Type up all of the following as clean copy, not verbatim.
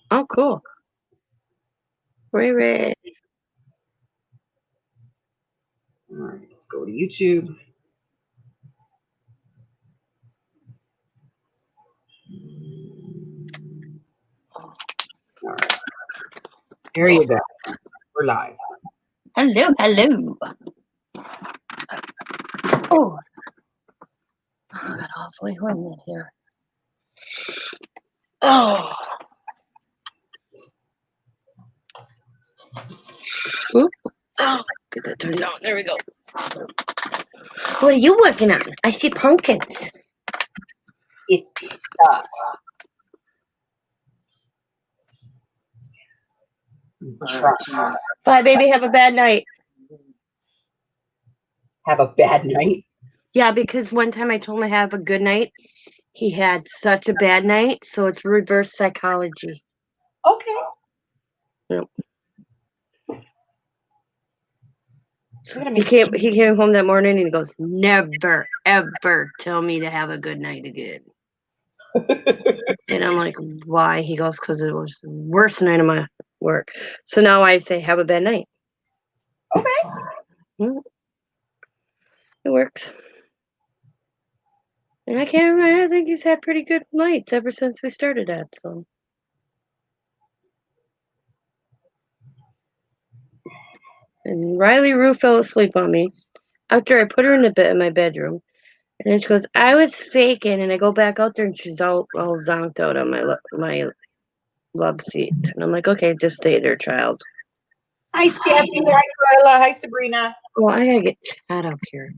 Oh, cool. Ray Ray. All right, let's go to YouTube. All right, there you go. We're live. Hello, hello. Oh, I got awfully horny here. Oh. Oop. Oh, get that turned on. There we go. What are you working on? I see pumpkins. It's stuff. Bye, baby. Have a bad night. Have a bad night. Yeah, because one time I told him to have a good night. He had such a bad night, so it's reverse psychology. Okay. Yep. He came home that morning and he goes, never, ever tell me to have a good night again. And I'm like, why? He goes, because it was the worst night of my work. So now I say, have a bad night. Okay. It works. And I can't remember. I think he's had pretty good nights ever since we started that. So. And Riley Rue fell asleep on me after I put her in the bed in my bedroom. And then she goes, I was faking. And I go back out there and she's all zonked out on my love seat. And I'm like, okay, just stay there, child. Hi, Stephanie. Hi, Carla. Hi, Sabrina. Well, I gotta get Chad up here.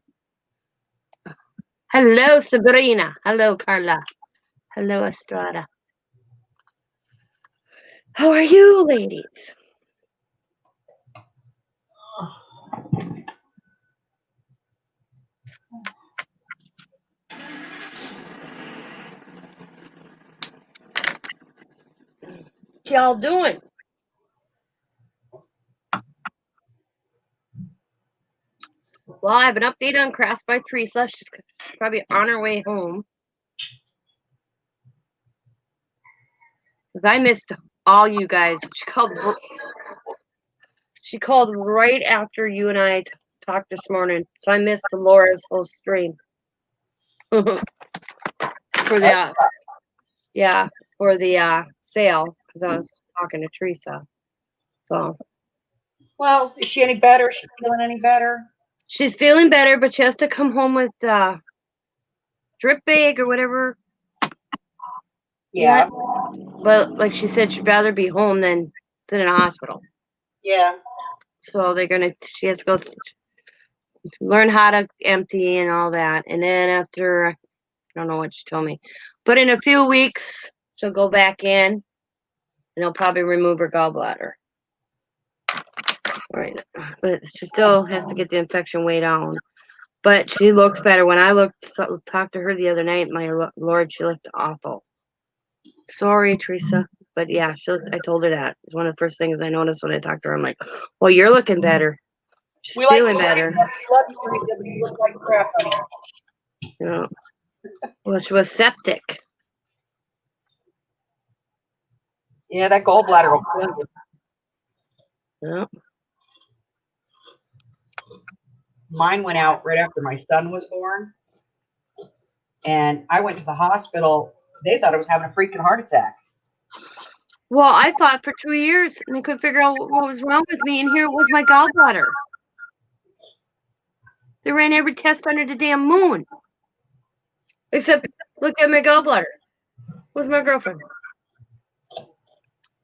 Hello, Sabrina. Hello, Carla. Hello, Estrada. How are you, ladies? What y'all doing? Well, I have an update on Craft by Teresa. She's probably on her way home. Because I missed all you guys. She called right after you and I talked this morning. So I missed Laura's whole stream. For the for the sale. Because I was talking to Teresa. So. Well, is she any better? Is she feeling any better? She's feeling better, but she has to come home with drip bag or whatever. Yeah. But like she said, she'd rather be home than sit in a hospital. Yeah. So she has to go learn how to empty and all that. And then after, I don't know what she told me, but in a few weeks, she'll go back in and they'll probably remove her gallbladder. Right. But she still has to get the infection way down. But she looks better. When I talked to her the other night, my Lord, she looked awful. Sorry, Teresa. But yeah, I told her that. It's one of the first things I noticed when I talked to her. I'm like, well, you're looking better. She's feeling better. We love you, Teresa, but you look like crap, honey. Yeah. Well, she was septic. Yeah, that gallbladder will kill you. Yeah. Mine went out right after my son was born. And I went to the hospital. They thought I was having a freaking heart attack. Well, I thought for 2 years and they couldn't figure out what was wrong with me. And here it was my gallbladder. They ran every test under the damn moon. Except, look at my gallbladder. Where's my girlfriend?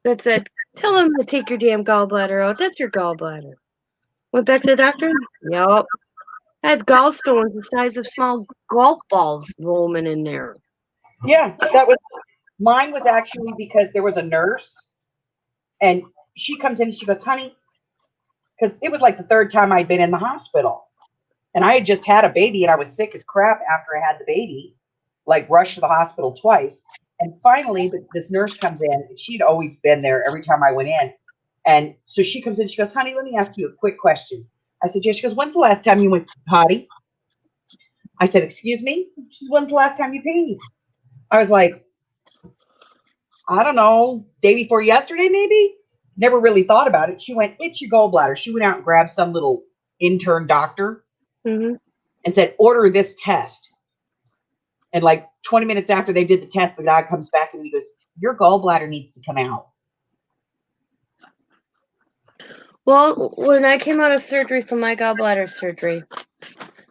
That said, tell them to take your damn gallbladder out. That's your gallbladder. Went back to the doctor? Yup. Had gallstones the size of small golf balls roaming in there. Yeah, mine was actually because there was a nurse and she comes in and she goes, honey, because it was like the third time I'd been in the hospital. And I had just had a baby and I was sick as crap after I had the baby, like rushed to the hospital twice. And finally, this nurse comes in. She'd always been there every time I went in. And so she comes in, she goes, honey, let me ask you a quick question. I said, yeah. She goes, when's the last time you went potty? I said, excuse me? She says, when's the last time you peed? I was like, I don't know, day before yesterday, maybe. Never really thought about it. She went, it's your gallbladder. She went out and grabbed some little intern doctor Mm-hmm. and said, order this test. And like 20 minutes after they did the test, the guy comes back and he goes, your gallbladder needs to come out. Well, when I came out of surgery from my gallbladder surgery,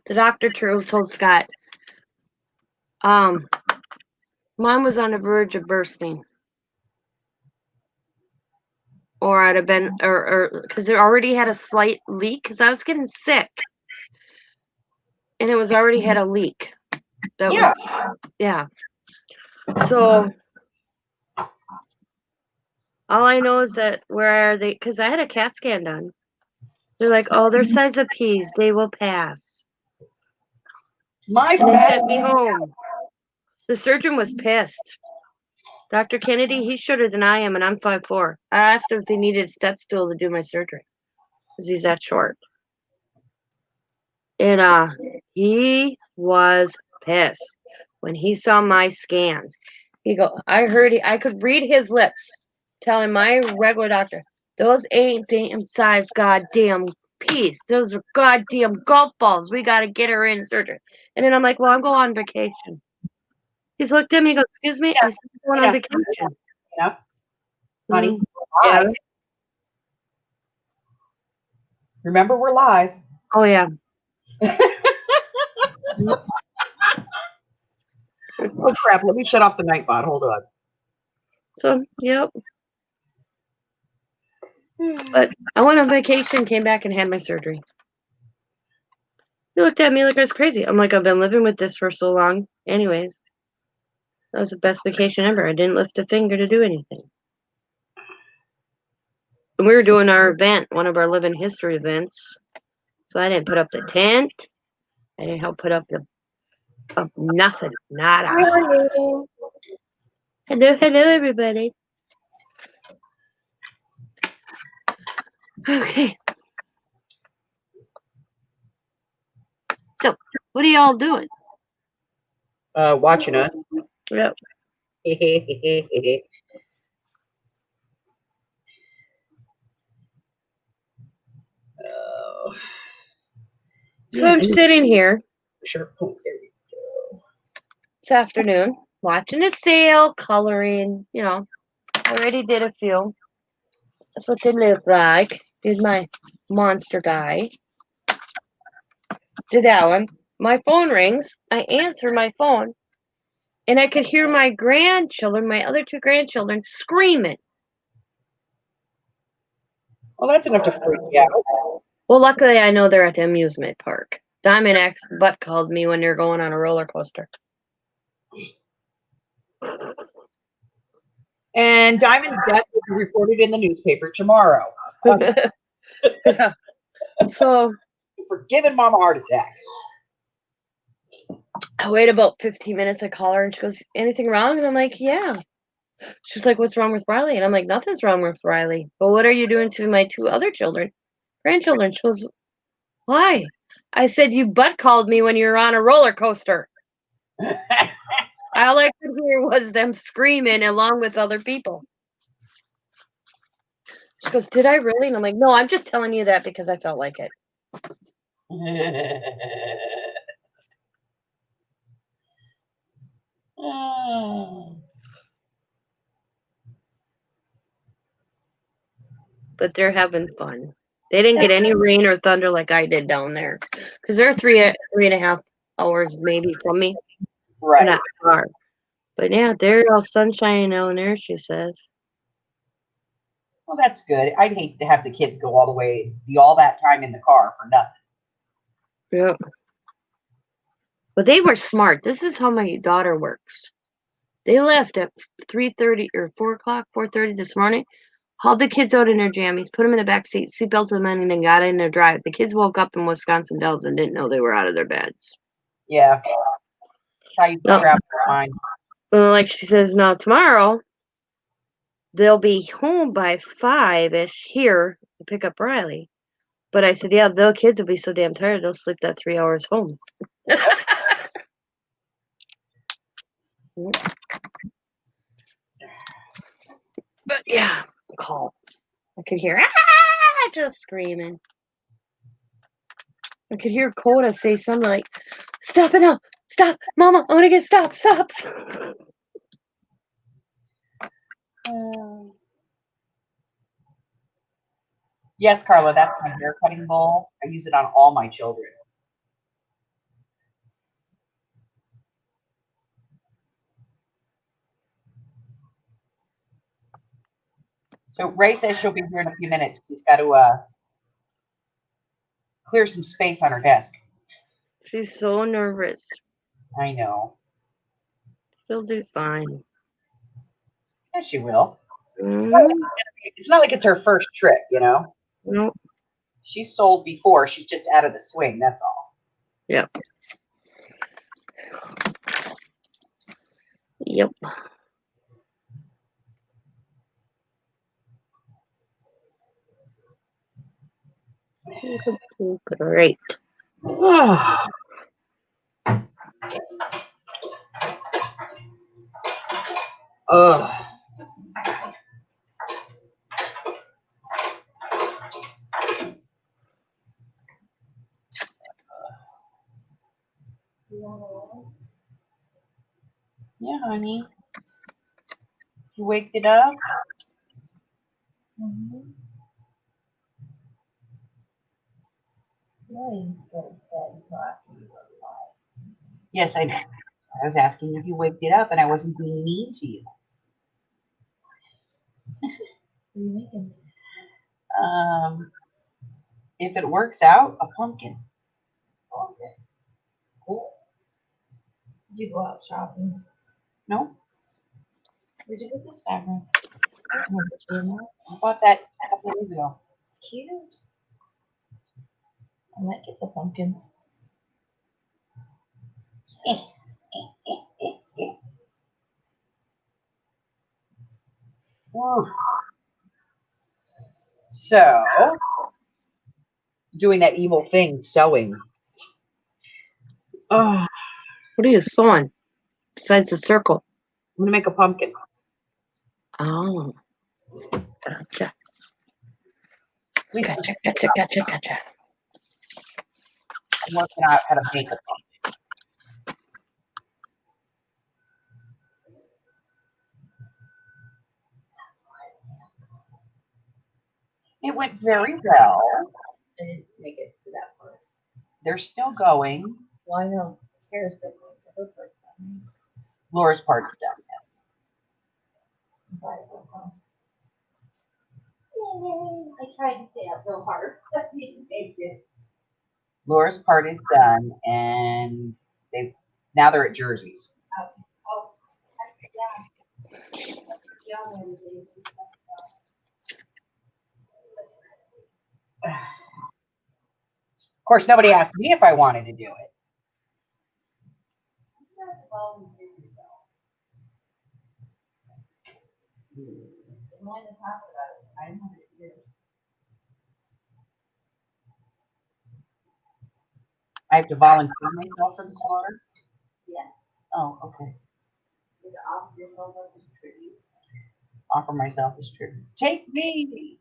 the doctor told Scott, mine was on the verge of bursting. Or I'd have been, or because it already had a slight leak, because I was getting sick. And it was already had a leak. That Yeah. was, yeah. So, all I know is that where are they, because I had a CAT scan done. They're like, oh, they're size of peas. They will pass. My And they bad. sent me home. The surgeon was pissed. Dr. Kennedy, he's shorter than I am, and I'm 5'4". I asked him if they needed a step stool to do my surgery, because he's that short. And he was pissed when he saw my scans. I could read his lips telling my regular doctor, those ain't damn size goddamn peas. Those are goddamn golf balls. We got to get her in surgery. And then I'm like, well, I'm going on vacation. He's looked at me and goes, excuse me? I said, I'm going on vacation. Yeah. Honey, Mm, we're yeah. live. Remember, we're live. Oh, yeah. Oh, crap. Let me shut off the night bot. Hold on. So, yep. But I went on vacation, came back, and had my surgery. He looked at me like I was crazy. I'm like, I've been living with this for so long. Anyways, that was the best vacation ever. I didn't lift a finger to do anything. And we were doing our event, one of our living history events. So I didn't put up the tent. I didn't help put up nothing. Nada. Hello, everybody. Okay. So, what are y'all doing? Watching us. Yep. So I'm sitting here Sure. Oh, there we go. this afternoon, watching a sale, coloring, I already did a few. That's what they look like. Here's my monster guy. Did that one. My phone rings. I answer my phone. And I could hear my grandchildren, my other two grandchildren, screaming. Well, that's enough to freak you out. Well, luckily I know they're at the amusement park. Diamond X butt called me when they're going on a roller coaster. And Diamond's death will be reported in the newspaper tomorrow. Yeah. So For giving Mom a heart attack. I wait about 15 minutes. I call her and she goes, anything wrong? And I'm like, yeah. She's like, what's wrong with Riley? And I'm like, nothing's wrong with Riley. But what are you doing to my two other grandchildren? She goes, why? I said, you butt called me when you were on a roller coaster. All I could hear was them screaming along with other people. She goes, did I really? And I'm like, no, I'm just telling you that because I felt like it. But they're having fun. They didn't get any rain or thunder like I did down there. Because they're 3.5 hours maybe from me. Right. Not far. But yeah, they're all sunshine down there, she says. Well, that's good. I'd hate to have the kids go all the way, be all that time in the car for nothing. Yeah. But they were smart. This is how my daughter works. They left at 3:30 or 4 o'clock, 4:30 this morning. Hauled the kids out in their jammies, put them in the back seat, seatbelted them in, and got in their drive. The kids woke up in Wisconsin Dells and didn't know they were out of their beds. Yeah. That's how you travel fine. Well, like she says, now tomorrow, they'll be home by 5-ish here to pick up Riley. But I said, yeah, the kids will be so damn tired, they'll sleep that 3 hours home. But yeah, call. I could hear just screaming. I could hear Coda say something like, "Stop it now! Stop, Mama! I want to get stop! Stop!" Yes, Carla, that's my hair cutting bowl. I use it on all my children. So Ray says she'll be here in a few minutes. She's got to clear some space on her desk. She's so nervous. I know. She'll do fine. Yes, she will. Mm, It's not like it's her first trip, you know. nope. She's sold before. She's just out of the swing. That's all. Yep. Yep. Great. Ugh. Yeah, honey. You waked it up? Yes, I know. I was asking if you waked it up, and I wasn't being mean to you. What are you making? If it works out, a pumpkin. Okay. Cool. Did you go out shopping? No, Where'd you get this fabric? I bought that a couple of days ago. It's cute. I might get the pumpkins. Ooh. So, doing that evil thing, sewing. Oh, What are you sewing besides the circle? I'm gonna make a pumpkin. Oh, gotcha. Please, Gotcha. I'm working out how to make a pumpkin. It went very well. I didn't make it to that part. They're still going. Well, I know Kara's still going for her first time. Laura's part's done, yes. I tried to stay up real hard, but didn't make it. Laura's part is done, and they're at Jersey's. Oh, yeah. Of course, nobody asked me if I wanted to do it. I have to volunteer myself for the slaughter? Yeah. Oh, okay. You can offer yourself up as a tribute. Offer myself as tribute. Take me.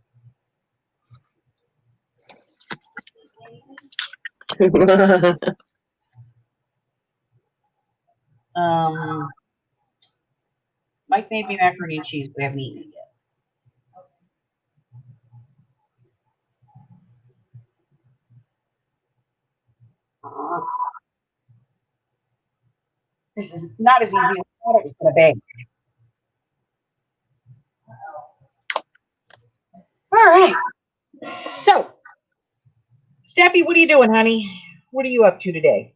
Mike made me macaroni and cheese, but I haven't eaten it yet. This is not as easy as I thought it was going to be. All right. So, Steffi, what are you doing, honey? What are you up to today?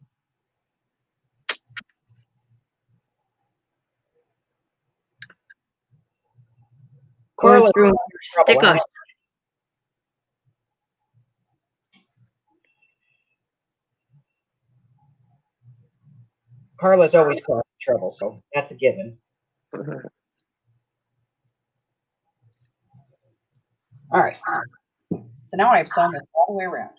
Going Carla, through stickers. Carla's always causing trouble, so that's a given. All right. So now I've sewn this all the way around.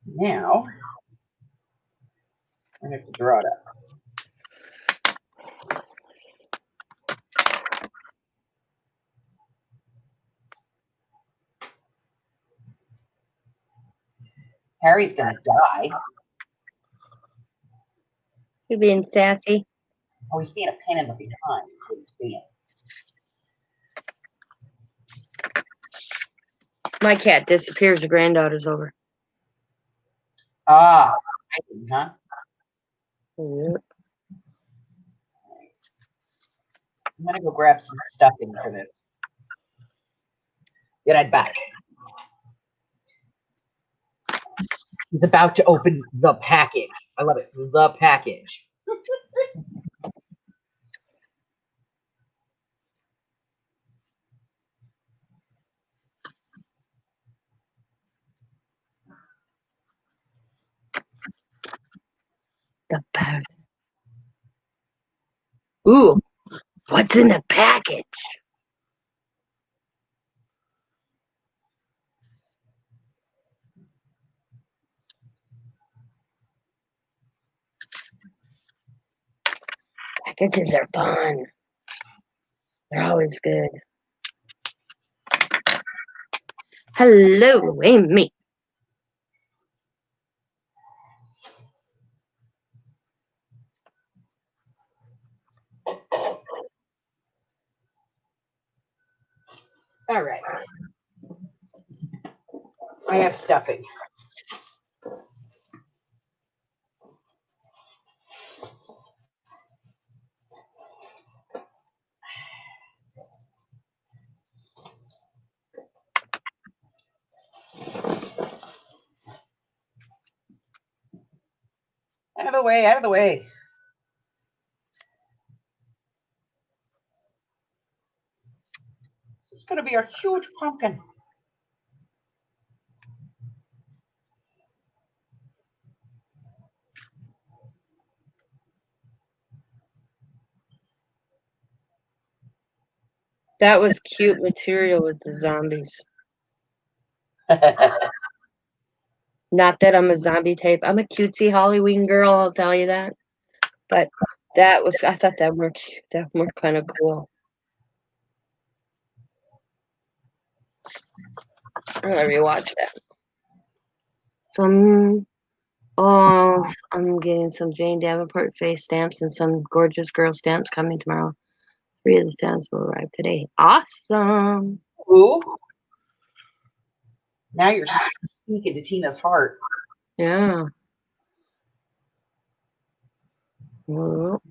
Now I have to draw it up. Harry's gonna die. You being sassy? Oh, he's being a pain in the behind. That's what he's being. My cat disappears. The granddaughter's over. Ah, hiding, huh? Yep. I'm gonna go grab some stuffing for this. Be right back. He's about to open the package. I love it. The package. The package. Ooh, what's in the package? Packages are fun. They're always good. Hello, Amy. All right. I have stuffing. Out of the way, out of the way. This is going to be a huge pumpkin. That was cute material with the zombies. Not that I'm a zombie type. I'm a cutesy Halloween girl, I'll tell you that. But I thought that worked kind of cool. I'm gonna rewatch that. I'm getting some Jane Davenport face stamps and some gorgeous girl stamps coming tomorrow. 3 of the stamps will arrive today. Awesome. Ooh. Now you're sneaking to Tina's heart. Yeah. Well,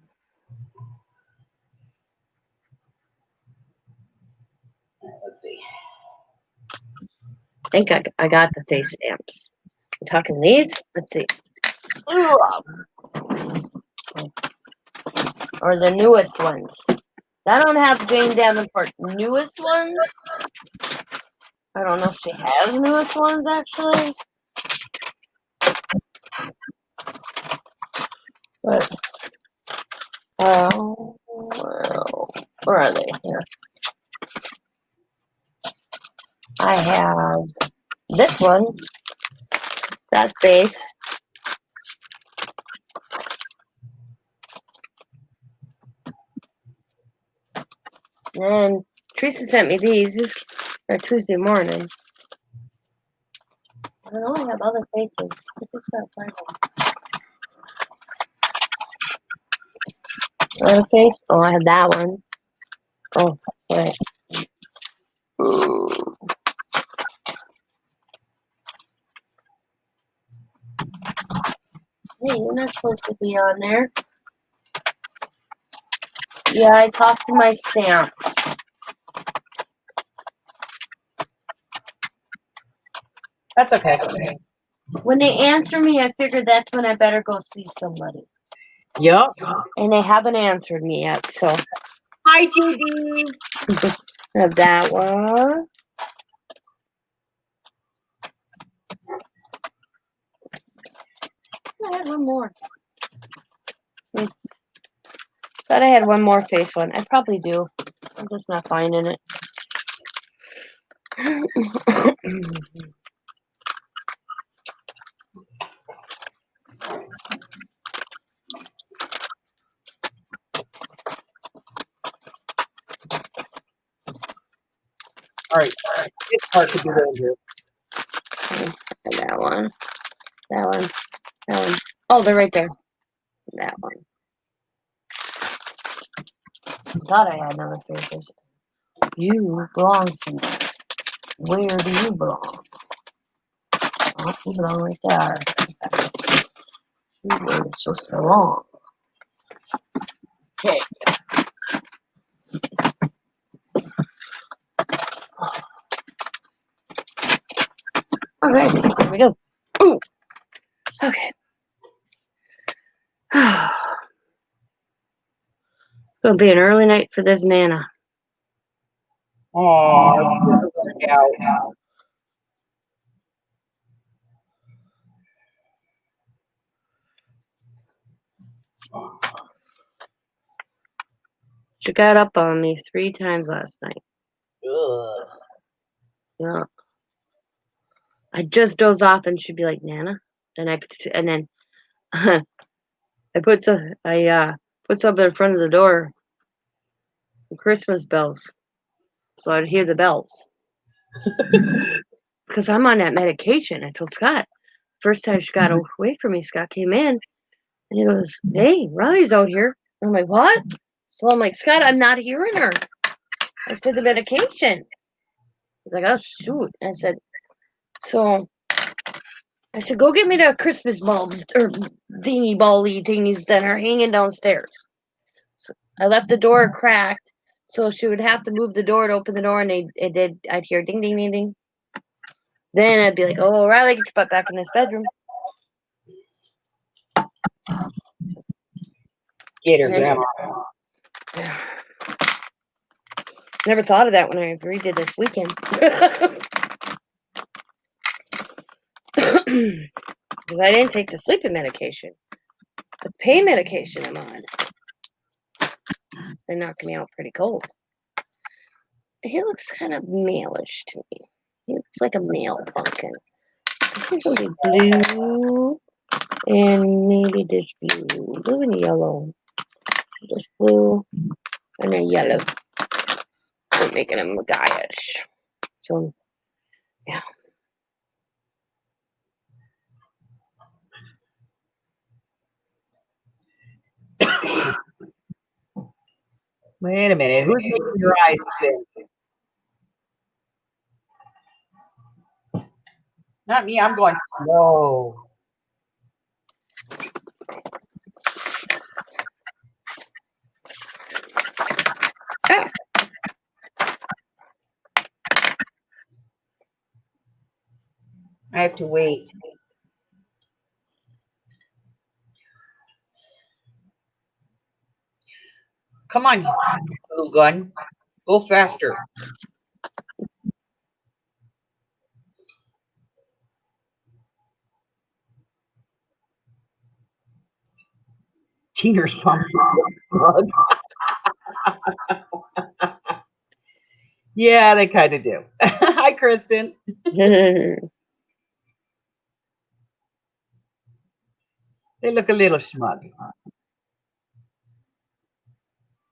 Let's see. I think I got the face stamps. I'm talking these. Let's see. Or the newest ones. I don't have Jane Davenport newest ones. I don't know if she has newest ones actually. But well, where are they? Here. I have this one. That face. And Teresa sent me these Tuesday morning. I only have other faces. I just gotta find them. Other face? Oh, I have that one. Oh, wait. Hey, you're not supposed to be on there. Yeah, I talked to my stamps. That's okay. When they answer me, I figured that's when I better go see somebody. Yep. And they haven't answered me yet, so. Hi, Judy. Have that one. I had one more. Thought I had one more face one. I probably do. I'm just not finding it. All right. This part could be dangerous. That one. That one. That one. Oh, they're right there. That one. I thought I had other faces. You belong somewhere. Where do you belong? Oh, you belong right there. Where you're supposed to belong. Okay. Alright, here we go. Ooh. Okay. It's gonna be an early night for this Nana. Oh, out. She got up on me 3 times last night. Ugh. Yeah. I just doze off and she'd be like, Nana. And then I put something in front of the door, some Christmas bells, so I'd hear the bells. Because I'm on that medication. I told Scott. First time she got away from me, Scott came in and he goes, "Hey, Riley's out here." And I'm like, "What?" So I'm like, "Scott, I'm not hearing her. I said the medication." He's like, "Oh shoot." I said, "Go get me the Christmas bulbs or dingy bally thingies that are hanging downstairs." So I left the door cracked, so she would have to move the door to open the door, and I'd hear ding, ding, ding, ding. Then I'd be like, "Oh, Riley, get your butt back in this bedroom." Get her, And then Grandma. never thought of that when I redid this weekend. Because I didn't take the sleeping medication. The pain medication I'm on. They knocked me out pretty cold. He looks kind of malish to me. He looks like a male pumpkin. He's going to be blue and maybe this blue. Blue and yellow. This blue and then yellow. I'm making him guyish. So, yeah. Wait a minute. Who's making your eyes spin? Not me. I'm going slow. Ah. I have to wait. Come on, little gun. Go faster. Teeners pumpkin. Yeah, they kind of do. Hi, Kristen. They look a little smug.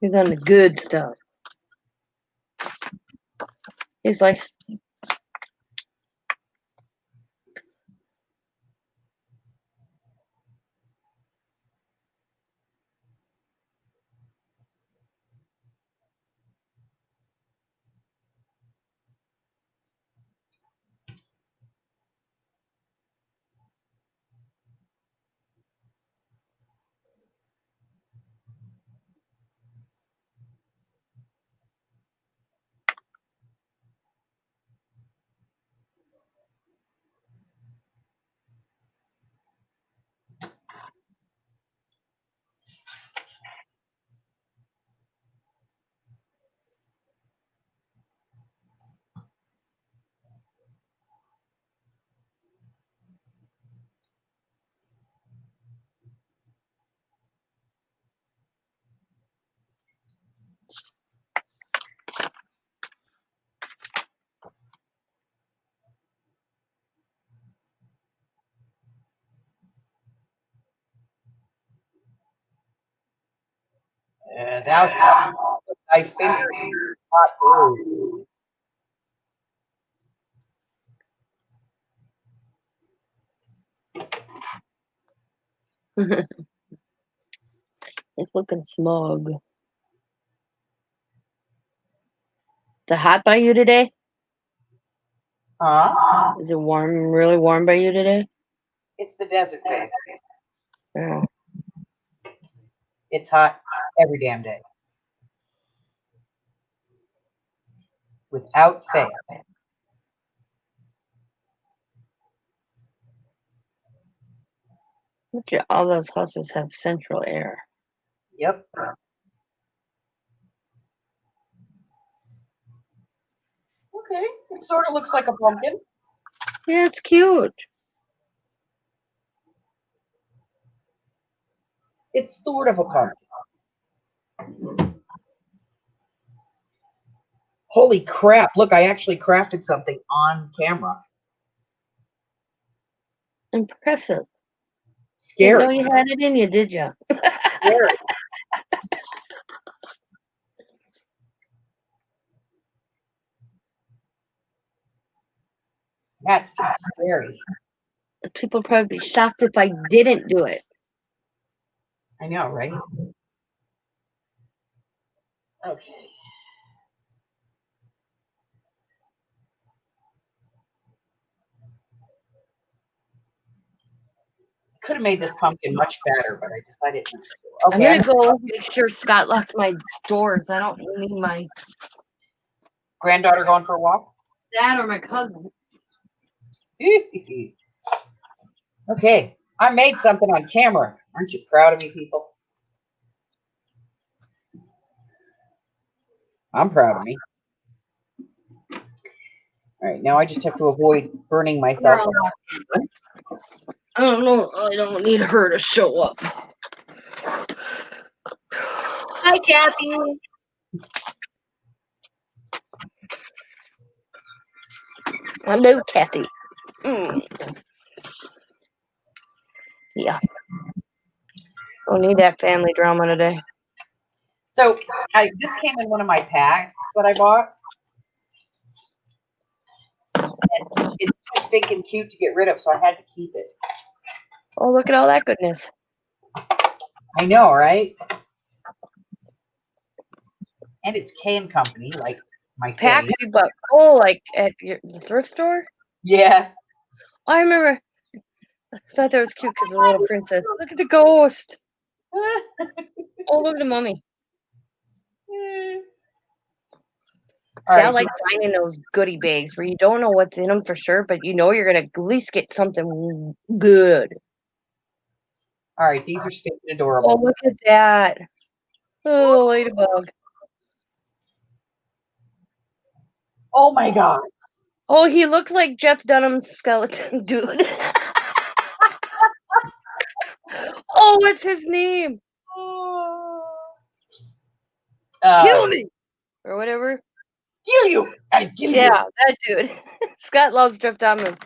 He's on the good stuff. He's like, Thou shalt put thy finger in the hot glue. It's looking smug. Is it hot by you today? Huh? Is it warm, really warm by you today? It's the desert, babe. Yeah. It's hot every damn day. Without fail. Look at all those houses have central air. Yep. Okay. It sort of looks like a pumpkin. Yeah, it's cute. It's sort of a pumpkin. Holy crap. Look, I actually crafted something on camera. Impressive. Didn't know Scary. you had it in you, did you? Scary. That's just scary. People probably be shocked if I didn't do it. I know, right? Okay. Could have made this pumpkin much better, but I decided not to. I'm Okay. gonna go make sure Scott locked my doors. I don't need my Granddaughter going for a walk? dad or my cousin. Okay. I made something on camera. Aren't you proud of me, people? I'm proud of me. All right, now I just have to avoid burning myself. I don't know. I don't need her to show up. Hi, Kathy. Hello, Kathy. Yeah. Don't need that family drama today. So this came in one of my packs that I bought. And it's too stinking cute to get rid of, so I had to keep it. Oh, look at all that goodness. I know, right? And it's Can Company, like my Packs face. you bought. Oh, like at the thrift store? Yeah. I remember. I thought that was cute because the little princess. Look at the ghost. Oh, look at the mummy. All See, I right. like finding those goodie bags where you don't know what's in them for sure, but you know you're going to at least get something good. All right. These are stinking Oh, adorable. look at that. Oh, ladybug. Oh my God. Oh, he looks like Jeff Dunham's skeleton dude. Oh, what's his name? Kill me! Or whatever. Kill you. I kill you. Yeah, that dude. Scott loves Jeff Dunham.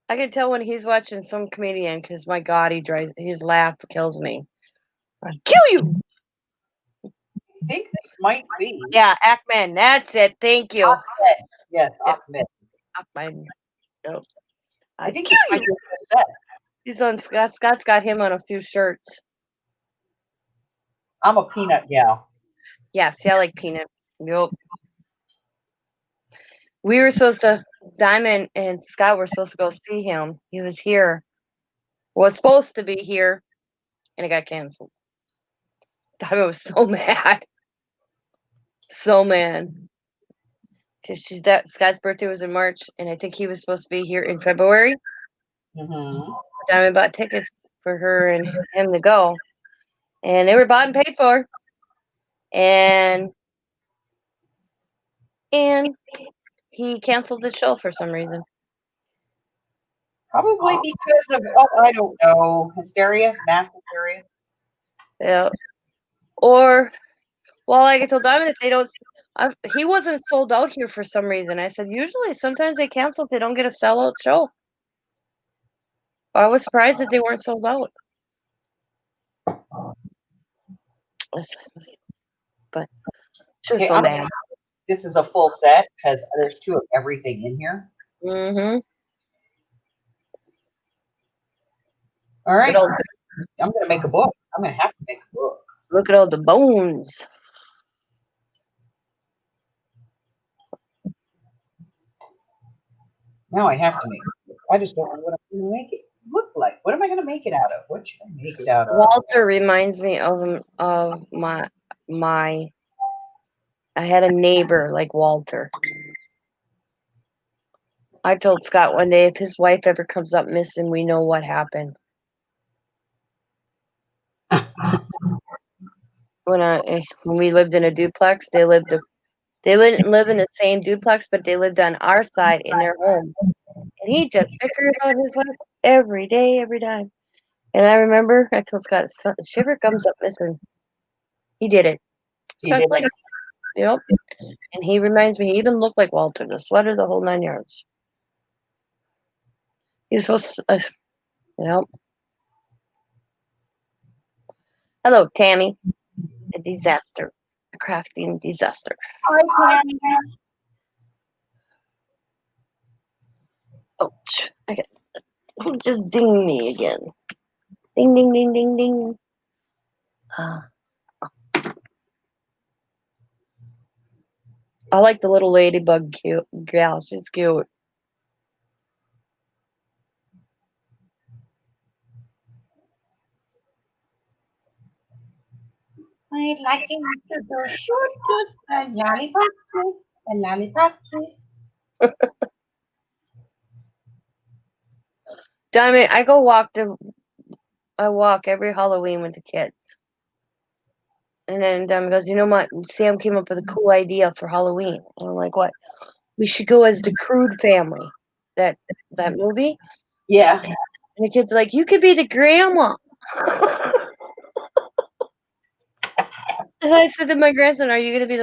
I can tell when he's watching some comedian because my God, his laugh kills me. I'll kill you. I think this might be. Yeah, Ackman. That's it. Thank you. Yes, Yep. Ahmed. Ackman. No. I think this might be a set. He's on Scott. Scott's got him on a few shirts. I'm a peanut gal. Yes, yeah, I like Peanut. Yep. We were supposed to, Diamond and Scott were supposed to go see him. He was here. Was supposed to be here, and it got canceled. Diamond was so mad. So mad. Because Scott's birthday was in March, and I think he was supposed to be here in February. Mm-hmm. So Diamond bought tickets for her and him to go. And they were bought and paid for. And he canceled the show for some reason. Probably because of, I don't know, hysteria, mass hysteria. Yeah. Or, well, like I told Diamond, if they don't, he wasn't sold out here for some reason. I said, usually, sometimes they cancel if they don't get a sellout show. I was surprised that they weren't sold out. But she was Okay, so mad. this is a full set because there's two of everything in here. Mm-hmm. All right. Good old, I'm gonna make a book. I'm gonna have to make a book. look at all the bones. Now I have to make a book. I just don't know what I'm gonna make it look like. What am I gonna make it out of? What should I make it out of? Walter reminds me of my. I had a neighbor like Walter. I told Scott one day if his wife ever comes up missing, we know what happened. When we lived in a duplex, they didn't live in the same duplex, but they lived on our side in their home. And he just figured out his wife every day, every time. And I remember I told Scott, if she ever comes up missing, he did it. He Scott's did like, yep. And he reminds me, he even looked like Walter, the sweater, the whole 9 yards. He's so, yep. Hello, Tammy. A disaster. A crafting disaster. Hi, Tammy. Ouch. Who just dinged me again? Ding, ding, ding, ding, ding. I like the little ladybug gal. She's cute. I'd like him to go shoot to the lollipop tree, the lollipop tree. Diamond, I walk every Halloween with the kids. And then Diamond goes, you know what? Sam came up with a cool idea for Halloween. And I'm like, what? We should go as the Crude family. That movie. Yeah. And the kid's like, you could be the grandma. And I said to my grandson, are you gonna be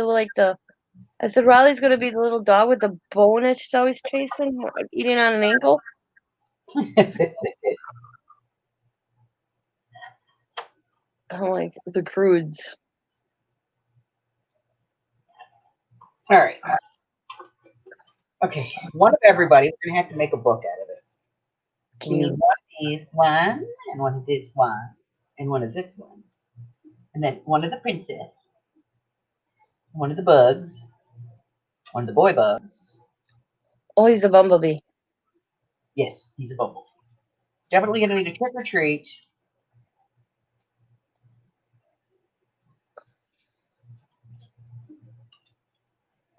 I said, Riley's gonna be the little dog with the bone that she's always chasing, like eating on an ankle. I'm like, the Crudes. All right. Okay. One of everybody. We're gonna have to make a book out of this. We need Cute. one of these one, and one of this one, and one of this one, and then one of the princess, one of the bugs, one of the boy bugs. Oh, he's a bumblebee. Yes, he's a bumblebee. Definitely gonna need a trick or treat.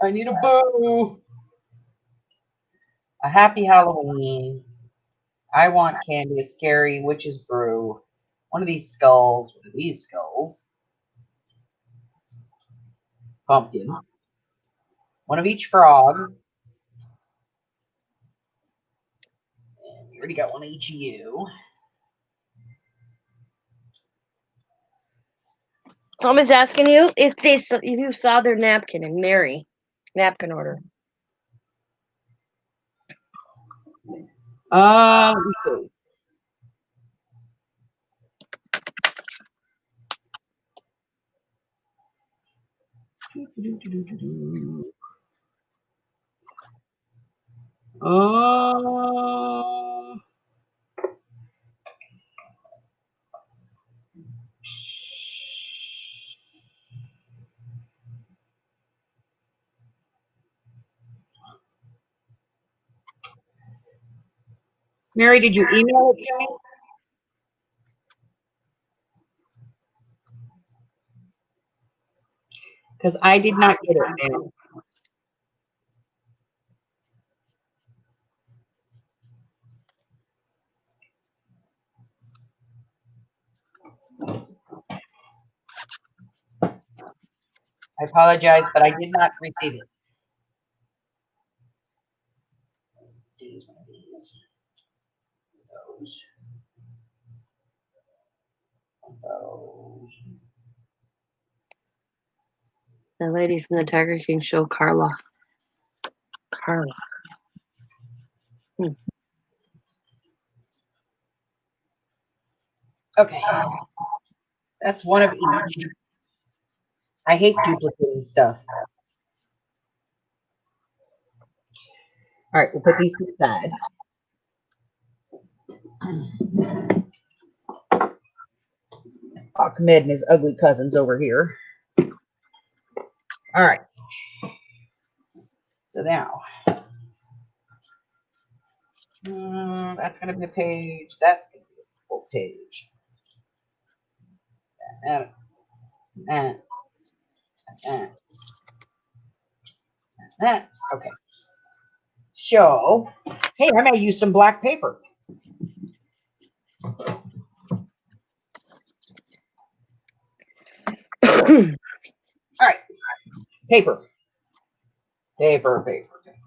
I need a boo. A happy Halloween. I want candy, a scary witch's brew. One of these skulls. One of these skulls. Pumpkin. One of each frog. And we already got one of each of you. Tom is asking you if you saw their napkin in Mary napkin order. Let me see. Uh, Mary, did you email it to me? Because I did not get it, ma'am. I apologize, but I did not receive it. These, one of these. Those. Those. The lady from the Tiger King show, Carla. Carla. Okay. That's one of each. I hate duplicating stuff. All right, we'll put these to the side. Ahmed and his ugly cousins over here. All right. So now, that's going to be a page. That's going to be a full page. Okay. So, hey, I may use some black paper. All right. Paper. Paper, paper, paper,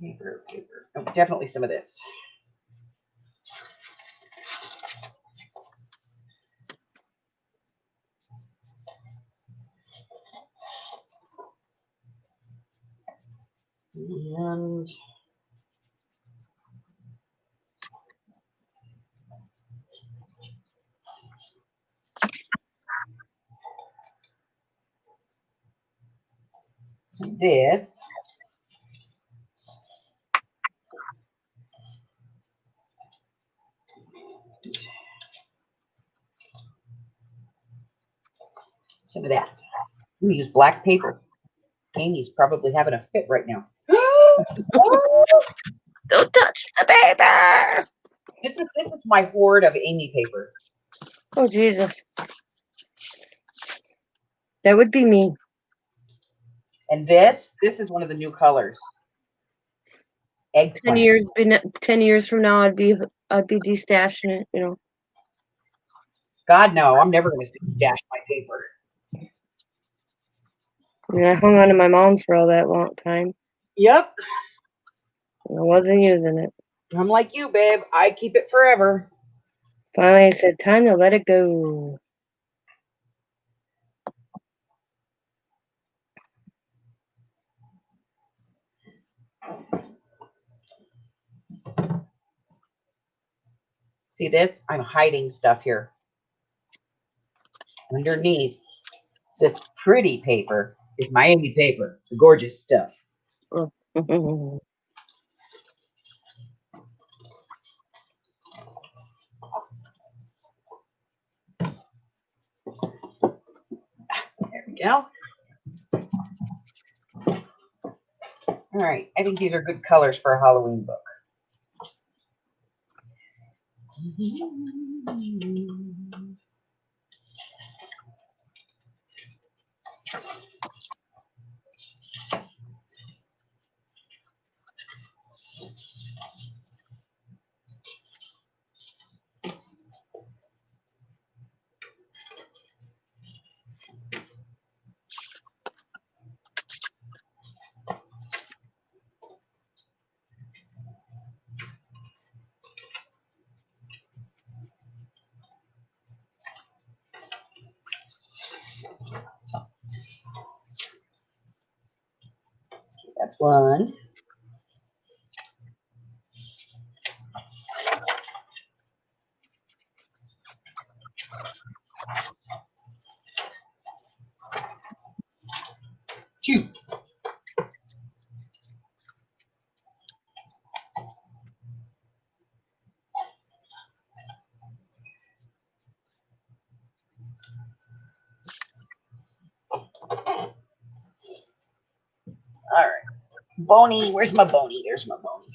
paper, paper. Oh, definitely some of this. And this. Some of that. I'm going to use black paper. Amy's probably having a fit right now. Don't touch the paper. This is my hoard of Amy paper. Oh, Jesus. That would be me. And this is one of the new colors. 10 Eggplant. years, 10 years from now, I'd be destashing it, you know. God, no, I'm never going to stash my paper. I mean, I hung on to my mom's for all that long time. Yep. I wasn't using it. I'm like you, babe. I keep it forever. Finally, I said, time to let it go. See this? I'm hiding stuff here. Underneath this pretty paper is my Amy paper, the gorgeous stuff. Oh. There we go. All right. I think these are good colors for a Halloween book. That's one. Two. All right. Boney. Where's my Boney? There's my Boney.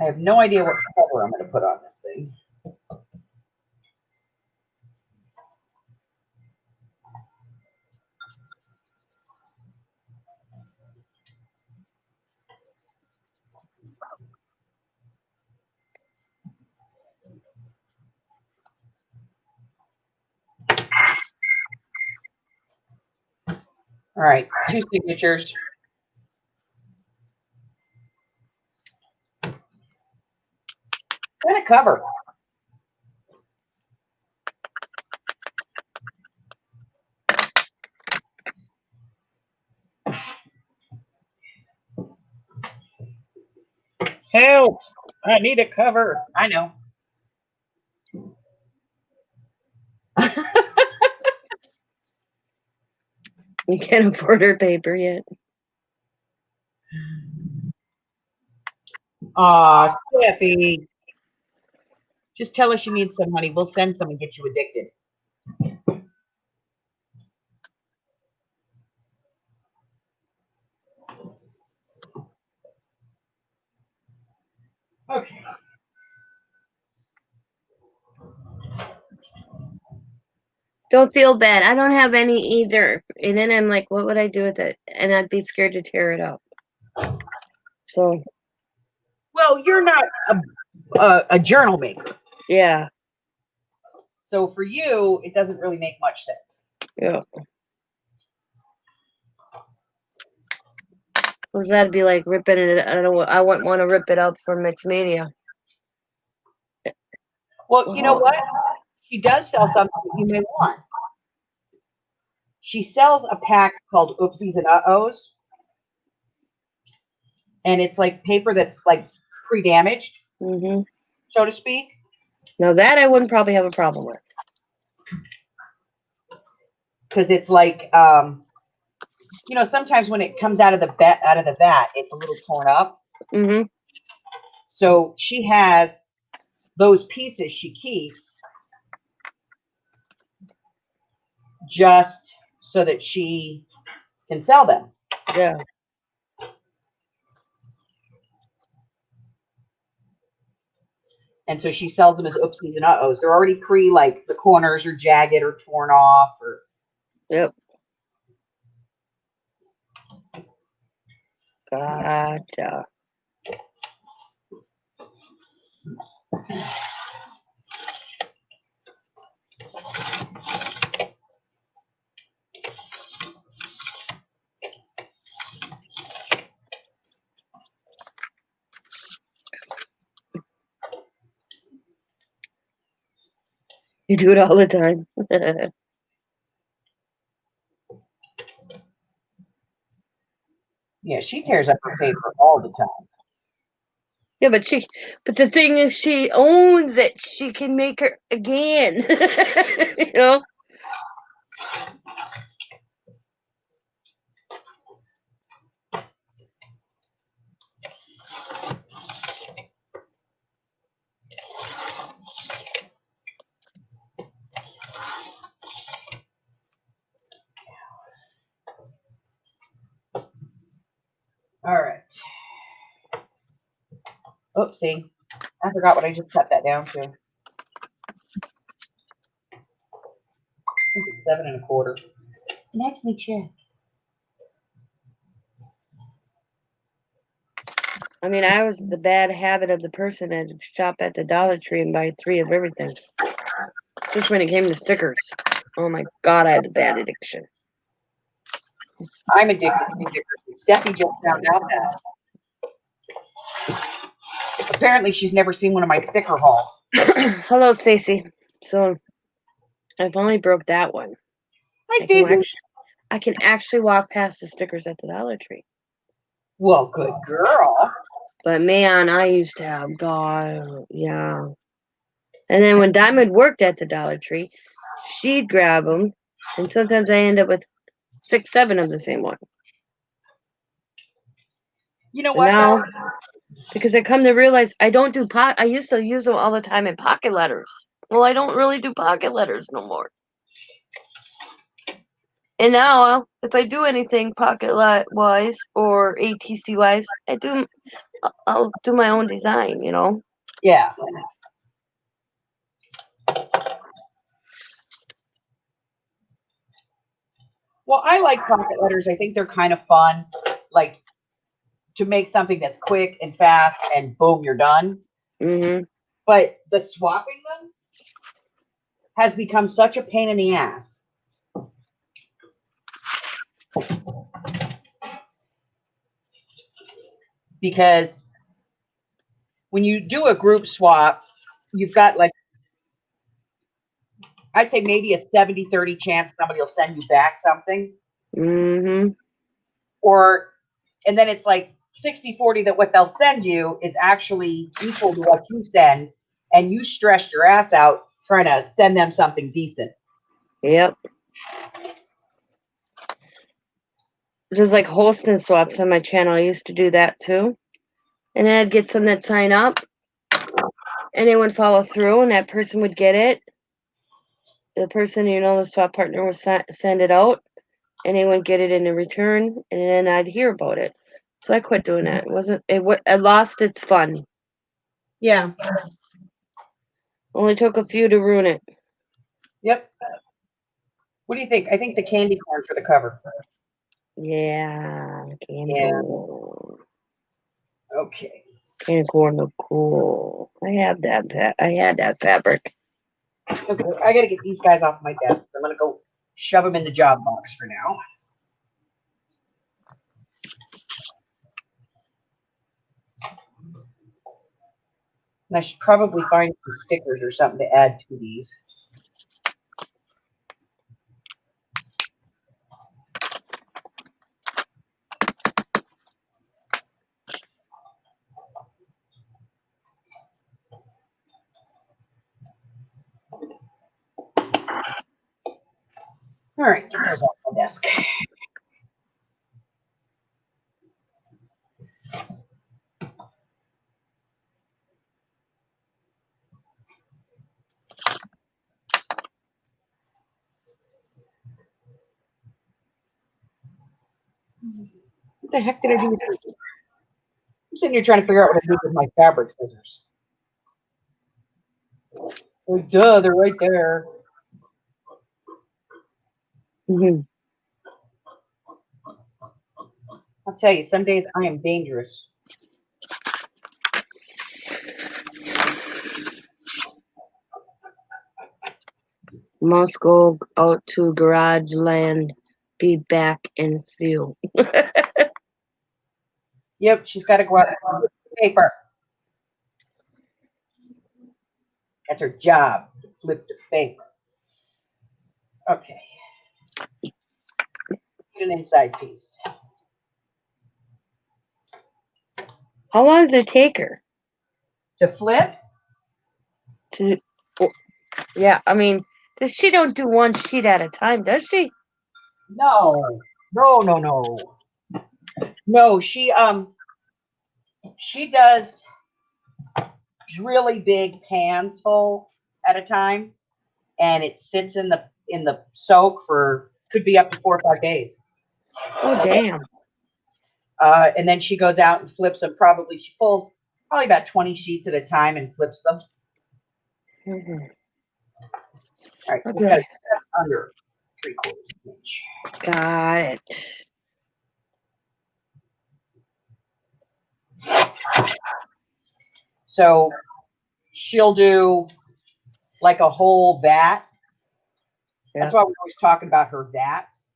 I have no idea what cover I'm going to put on this thing. All right, 2 signatures. And a cover. Help! I need a cover. I know. You can't afford her paper yet. Aw, Steffi. Just tell her she needs some money. We'll send some and get you addicted. Okay. Don't feel bad. I don't have any either. And then I'm like, what would I do with it? And I'd be scared to tear it up. So, Well, you're not a journal maker. yeah. So for you, it doesn't really make much sense. Yeah. Well, that'd be like ripping it. I don't know. I wouldn't want to rip it up for mixed media. Well, you know what? She does sell something that you may want. She sells a pack called Oopsies and Uh-Ohs. And it's like paper that's like pre-damaged, Mm-hmm. so to speak. Now that I wouldn't probably have a problem with. Because it's like, sometimes when it comes out of the vat, it's a little torn up. Mm-hmm. So she has those pieces she keeps just so that she can sell them. Yeah. And so she sells them as oopsies and uh-ohs. They're already like the corners are jagged or torn off or. Yep. Gotcha. You do it all the time. Yeah, she tears up her paper all the time. Yeah, but the thing is, she owns it. She can make her again. You know? All right. Oopsie. I forgot what I just cut that down to. I think it's 7 1/4. Let me check. I mean, I was the bad habit of the person that would shop at the Dollar Tree and buy 3 of everything. Just when it came to stickers. Oh my God, I had a bad addiction. I'm addicted to stickers. Steffi just found out that. Apparently, she's never seen one of my sticker hauls. Hello, Stacy. So I finally broke that one. Hi, Stacy. I can actually walk past the stickers at the Dollar Tree. Well, good girl. But man, I used to have God, yeah. And then when Diamond worked at the Dollar Tree, she'd grab them, and sometimes I end up with 6, 7 of the same one. You know But what? now, because I come to realize I don't do I used to use them all the time in pocket letters. Well, I don't really do pocket letters no more. And now, if I do anything pocket wise or ATC wise, I'll do my own design, you know? Yeah. Well, I like pocket letters. I think they're kind of fun. Like to make something that's quick and fast and boom, you're done. Mm-hmm. But the swapping them has become such a pain in the ass. Because when you do a group swap, you've got like, I'd say maybe a 70-30 chance somebody will send you back something. Mm-hmm. And then it's like 60-40 that what they'll send you is actually equal to what you send, and you stressed your ass out trying to send them something decent. Yep. just like hosting swaps on my channel. I used to do that too. And then I'd get some that sign up and they would follow through and that person would get it. The person, the swap partner would send it out and they would get it in return and then I'd hear about it. So I quit doing that. It lost its fun. Yeah. Only took a few to ruin it. Yep. What do you think? I think the candy corn for the cover. Yeah, candy Yeah. corn. Okay. Candy corn look cool. I had that fabric. Okay. I gotta get these guys off my desk. I'm gonna go shove them in the job box for now. And I should probably find some stickers or something to add to these. All right, get those off my desk. What the heck did I do with these? I'm sitting here trying to figure out what I did with my fabric scissors. Oh, duh, they're right there. Mm-hmm. I'll tell you, some days I am dangerous. Must go out to garage land. Be back in few. Yep, she's got to go out and flip the paper. That's her job, to flip the paper. Okay. Get an inside piece. How long does it take her To flip? to? Yeah, I mean, she don't do one sheet at a time, does she? No. No. No, she does really big pans full at a time, and it sits in the soak for could be up to 4 or 5 days. Oh damn! And then she goes out and flips them. She pulls probably about 20 sheets at a time and flips them. Mm-hmm. All right, so it's Okay. got under 3/4 inch. Got it. So she'll do like a whole vat. Yeah. That's why we're always talking about her vats.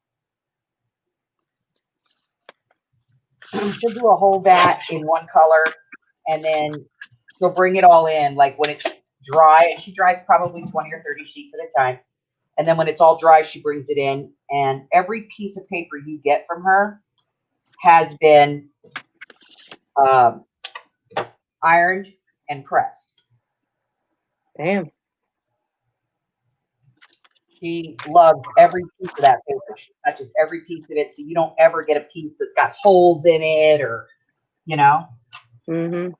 She'll do a whole vat in one color, and then she'll bring it all in. Like when it's dry, and she dries probably 20 or 30 sheets at a time. And then when it's all dry, she brings it in. And every piece of paper you get from her has been ironed and pressed. Damn. She loves every piece of that paper. She touches every piece of it, so you don't ever get a piece that's got holes in it, or Mm-hmm.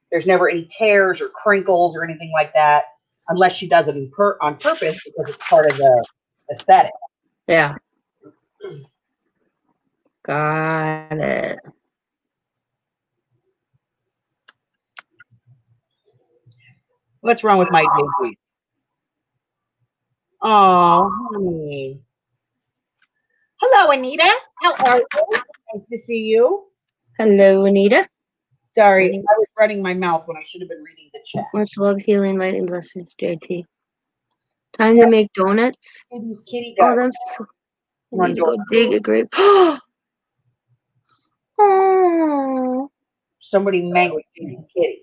there's never any tears or crinkles or anything like that, unless she does it on purpose because it's part of the aesthetic. Yeah. Got it. What's wrong with my baby? Oh, honey. Hello, Anita. How are you? Nice to see you. Hello, Anita. Sorry, I was running my mouth when I should have been reading the chat. Much love, healing, light, and blessings, JT. Time to make donuts. Kitty Oh, got them. I run need to go door. dig a grape. Oh, Somebody mangled Kitty's kitty.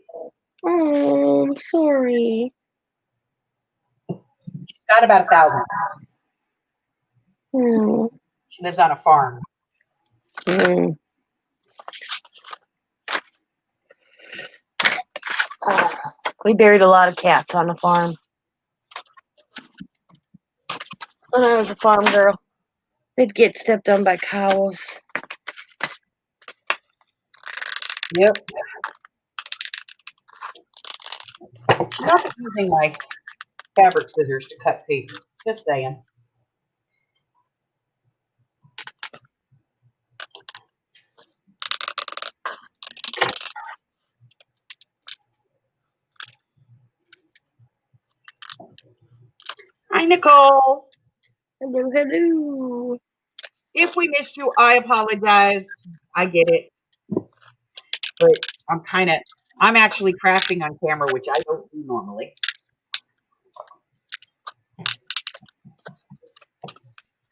oh, I'm sorry. She's got about 1,000. Oh. She lives on a farm. Mm. We buried a lot of cats on the farm when I was a farm girl. They'd get stepped on by cows. Yep. Not using my fabric scissors to cut paper. Just saying. Hi, Nicole. Hello, hello. If we missed you, I apologize. I get it. But I'm actually crafting on camera, which I don't do normally.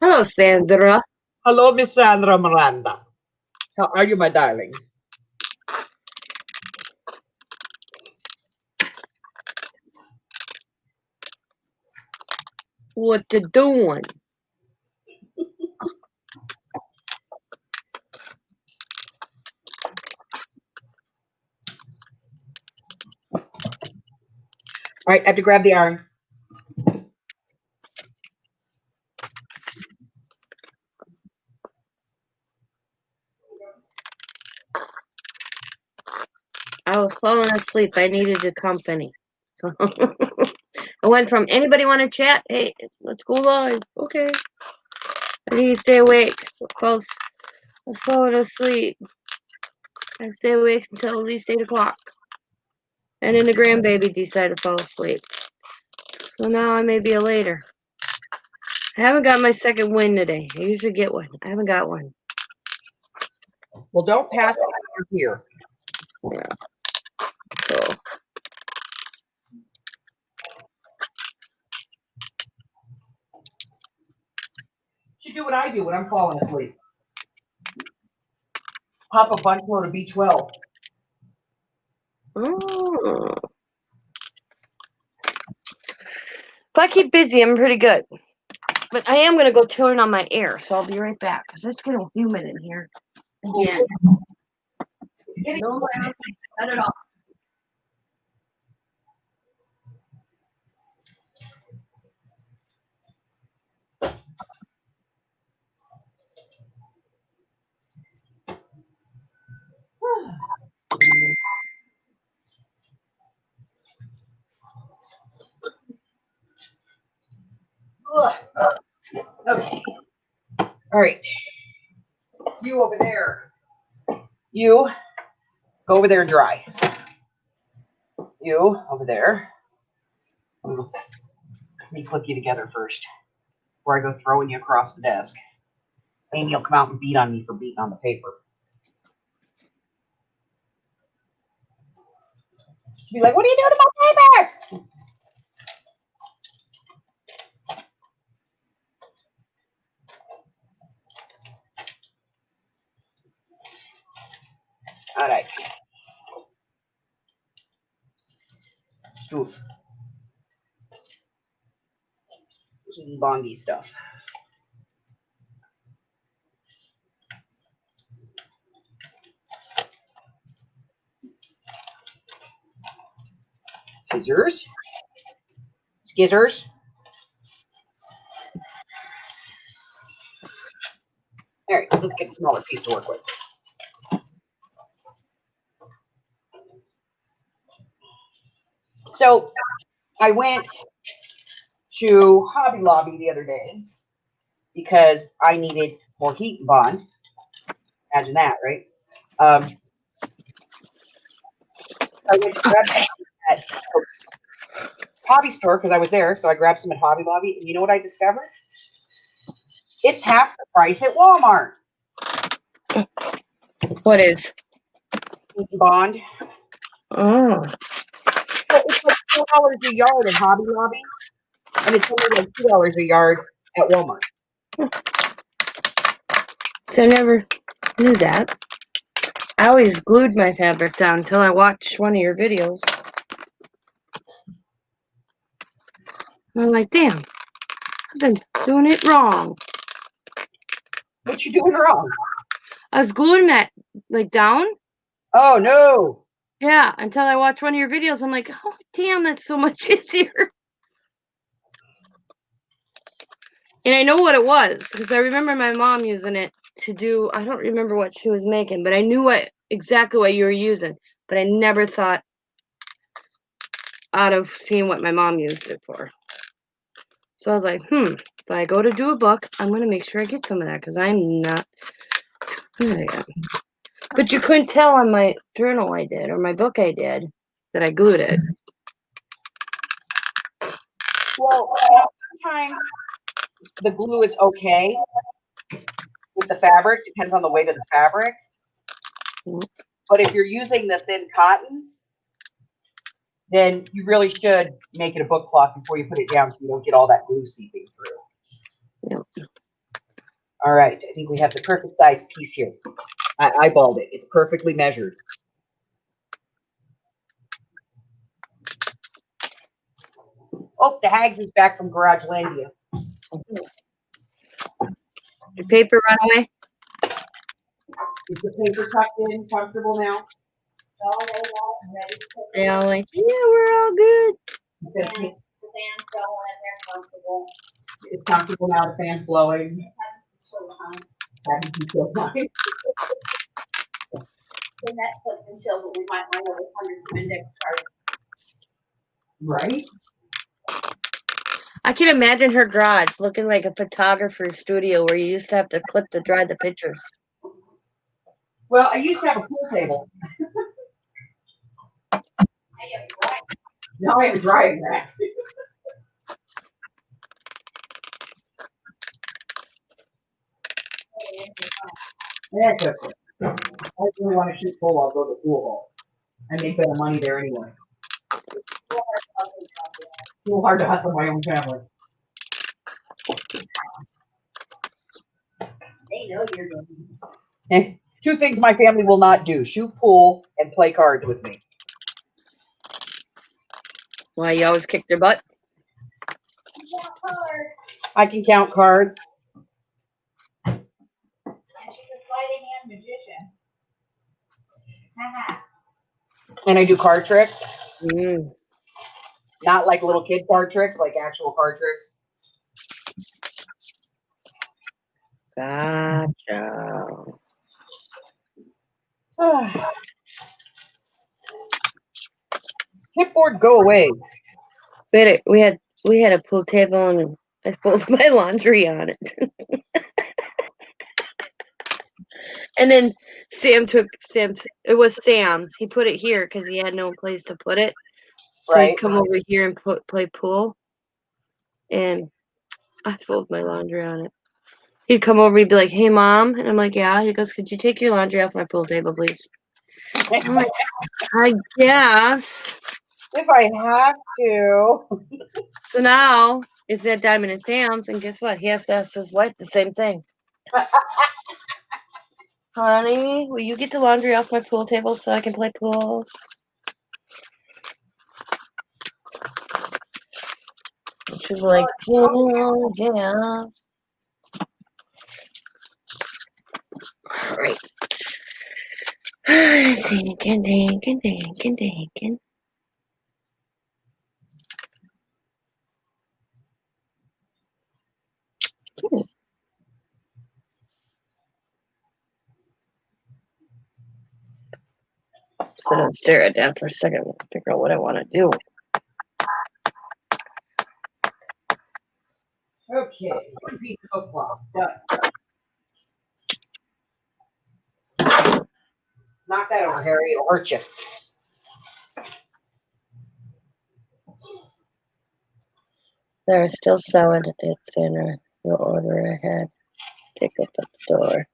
Hello, Sandra. Hello, Miss Sandra Miranda. How are you, my darling? What you doing? All right, I have to grab the iron. I was falling asleep. I needed the company. So I went from anybody want to chat? Hey, let's go live. Okay. I need to stay awake. I was falling asleep. I stay awake until at least 8 o'clock. And then the grandbaby decided to fall asleep. So now I may be a later. I haven't got my second win today. I usually get one. I haven't got one. Well, don't pass it over here. Yeah. So You should do what I do when I'm falling asleep. Pop a bunch load of B12. oh. If I keep busy, I'm pretty good. But I am going to go turn on my air, so I'll be right back because it's getting humid in here again. No, not at all. Okay. All right. You over there. You go over there and dry. You over there. Let me flip you together first before I go throwing you across the desk. Amy will come out and beat on me for beating on the paper. She'll be like, what are you doing to my paper? All right. Stoof. Some bondy stuff. Scissors. Skizzers. All right, let's get a smaller piece to work with. So I went to Hobby Lobby the other day because I needed more heat and bond. Imagine that, right? I went to grab some at Hobby Store because I was there, so I grabbed some at Hobby Lobby, and you know what I discovered? It's half the price at Walmart. What is? Heat and bond. Oh. So it's like $4 a yard at Hobby Lobby, and it's only like $2 a yard at Walmart. So I never knew that. I always glued my fabric down until I watched one of your videos. I'm like, damn, I've been doing it wrong. What you doing wrong? I was gluing that like down. Oh no! Yeah, until I watched one of your videos. I'm like, oh damn, that's so much easier. And I know what it was because I remember my mom using it to do. I don't remember what she was making, but I knew what exactly what you were using, but I never thought out of seeing what my mom used it for. So I was like, if I go to do a book, I'm going to make sure I get some of that because I'm not good at it. But you couldn't tell on my journal I did or my book I did that I glued it. Well, sometimes the glue is okay with the fabric. Depends on the weight of the fabric. But if you're using the thin cottons, then you really should make it a book cloth before you put it down so you don't get all that glue seeping through. Yep. All right, I think we have the perfect size piece here. I eyeballed it. It's perfectly measured. Oh, the Hags is back from Garagelandia. Your paper run away? Is the paper tucked in, comfortable now? All laid out and ready to put They all like, yeah, we're all good. the fans going in there comfortable. It's comfortable now. The fan's blowing. Showtime. Having some chill time. The Netflix and chill, but we might want over hundreds of index cards. Right? I can imagine her garage looking like a photographer's studio where you used to have to clip to dry the pictures. Well, I used to have a pool table. Now I have a drying rack. That's okay. I really want to shoot pool. I'll go to the pool hall. I make better money there anyway. A little hard to hustle my own family. They know you're doing And two things my family will not do: shoot pool and play cards with me. Why, you always kick their butt? hard. I can count cards. And she's a sleight of hand magician. Haha. And I do card tricks. Mm. Not like little kid card tricks, like actual card tricks. Gotcha. Chipboard, go away. We had a pool table and I folded my laundry on it. And then it was Sam's. He put it here because he had no place to put it. So Right. he'd come over here and play pool. And I folded my laundry on it. He'd come over, he'd be like, "Hey, Mom." And I'm like, "Yeah." He goes, "Could you take your laundry off my pool table, please?" I'm like, "I guess." If I have to. So now it's at Diamond and Sam's, and guess what? He has to ask his wife the same thing. Honey, will you get the laundry off my pool table so I can play pool? She's like, "Oh, yeah." All right. Thinking. Sit and stare at that for a second and figure out what I want to do. Okay, one piece of cloth. Done. Knock that over, Harry. It'll hurt you. They're still selling it, Sandra. You'll order ahead. Pick up at the door.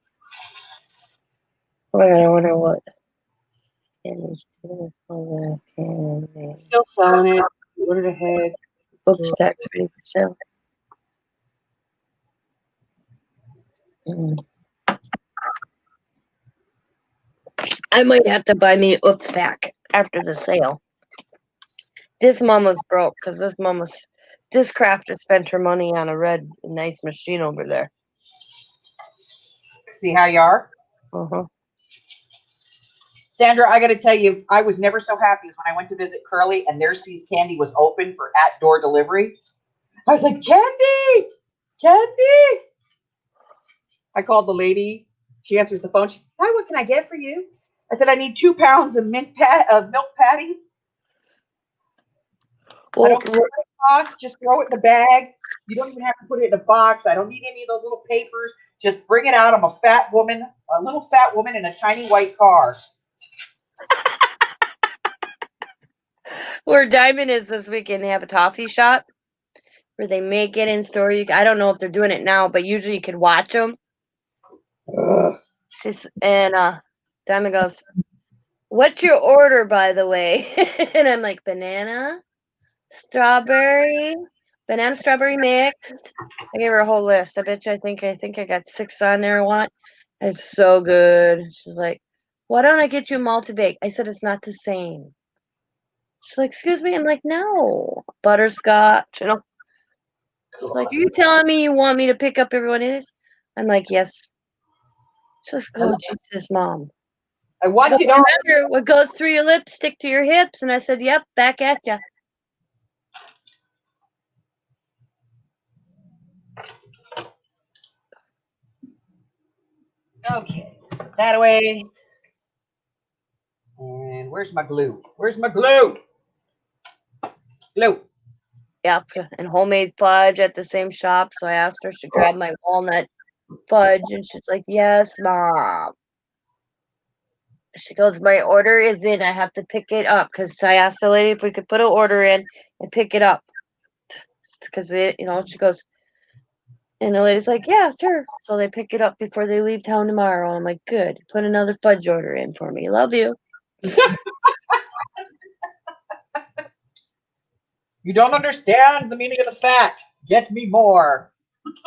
Oh my god, I wonder what. Still selling it. Ordered ahead. Book stacks ready for sale. I might have to buy me Oops pack after the sale. This mama's broke because this crafter spent her money on a nice machine over there. See how you are? Uh-huh. Sandra, I got to tell you, I was never so happy as when I went to visit Curly and their See's Candy was open for at-door delivery. I was like, Candy! Candy! I called the lady. She answers the phone. She says, "Hi, what can I get for you?" I said, I need 2 pounds of milk patties. I Well, don't care what it costs. Just throw it in the bag. You don't even have to put it in a box. I don't need any of those little papers. Just bring it out. I'm a fat woman, a little fat woman in a shiny white car. where Diamond is this weekend, they have a toffee shop where they make it in store. I don't know if they're doing it now, but usually you could watch them. And Diamond goes, "What's your order, by the way?" And I'm like, banana, strawberry mixed. I gave her a whole list. I bet you I think I got 6 on there I want. It's so good. She's like, "Why don't I get you a multi-bake?" I said, "It's not the same." She's like, "Excuse me?" I'm like, "No. Butterscotch." She's like, "Are you telling me you want me to pick up everyone is?" I'm like, "Yes." She's like, "Oh, Jesus, Mom." I She want goes, you to know. "Remember, what goes through your lips, stick to your hips." And I said, "Yep, back at ya." Okay, that away. And where's my glue? Where's my glue? Glue. Yep, and homemade fudge at the same shop. So I asked her to grab my walnut fudge, and she's like, "Yes, Mom." She goes, "My order is in. I have to pick it up." Because I asked the lady if we could put an order in and pick it up. Because, she goes, and the lady's like, "Yeah, sure." So they pick it up before they leave town tomorrow. I'm like, "Good. Put another fudge order in for me. Love you." You don't understand the meaning of the fact. Get me more.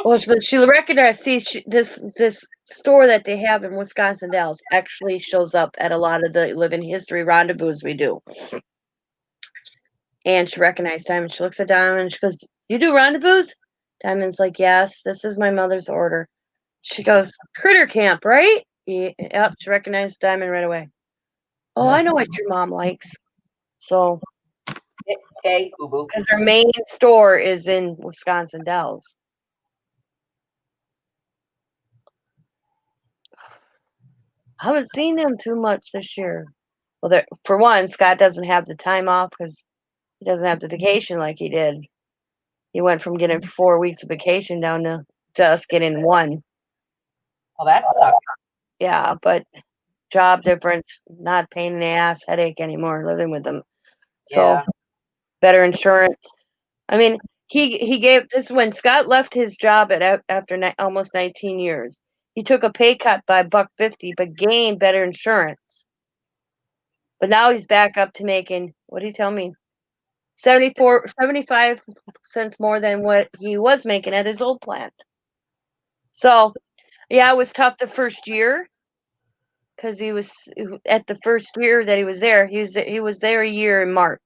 Well, but she recognized. See, this store that they have in Wisconsin Dells actually shows up at a lot of the Living History rendezvous we do. And she recognized Diamond. She looks at Diamond and she goes, "You do rendezvous?" Diamond's like, "Yes, this is my mother's order." She goes, "Critter Camp, right?" Yep, she recognized Diamond right away. "Oh, I know what your mom likes." So, Stay, boo. because her main store is in Wisconsin Dells. I haven't seen them too much this year. Well, for one, Scott doesn't have the time off because he doesn't have the vacation like he did. He went from getting 4 weeks of vacation down to just getting 1. Well, that sucks. Yeah, but job difference, not pain in the ass, headache anymore living with them. So Yeah. better insurance. I mean, he gave this when Scott left his job after almost 19 years. He took a pay cut by $1.50, but gained better insurance. But now he's back up to making, what did he tell me? 75 cents more than what he was making at his old plant. So, yeah, it was tough the first year because he was at the first year that he was there. He was there a year in March.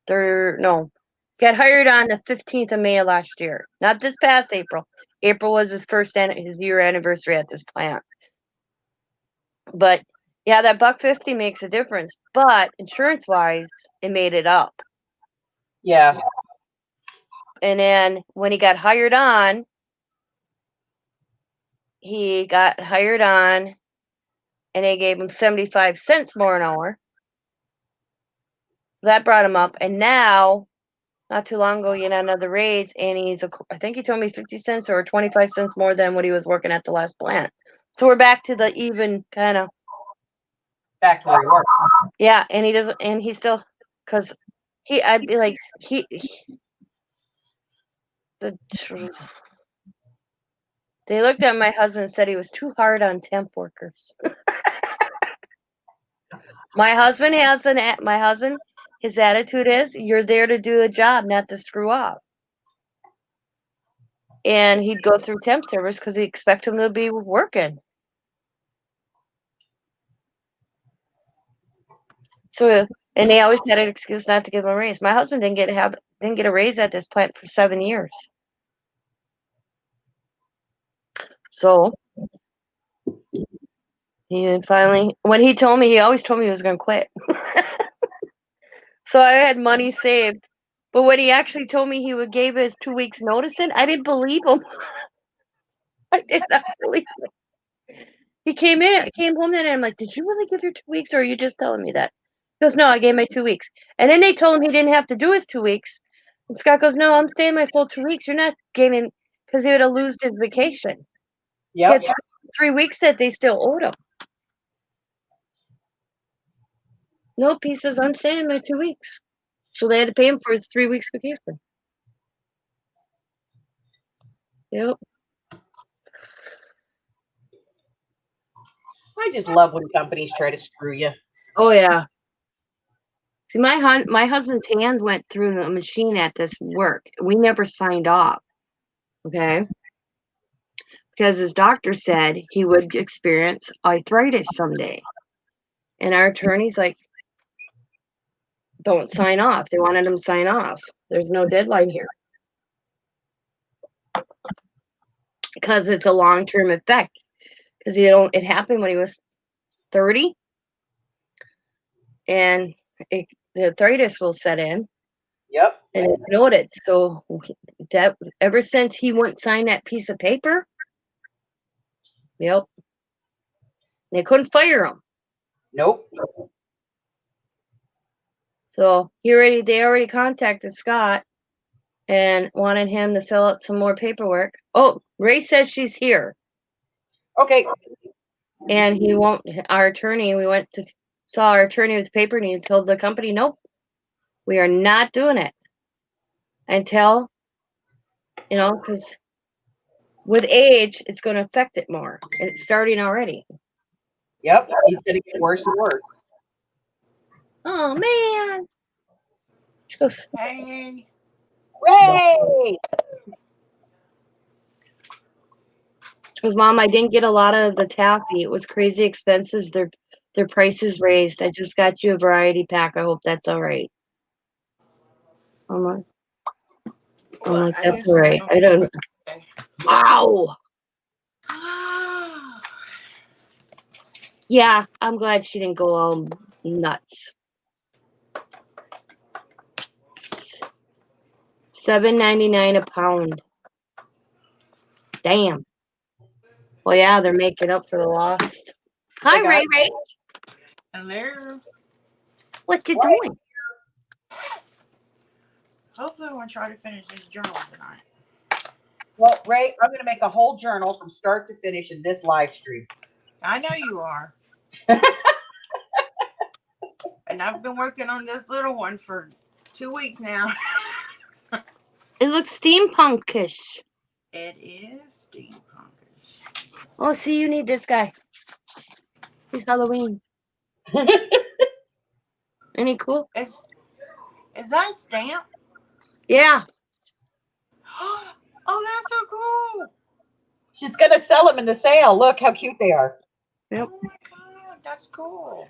Got hired on the 15th of May of last year. Not this past April. April was his year anniversary at this plant. But yeah, that $1.50 makes a difference. But insurance wise, it made it up. Yeah. And then when he got hired on, and they gave him 75 cents more an hour. That brought him up. And now, not too long ago, he had another raise, and I think he told me 50 cents or 25 cents more than what he was working at the last plant. So we're back to the even kind of. Back to where you were. Yeah, and he doesn't, and he still, because I'd be like, they looked at my husband and said he was too hard on temp workers. My husband, his attitude is, you're there to do a job, not to screw up. And he'd go through temp service because he expect him to be working. So, and they always had an excuse not to give him a raise. My husband didn't get a raise at this plant for 7 years. So he finally, when he told me, he always told me he was going to quit. So I had money saved. But when he actually told me he would give his 2 weeks notice in, I didn't believe him. I did not believe him. He came home then, and I'm like, did you really give your 2 weeks, or are you just telling me that? He goes, no, I gave my 2 weeks. And then they told him he didn't have to do his 2 weeks. And Scott goes, no, I'm staying my full 2 weeks. You're not gaining, because he would have lost his vacation. He Yep. had 3 weeks that they still owed him. Nope, he says, I'm staying my 2 weeks. So they had to pay him for his 3 weeks vacation. Yep. I just love when companies try to screw you. Oh yeah. See, my husband's hands went through the machine at this work. We never signed off. Okay. Because his doctor said he would experience arthritis someday. And our attorney's like, don't sign off. They wanted him to sign off. There's no deadline here. Because it's a long-term effect. Because it happened when he was 30. And the arthritis will set in. Yep. And it's noted. So that ever since he wouldn't sign that piece of paper, yep. They couldn't fire him. Nope. So they already contacted Scott and wanted him to fill out some more paperwork. Oh, Ray says she's here. Okay. And he won't, our attorney, saw our attorney with the paper, and he told the company, nope, we are not doing it until, because with age, it's going to affect it more. And it's starting already. Yep. He's going to get worse and worse. Oh, man. She goes, Hey. Ray! She goes, Mom, I didn't get a lot of the taffy. It was crazy expenses. Their prices raised. I just got you a variety pack. I hope that's all right. I'm like, that's all right. I don't. Wow. Yeah, I'm glad she didn't go all nuts. $7.99 a pound. Damn. Well, yeah, they're making up for the lost. Hi, Hey, Ray. Hello. What you doing? Hopefully, we'll try to finish this journal tonight. Well, Ray, I'm going to make a whole journal from start to finish in this live stream. I know you are. And I've been working on this little one for 2 weeks now. It looks steampunkish. It is steampunkish. Oh, see, you need this guy. He's Halloween. Ain't he cool? Is that a stamp? Yeah. Oh, that's so cool. She's going to sell them in the sale. Look how cute they are. Yep. Oh my God, that's cool.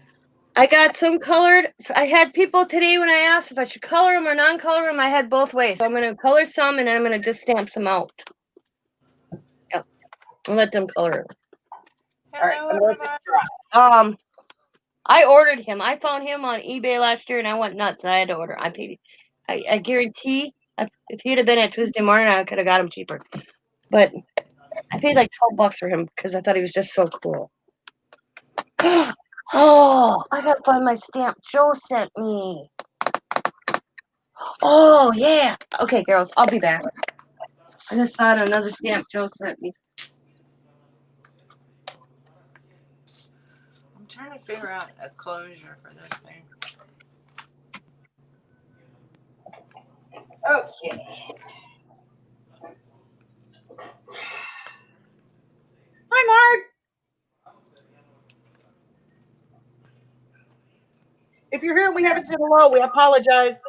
I got some colored. So I had people today when I asked if I should color them or non-color them. I had both ways. So I'm going to color some, and then I'm going to just stamp some out. Yep. And let them color them. All right. Hello, I'm going to everybody. I ordered him. I found him on eBay last year, and I went nuts. And I had to order. I paid. I guarantee, if he'd have been at Tuesday morning, I could have got him cheaper. But I paid like $12 for him because I thought he was just so cool. Oh, I gotta find my stamp Joe sent me. Oh yeah. Okay, girls, I'll be back. I just saw another stamp Joe sent me. I'm trying to figure out a closure for this thing. Okay. Hi, Mark. If you're here and we haven't said hello, we apologize.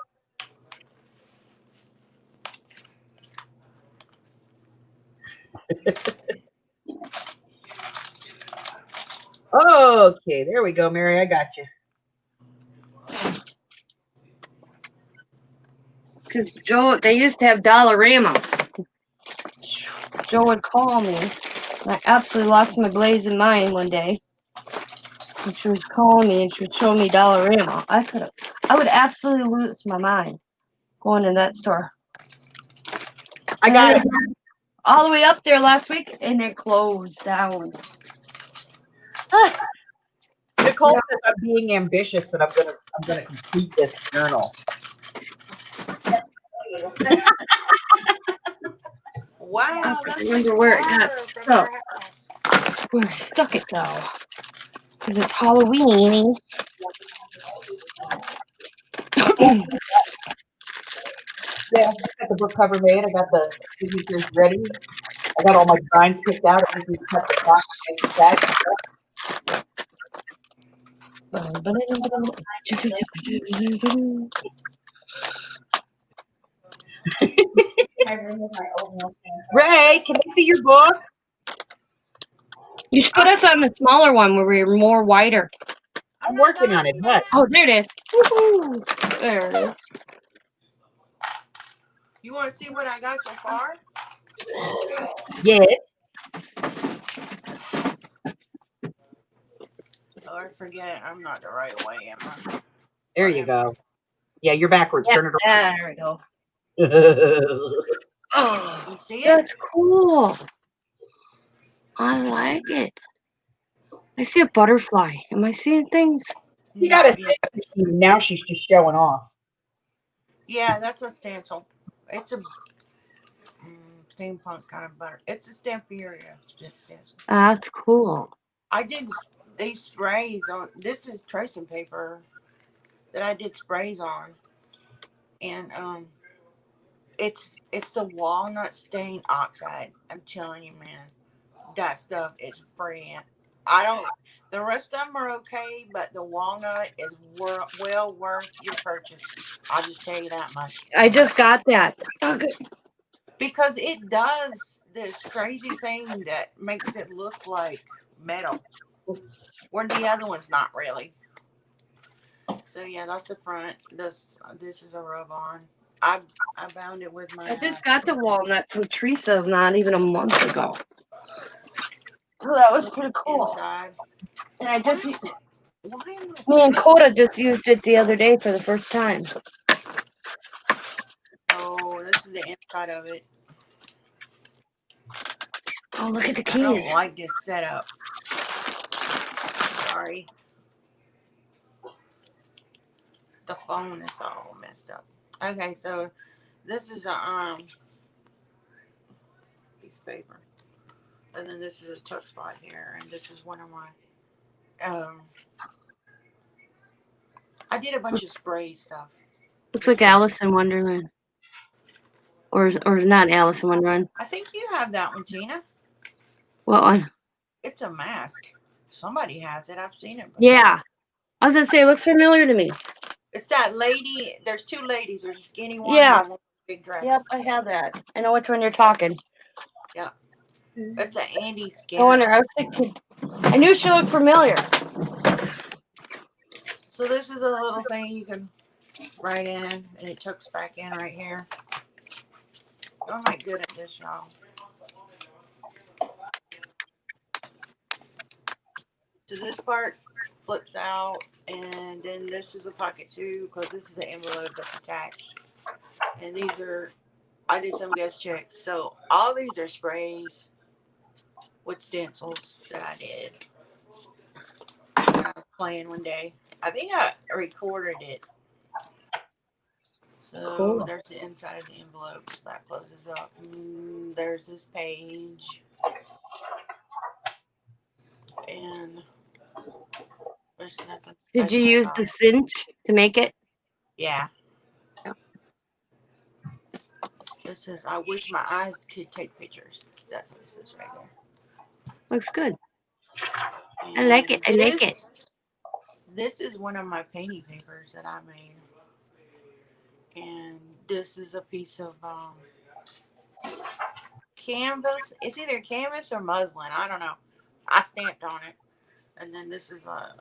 Okay, there we go, Mary. I got you. Because Joe, they used to have Dollaramos. Joe would call me. And I absolutely lost my blazing mind one day. And she was calling me and she would show me Dollarama. I would absolutely lose my mind going to that store. I got it. All the way up there last week, and they're closed down. Nicole says I'm being ambitious that I'm gonna complete this journal. Wow, I that's remember where it got from stuck. our house. Where I stuck it though. Because it's Halloween. Yeah, I got the book cover made. I got the signatures ready. I got all my designs picked out. I just need to cut the top and make that. My room with my oatmeal stand. Ray, can I see your book? You should put us on the smaller one where we're more wider. I'm working on it. What? Oh, there it is. Woohoo. There it is. You want to see what I got so far? Yes. Oh, I forget. I'm not the right way, am I? There you go. Yeah, you're backwards. Yeah, Turn it there we go. around. Oh, You see it? that's cool. I like it. I see a butterfly. Am I seeing things? You got a Not yet. machine. Now she's just showing off. Yeah, that's a stencil. It's a steampunk kind of butter. It's a Stamperia stencil. That's cool. I did these sprays on. This is tracing paper that I did sprays on, and it's the walnut stain oxide. I'm telling you, man, that stuff is brilliant. I don't. The rest of them are okay, but the walnut is well worth your purchase. I'll just tell you that much. I just got that. Oh, good. Because it does this crazy thing that makes it look like metal, where the other one's not really. So yeah, that's the front. This is a rub on. I bound it with my. I just got the walnut from Teresa not even a month ago. So that was pretty cool. Inside. And I just, What is it? Why am me and Coda just used it the other day for the first time. Oh, this is the inside of it. Oh, look at the I don't keys. like this setup. Sorry. The phone is all messed up. Okay, so this is a piece of paper. And then this is a tuck spot here, and this is one of my I did a bunch of spray stuff. Looks like Alice in Wonderland. Or not Alice in Wonderland. I think you have that one, Tina. What one? It's a mask. Somebody has it. I've seen it before. Yeah. I was going to say, it looks familiar to me. It's that lady. There's two ladies. There's a skinny one Yeah. and one big dress. Yep, I have that. I know which one you're talking. Yeah. It's an Andy Skinner. I wonder, I was thinking, I knew she looked familiar. So this is a little thing you can write in, and it tucks back in right here. I'm not good at this, y'all. So this part flips out, and then this is a pocket too, because this is the envelope that's attached. And these are, I did some guest checks. So all these are sprays with stencils that I did. I was playing one day. I think I recorded it. So Cool. there's the inside of the envelope. So that closes up. And there's this page. And there's nothing. Did you use the cinch to make it? Yeah. Yeah. This says, I wish my eyes could take pictures. That's what it says right there. Looks good. And I like it. I like it. This is one of my painting papers that I made. And this is a piece of canvas. It's either canvas or muslin. I don't know. I stamped on it. And then this is a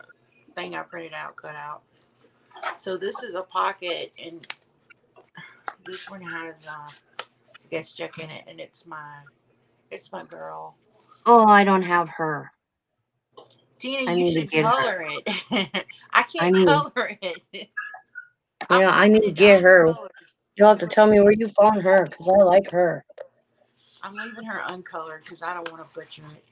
thing I printed out, cut out. So this is a pocket, and this one has guest check in it, and it's my girl. Oh, I don't have her. Tina, I you need to should get her. color it. I can't color it. Yeah, I need to get her. You'll have to tell me where you found her, because I like her. I'm leaving her uncolored because I don't want to butcher it.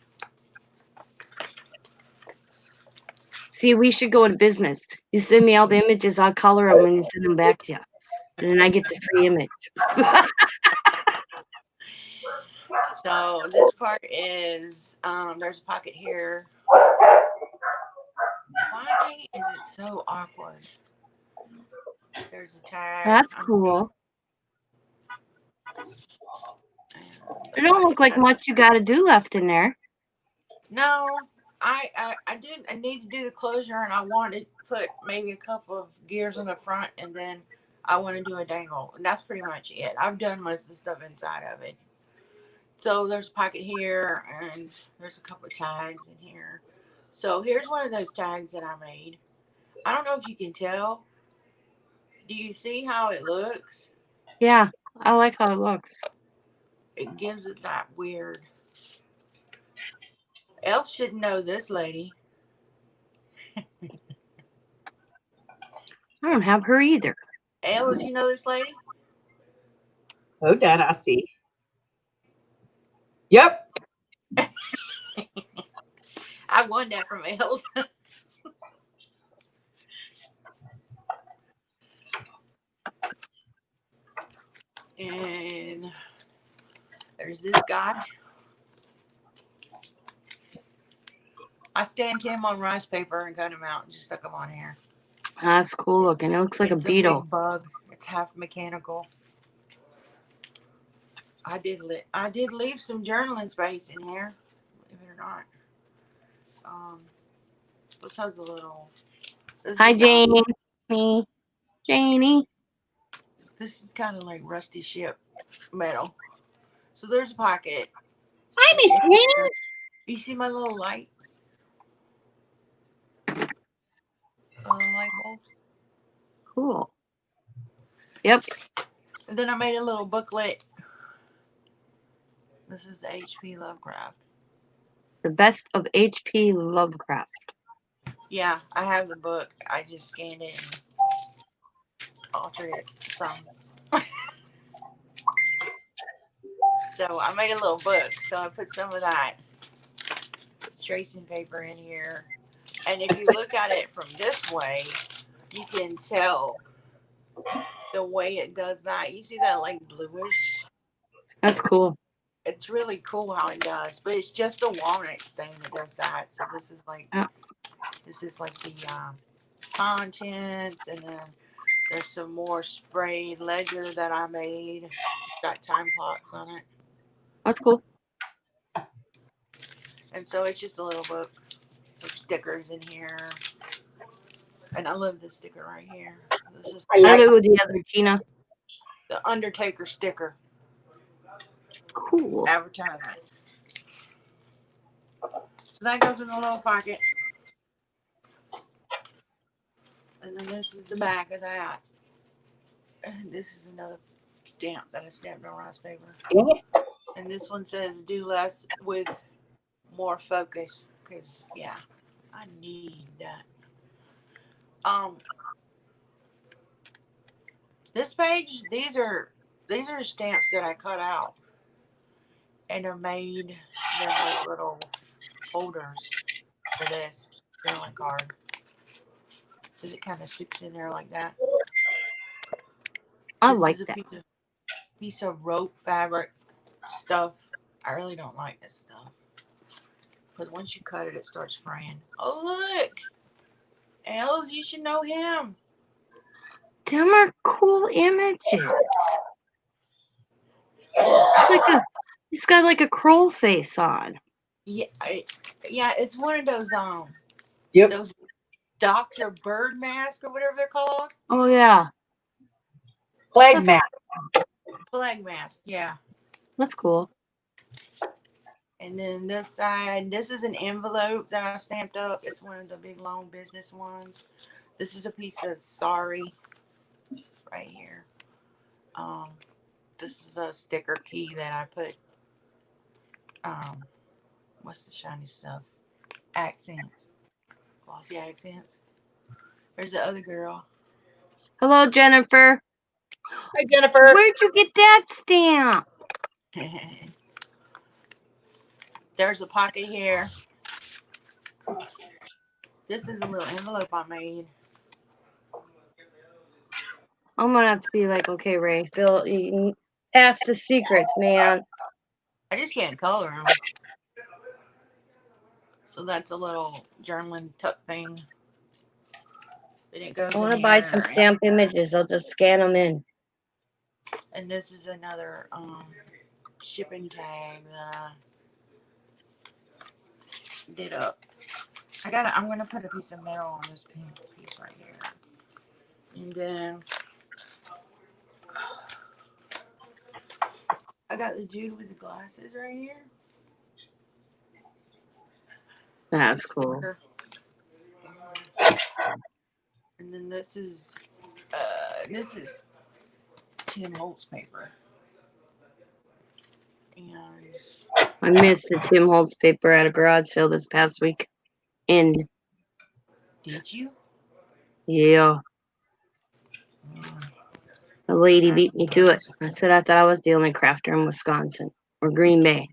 See, we should go into business. You send me all the images, I'll color them and you send them back to you. And then I get the free image. So this part is there's a pocket here. Why is it so awkward? There's a tag. That's cool. It don't look like much you got to do left in there. No, I did. I need to do the closure, and I wanted to put maybe a couple of gears on the front, and then I want to do a dangle, and that's pretty much it. I've done most of the stuff inside of it. So there's a pocket here, and there's a couple of tags in here. So here's one of those tags that I made. I don't know if you can tell. Do you see how it looks? Yeah, I like how it looks. It gives it that weird. Els should know this lady. I don't have her either. Els, you know this lady? Oh, Dad, I see. Yep. I won that from Els. And there's this guy. I stamped him on rice paper and cut him out and just stuck him on here. That's cool looking. It looks like It's a beetle. big bug. It's half mechanical. I did leave some journaling space in here, believe it or not. This has a little. Hi, Janie. Janie. This is kind of like rusty ship metal. So there's a pocket. Hi, Miss Janie. You see my little lights? Little light bulbs. Cool. Yep. And then I made a little booklet. This is H.P. Lovecraft. The best of H.P. Lovecraft. Yeah, I have the book. I just scanned it and altered it some. So I made a little book. So I put some of that tracing paper in here. And if you look at it from this way, you can tell the way it does that. You see that like bluish? That's cool. It's really cool how it does. But it's just a walnut stain that does that. So this is like the contents, and then there's some more sprayed ledger that I made. It's got time clocks on it. That's cool. And so it's just a little book. Some stickers in here. And I love this sticker right here. This is I live with the other Tina. the Undertaker sticker. Cool. Advertisement. So that goes in a little pocket. And then this is the back of that. And this is another stamp that I stamped on rice paper. And this one says do less with more focus. Because, yeah, I need that. This page, these are stamps that I cut out. And I made them like little holders for this journaling card. Because it kind of sticks in there like that. I This like is a that. piece of rope fabric stuff. I really don't like this stuff. But once you cut it, it starts fraying. Oh, look. Els, you should know him. Them are cool images. He's got like a crow face on. Yeah, it's one of those Yep. those Dr. Bird mask or whatever they're called. Oh yeah, Plague mask. Plague mask, yeah. that's cool. And then this side, this is an envelope that I stamped up. It's one of the big long business ones. This is a piece of sorry right here. This is a sticker key that I put. What's the shiny stuff? Accents. Glossy accents. There's the other girl. Hello, Jennifer. Hi, Jennifer. Where'd you get that stamp? There's a pocket here. This is a little envelope I made. I'm gonna have to be like, okay, Ray, Phil, you can pass the secrets, man. I just can't color them. So that's a little journaling tuck thing. Then it goes I want to in buy some here. stamp images. I'll just scan them in. And this is another shipping tag that I did up. I'm gonna put a piece of metal on this pink piece right here. And then I got the dude with the glasses right here. That's cool. And then this is Tim Holtz paper. And I missed the Tim Holtz paper at a garage sale this past week. And did you? yeah, the lady beat me to it. I said I thought I was the only crafter in Wisconsin or Green Bay.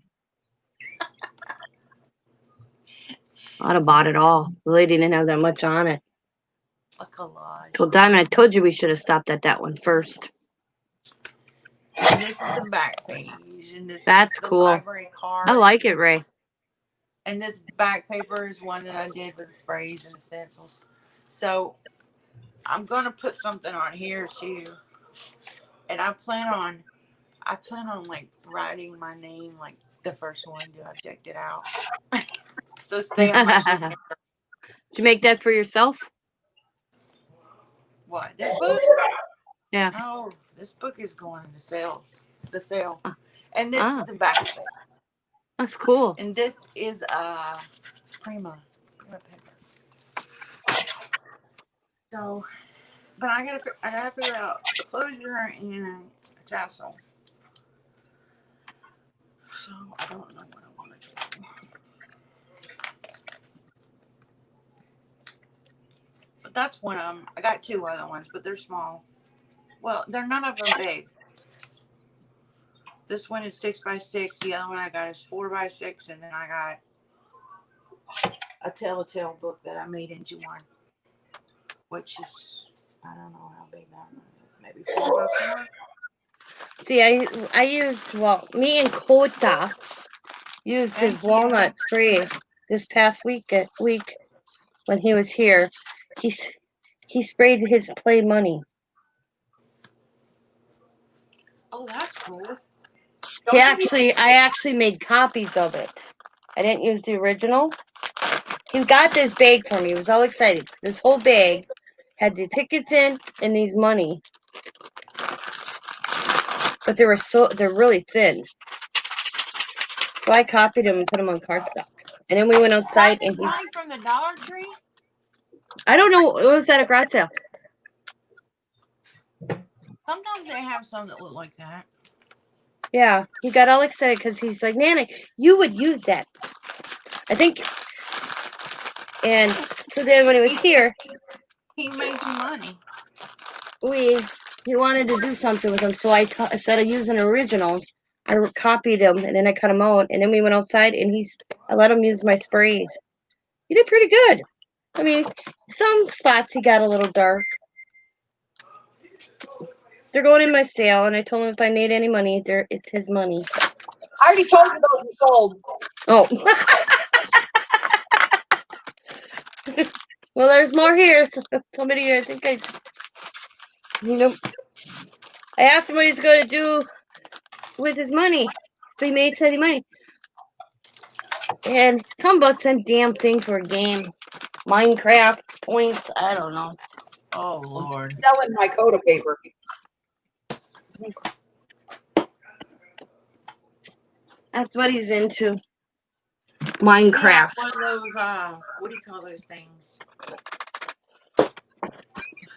I'd have bought it all. The lady didn't have that much on it. A collage. Told Diamond, I told you we should have stopped at that one first. And this is the back page. And this That's is the cool. library card. I like it, Ray. And this back paper is one that I did with the sprays and the stencils. So I'm gonna put something on here too. And I plan on like writing my name like the first one to have checked it out. So stay on my shit. Did you make that for yourself? What? This book? Yeah. No, this book is going to sale. The sale. And this is the back of it. That's cool. And this is Prima paper. So, but I gotta figure out closure and a tassel. So I don't know what I want to do. But that's one of them. I got two other ones, but they're small. Well, they're none of them big. This one is 6x6. The other one I got is 4x6, and then I got a telltale book that I made into one, which is I don't know how big that one is. Maybe 4x4. See, I used, well, me and Kota used his Thank you. walnut tree this past week when he was here. He sprayed his play money. Oh, that's cool. I actually made copies of it. I didn't use the original. He got this bag for me. He was all excited. This whole bag had the tickets in and these money. But they're really thin. So I copied them and put them on cardstock. And then we went outside and money from the Dollar Tree? I don't know, it was at a garage sale. Sometimes they have some that look like that. Yeah, he got all excited because he's like, Nana, you would use that. I think. And so then when he was here, he made you money. He wanted to do something with them. So instead of using originals, I copied them and then I cut them out. And then we went outside and I let him use my sprays. He did pretty good. I mean, some spots he got a little dark. They're going in my sale, and I told him if I need any money, it's his money. I already told you those were sold. Oh. Well, there's more here. Somebody, I think I asked him what he's going to do with his money. If he made any money. And talking about some damn thing for a game. Minecraft points, I don't know. Oh, Lord. Selling my Coda paper. That's what he's into. Minecraft. One of those, what do you call those things?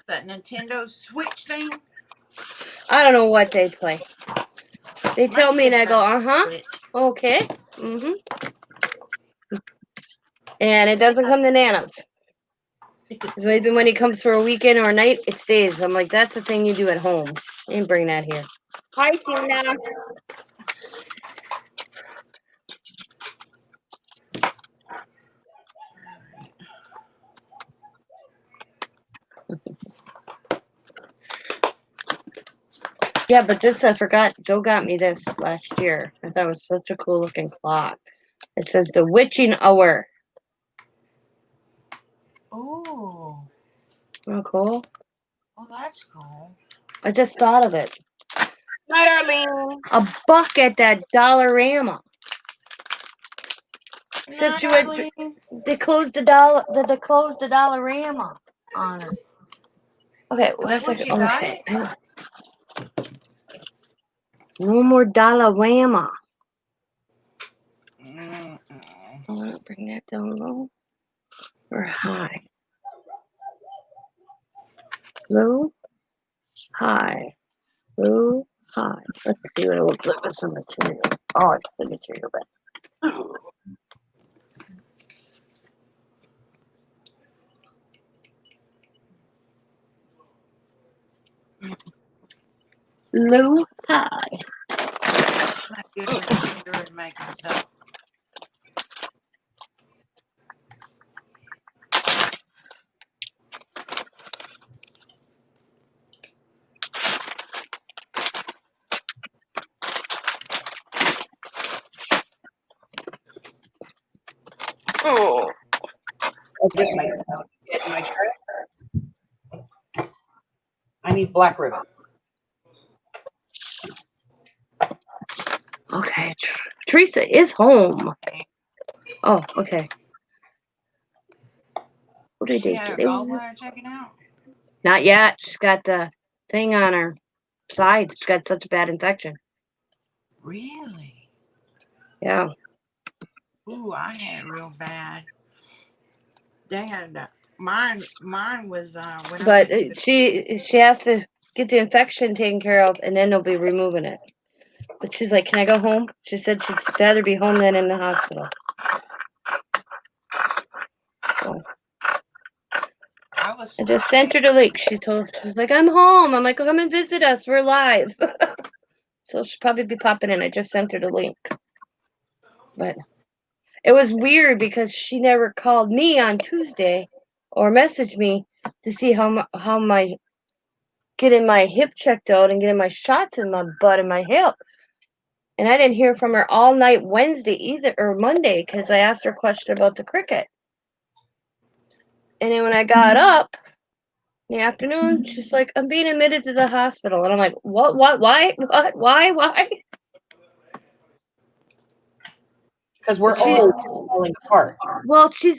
That Nintendo Switch thing? I don't know what they play. They tell me and I go, uh-huh, okay, mm-hmm. And it doesn't come to Nana's. Because maybe when he comes for a weekend or a night, it stays. I'm like, that's the thing you do at home. You didn't bring that here. Hi, Tina. Yeah, but this I forgot. Joe got me this last year. I thought it was such a cool looking clock. It says the witching hour. Ooh. Oh, cool. Oh, that's cool. I just thought of it. Night, Arlene. $1 at that Dollarama. Since Night, you went, Arlene. they closed the Dollarama on her. Okay, Is wait a that where second. she got Okay. it? No more Dollarama. Mm-mm. I want to bring that down low or high. Low, high, low, high. Let's see what it looks like with some material. Oh, I put the material back. Low, high. My goodness, you're good at making stuff. Oh. Oh, this might fit in my tray. I need black ribbon. Okay, Teresa is home. Oh, okay. What did She they had her get? gallbladder taken out. Not yet. She's got the thing on her side. She's got such a bad infection. Really? Yeah. Ooh, I had it real bad. They had mine. Mine was when I But went to the. she has to get the infection taken care of, and then they'll be removing it. But she's like, "Can I go home?" She said she'd rather be home than in the hospital. So I was. I just sent her the link. She's like, "I'm home." I'm like, "Come and visit us. We're live." So she'll probably be popping in. I just sent her the link. But it was weird because she never called me on Tuesday or messaged me to see how my getting my hip checked out and getting my shots in my butt and my hip. And I didn't hear from her all night Wednesday either, or Monday, because I asked her a question about the cricket. And then when I got up in the afternoon, she's like, "I'm being admitted to the hospital." And I'm like, "What, why, why?" Because we're She, old falling apart. well, she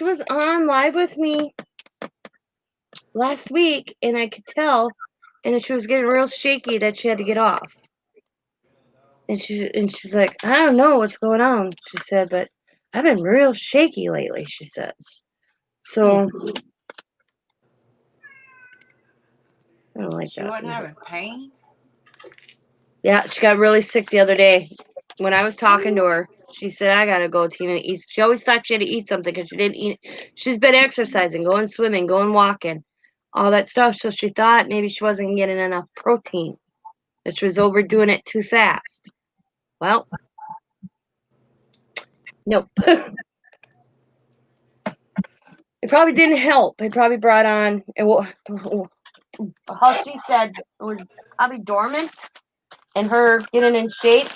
was on live with me last week, and I could tell, and she was getting real shaky that she had to get off. And she's like, "I don't know what's going on," she said, "but I've been real shaky lately," she says. So I don't like She that. wasn't having pain. Yeah, she got really sick the other day. When I was talking to her, she said, "I gotta go, Tina, eat." She always thought she had to eat something because she didn't eat. She's been exercising, going swimming, going walking, all that stuff. So she thought maybe she wasn't getting enough protein, that she was overdoing it too fast. Well, nope. It probably didn't help. It probably brought on how she said it was probably dormant, and her getting in shape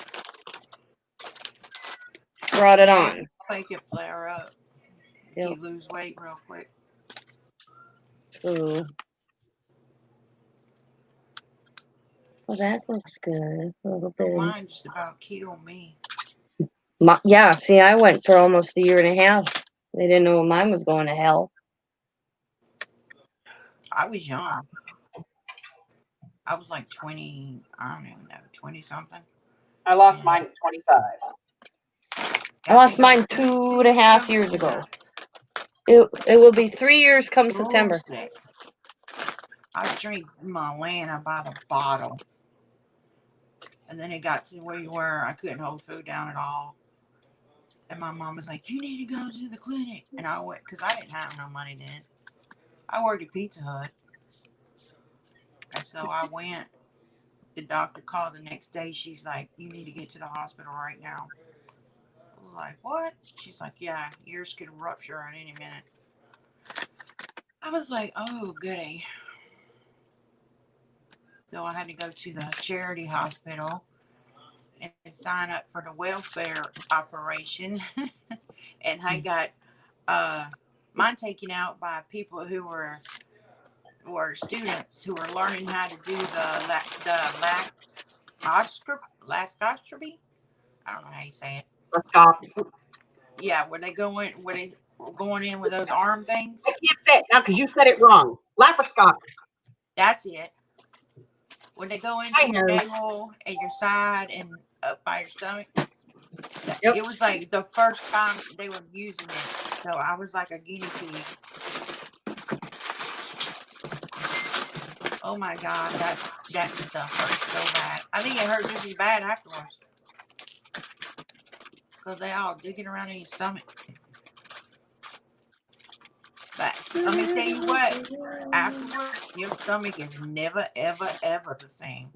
brought it Yeah, on. make it flare up if Yep. you lose weight real quick. So, well, that looks good. A little Oh, bit. mine just about killed me. Yeah, see, I went for almost a year and a half. They didn't know mine was going to hell. I was young. I was like 20. I don't even know, 20 something. I lost And mine at 25. I lost mine 2.5 years ago. It will be 3 years come So September. sick. I drink Milana by the bottle. And then it got to where I couldn't hold food down at all. And my mom was like, "You need to go to the clinic." And I went, because I didn't have no money then. I worked at Pizza Hut. And so I went. The doctor called the next day. She's like, "You need to get to the hospital right now." I was like, "What?" She's like, "Yeah, yours could rupture at any minute." I was like, oh, goody. So I had to go to the charity hospital and sign up for the welfare operation. And I got mine taken out by people who were students who were learning how to do the laxoscopy. I don't know how you say it. Stop. Yeah, where they were going in with those arm things. I can't say it now because you said it wrong. Laparoscopic. That's it. When they go into Hi, your Harry. navel and your side and up by your stomach. Yep. It was like the first time they were using it. So I was like a guinea pig. Oh my God, that stuff hurts so bad. I think it hurt just as bad afterwards. Because they all digging around in your stomach. But let me tell you what, afterwards, your stomach is never, ever, ever the same.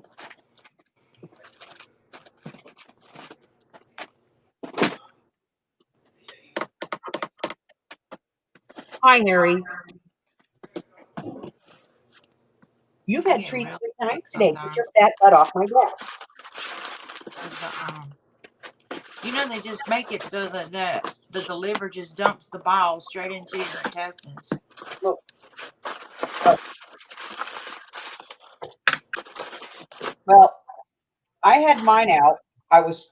Hi, Harry. You've I had get treats real 3 times sick today. Get sometimes. your fat butt off my back. They just make it so that the liver just dumps the bile straight into your intestines. Look. Well, I had mine out. I was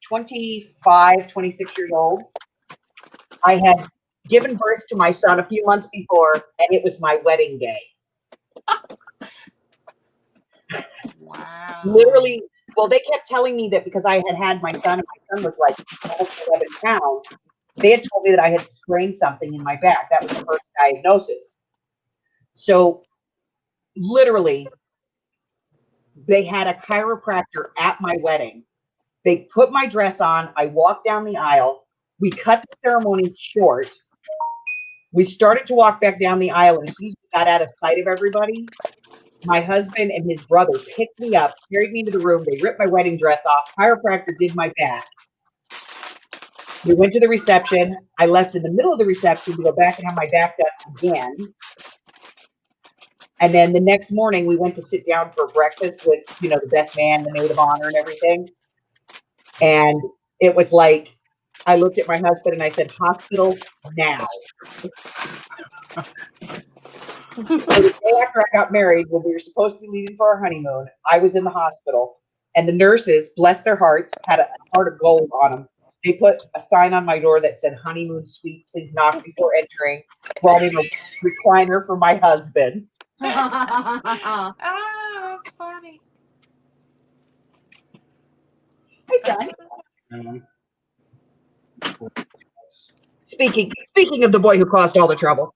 25, 26 years old. I had given birth to my son a few months before, and it was my wedding day. Wow. Literally, well, they kept telling me that because I had my son, and my son was like almost 11 pounds, they had told me that I had sprained something in my back. That was the first diagnosis. So, literally, they had a chiropractor at my wedding. They put my dress on. I walked down the aisle. We cut the ceremony short. We started to walk back down the aisle, and as soon as we got out of sight of everybody, my husband and his brother picked me up, carried me into the room. They ripped my wedding dress off. Chiropractor did my back. We went to the reception. I left in the middle of the reception to go back and have my back done again. And then the next morning, we went to sit down for breakfast with, the best man, the maid of honor, and everything. And it was like, I looked at my husband and I said, hospital now. So the day after I got married, when we were supposed to be leaving for our honeymoon, I was in the hospital. And the nurses, bless their hearts, had a heart of gold on them. They put a sign on my door that said, honeymoon suite, please knock before entering. Brought in a recliner for my husband. Oh, that's funny. Hi, son. Speaking of the boy who caused all the trouble.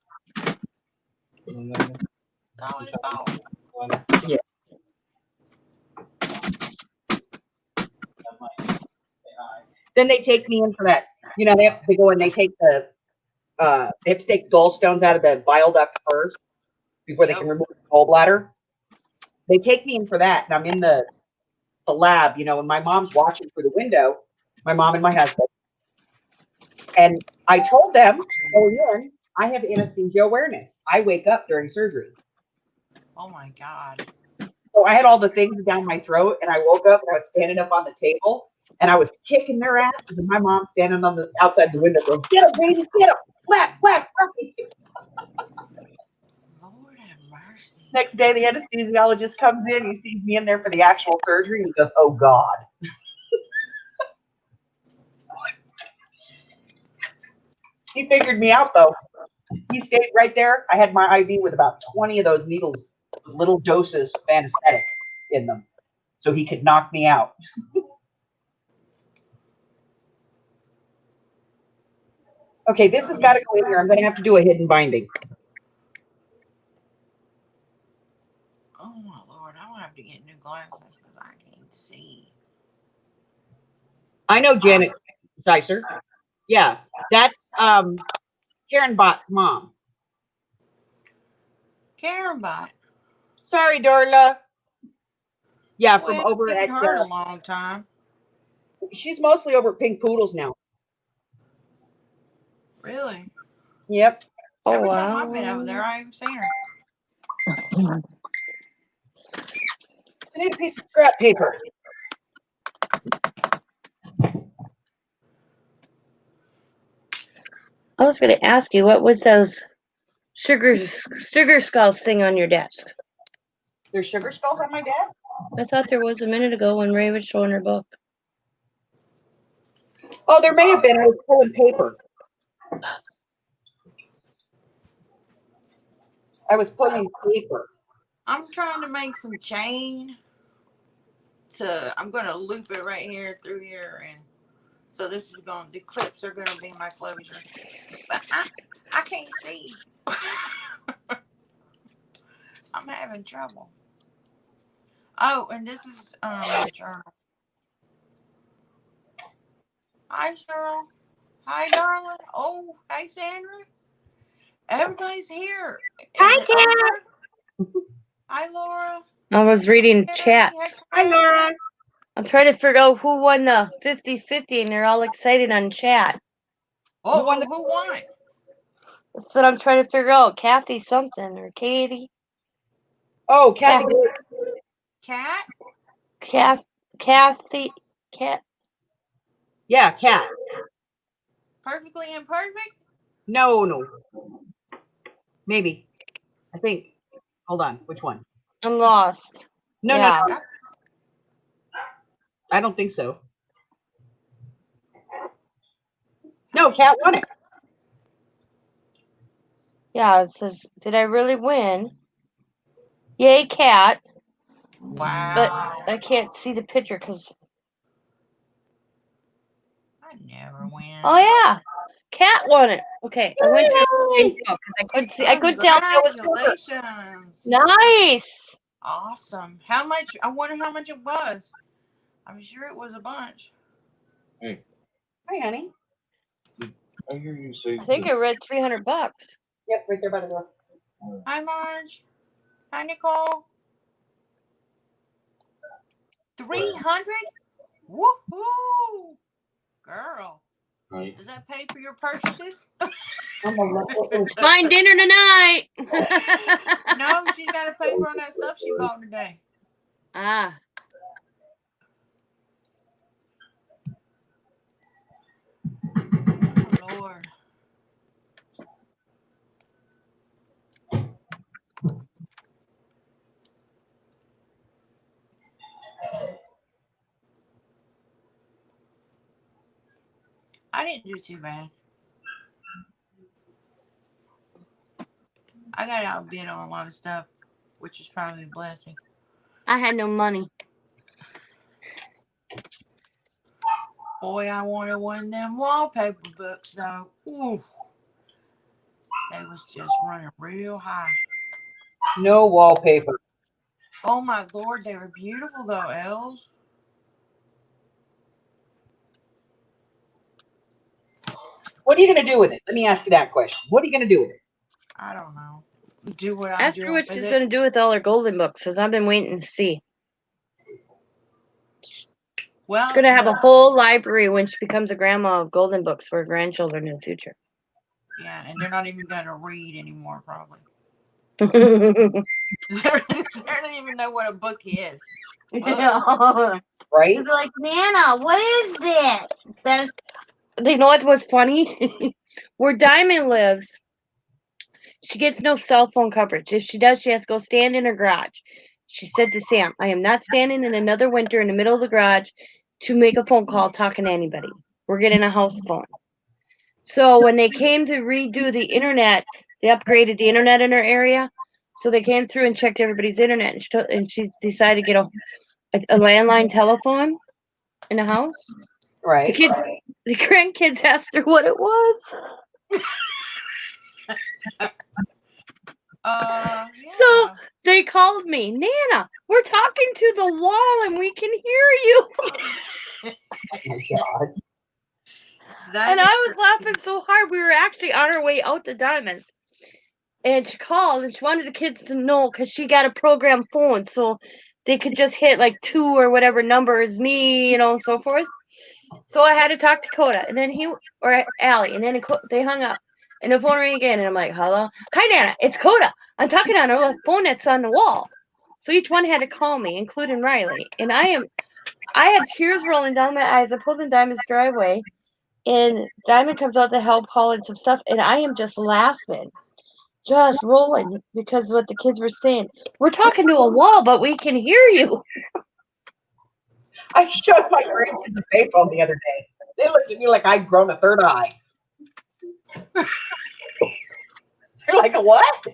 It's all his fault. Yeah. Then they take me in for that. They go and they take they have to take gallstones out of the bile duct first before they can remove the gallbladder. They take me in for that, and I'm in the lab, and my mom's watching through the window, my mom and my husband. And I told them going in, I have anesthesia awareness. I wake up during surgery. Oh my God. So I had all the things down my throat, and I woke up and I was standing up on the table, and I was kicking their asses, and my mom standing on the outside the window going, get him, baby, get him, black, puppy. Lord have mercy. Next day, the anesthesiologist comes in, he sees me in there for the actual surgery, and he goes, oh God. He figured me out, though. He stayed right there. I had my IV with about 20 of those needles, little doses of anesthetic in them, so he could knock me out. Okay, this has got to go in here. I'm going to have to do a hidden binding. Oh my Lord, I'm gonna have to get new glasses because I can't see. I know Janet Sicer. Yeah, that's Karen Bott's mom. Karen Bot. Sorry, Darla. Yeah, from Well, over I at. haven't heard in a long time. She's mostly over at Pink Poodles now. Really? Yep. Oh, Every time I've been over there, I haven't seen her. I need a piece of scrap paper. I was going to ask you, what was those sugar skulls thing on your desk? There's sugar skulls on my desk? I thought there was a minute ago when Ray was showing her book. Oh, there may have been. I was pulling paper. I was pulling paper. I'm trying to make some chain. I'm going to loop it right here through here, and so this is going. The clips are going to be my closure. But I can't see. I'm having trouble. Oh, and this is my journal. Hi, Cheryl. Hi, darling. Oh, hey, Sandra. Everybody's here. Hi, Is it over? Hi, Laura. I was reading Hey, chats. Hi, Laura. I'm trying to figure out who won the 50-50, and they're all excited on chat. Who won? That's what I'm trying to figure out. Kathy something or Katie. Oh, Kathy. Cat? Kathy. Yeah, Cat. Perfectly imperfect? No. Maybe. I think. Hold on. Which one? I'm lost. No. I don't think so. No, Cat won it. Yeah, it says, did I really win? Yay, Cat. Wow. But I can't see the picture because. I never win. Oh, yeah. Cat won it. Okay, I went to the because I couldn't see. I couldn't tell if it was her. Congratulations. Nice. Awesome. How much? I wonder how much it was. I'm sure it was a bunch. Hi, honey. I hear you say. I think I read $300. Yep, right there by the door. Hi, Marge. Hi, Nicole. 300? Woohoo! Girl. Right. Does that pay for your purchases? Fine dinner tonight. No, she's got to pay for all that stuff she bought today. Ah. Oh, Lord. I didn't do too bad. I got outbid on a lot of stuff, which is probably a blessing. I had no money. Boy, I wanted one of them wallpaper books, though. Ooh. They was just running real high. No wallpaper. Oh, my Lord. They were beautiful, though, Els. What are you going to do with it? Let me ask you that question. What are you going to do with it? I don't know. Do what I'm Ask her doing what with she's it. going to do with all her golden books, because I've been waiting to see. Well, She's going to have a whole library when she becomes a grandma of golden books for her grandchildren in the future. yeah, and they're not even going to read anymore, probably. Right? They don't even know what a book is. Right? She'll be like, Nana, what is this? That is. They know what was funny? Where Diamond lives, she gets no cell phone coverage. If she does, she has to go stand in her garage. She said to Sam, I am not standing in another winter in the middle of the garage to make a phone call talking to anybody. We're getting a house phone. So when they came to redo the internet, they upgraded the internet in her area. So they came through and checked everybody's internet, and she decided to get a landline telephone in the house. Right. The grandkids asked her what it was. Yeah. So they called me, Nana, we're talking to the wall and we can hear you. Oh my God. And I was laughing so hard. We were actually on our way out to Diamonds. And she called and she wanted the kids to know because she got a program phone. So they could just hit like 2 or whatever number is me, and so forth. So I had to talk to Coda and then or Allie. And then they hung up. And the phone rang again, and I'm like, hello? Hi, Nana, it's Coda. I'm talking on her phone that's on the wall. So each one had to call me, including Riley. And I had tears rolling down my eyes. I pulled in Diamond's driveway, and Diamond comes out to help haul in some stuff, and I am just laughing. Just rolling because what the kids were saying. We're talking to a wall, but we can hear you. I showed my grandkids a payphone the other day. They looked at me like I'd grown a third eye. They're like, a what?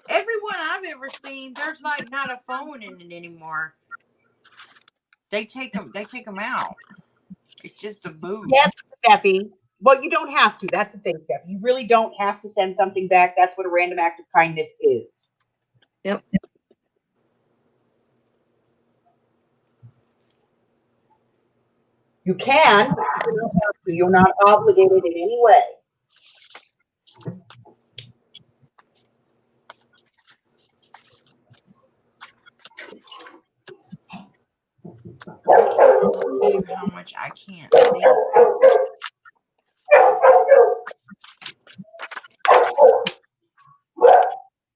Everyone I've ever seen, there's like not a phone in it anymore. They take them out. It's just a booth. Yes, Steffi. Well, you don't have to. That's the thing, Steffi. You really don't have to send something back. That's what a random act of kindness is. Yep. You can, but you don't have to. You're not obligated in any way. I can't believe how much I can't see.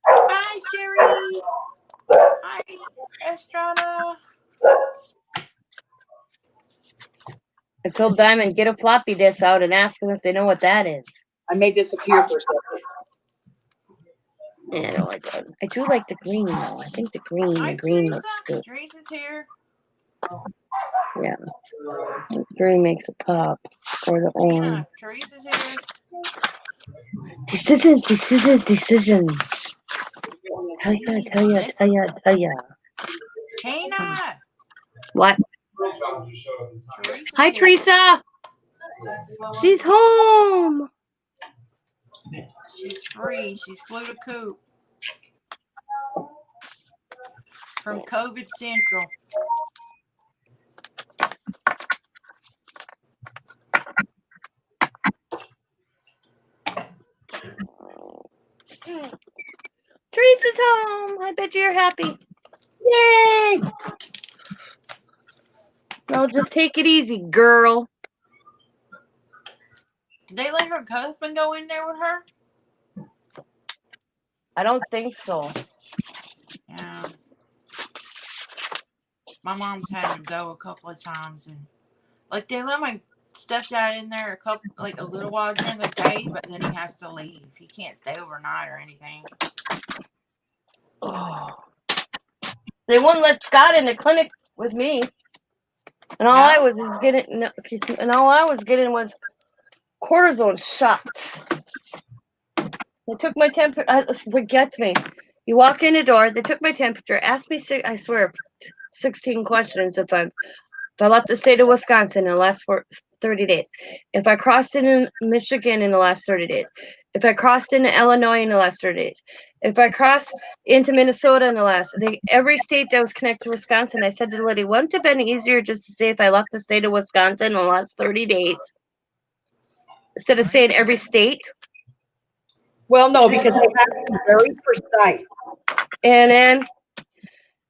Hi, Sherry. Hi, Estrada. I told Diamond, get a floppy disk out and ask them if they know what that is. I may disappear for a second. Yeah, no, I don't. I do like the green, though. I think the green Hi, Teresa. looks good. Teresa's here. Yeah. I think the green makes a pop. Or the orange. Yeah, Teresa's here. Decisions. Tell ya. Kana. What? Teresa's Hi, here. Teresa. She's home. She's free. She's flew to Coop from COVID Central. Teresa's home. I bet you're happy. Yay! No, just take it easy, girl. Did they let her husband go in there with her? I don't think so. Yeah. My mom's had to go a couple of times, and like they let my stepdad in there a little while during the day, but then he has to leave. He can't stay overnight or anything. Oh. They wouldn't let Scott in the clinic with me, and all No? I was getting was cortisone shots. They took my temperature. What gets me? You walk in the door. They took my temperature. Asked me, I swear, 16 questions if I left the state of Wisconsin in the last 30 days. If I crossed in Michigan in the last 30 days. If I crossed into Illinois in the last 30 days. If I crossed into Minnesota in the last, every state that was connected to Wisconsin, I said to the lady, wouldn't it have been easier just to say if I left the state of Wisconsin in the last 30 days? Instead of saying every state. Well, no, because they have to be very precise. And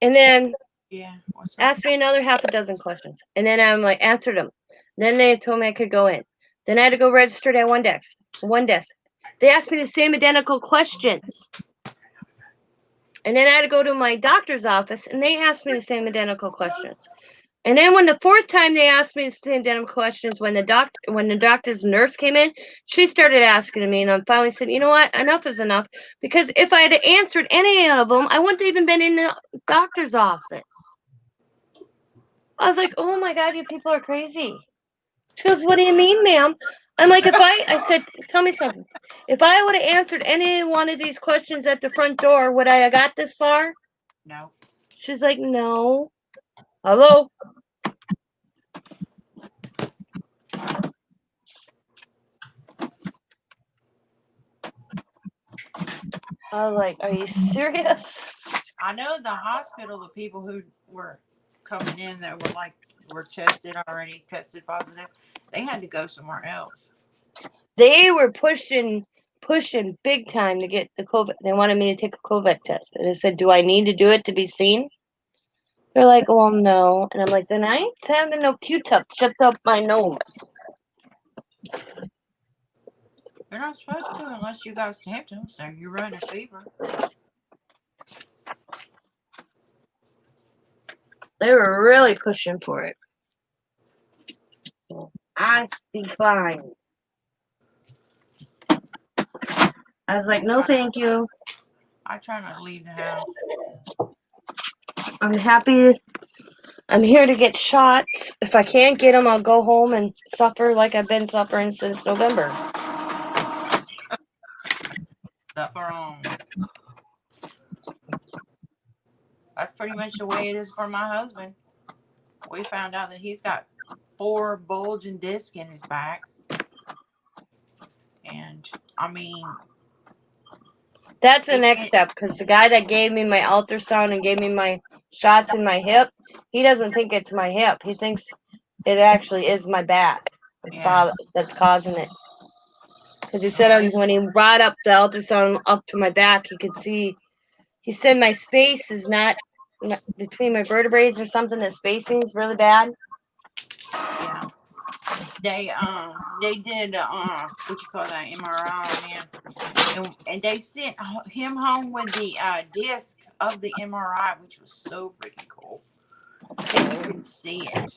then Yeah. What's up? asked me another half a dozen questions. And then I'm like, answered them. Then they told me I could go in. Then I had to go register at one desk. They asked me the same identical questions. And then I had to go to my doctor's office, and they asked me the same identical questions. And then when the fourth time they asked me the same identical questions, when the doctor's nurse came in, she started asking me, and I finally said, you know what, enough is enough. Because if I had answered any of them, I wouldn't have even been in the doctor's office. I was like, oh my God, you people are crazy. She goes, what do you mean, ma'am? I'm like, I said, tell me something. If I would have answered any one of these questions at the front door, would I have got this far? No. She's like, no. Hello? I was like, are you serious? I know the hospital, the people who were coming in that were tested positive, they had to go somewhere else. They were pushing big time to get the COVID. They wanted me to take a COVID test. And I said, do I need to do it to be seen? They're like, well, no. And I'm like, then I ain't having no Q-tip shoved up my nose. You're not supposed to unless you got symptoms or you run a fever. They were really pushing for it. So I declined. I was like, no, thank you. I try not to leave the house. I'm happy. I'm here to get shots. If I can't get them, I'll go home and suffer like I've been suffering since November. Suffer on. That's pretty much the way it is for my husband. We found out that he's got 4 bulging discs in his back. And, I mean... That's the next step, because the guy that gave me my ultrasound and gave me my shots in my hip, he doesn't think it's my hip. He thinks it actually is my back that's causing it. Because he said when he brought up the ultrasound up to my back, he could see, he said my space is not between my vertebrae or something. The spacing is really bad. Yeah. They did what you call that, MRI on him, and they sent him home with the disc of the MRI, which was so freaking cool. And you can see it.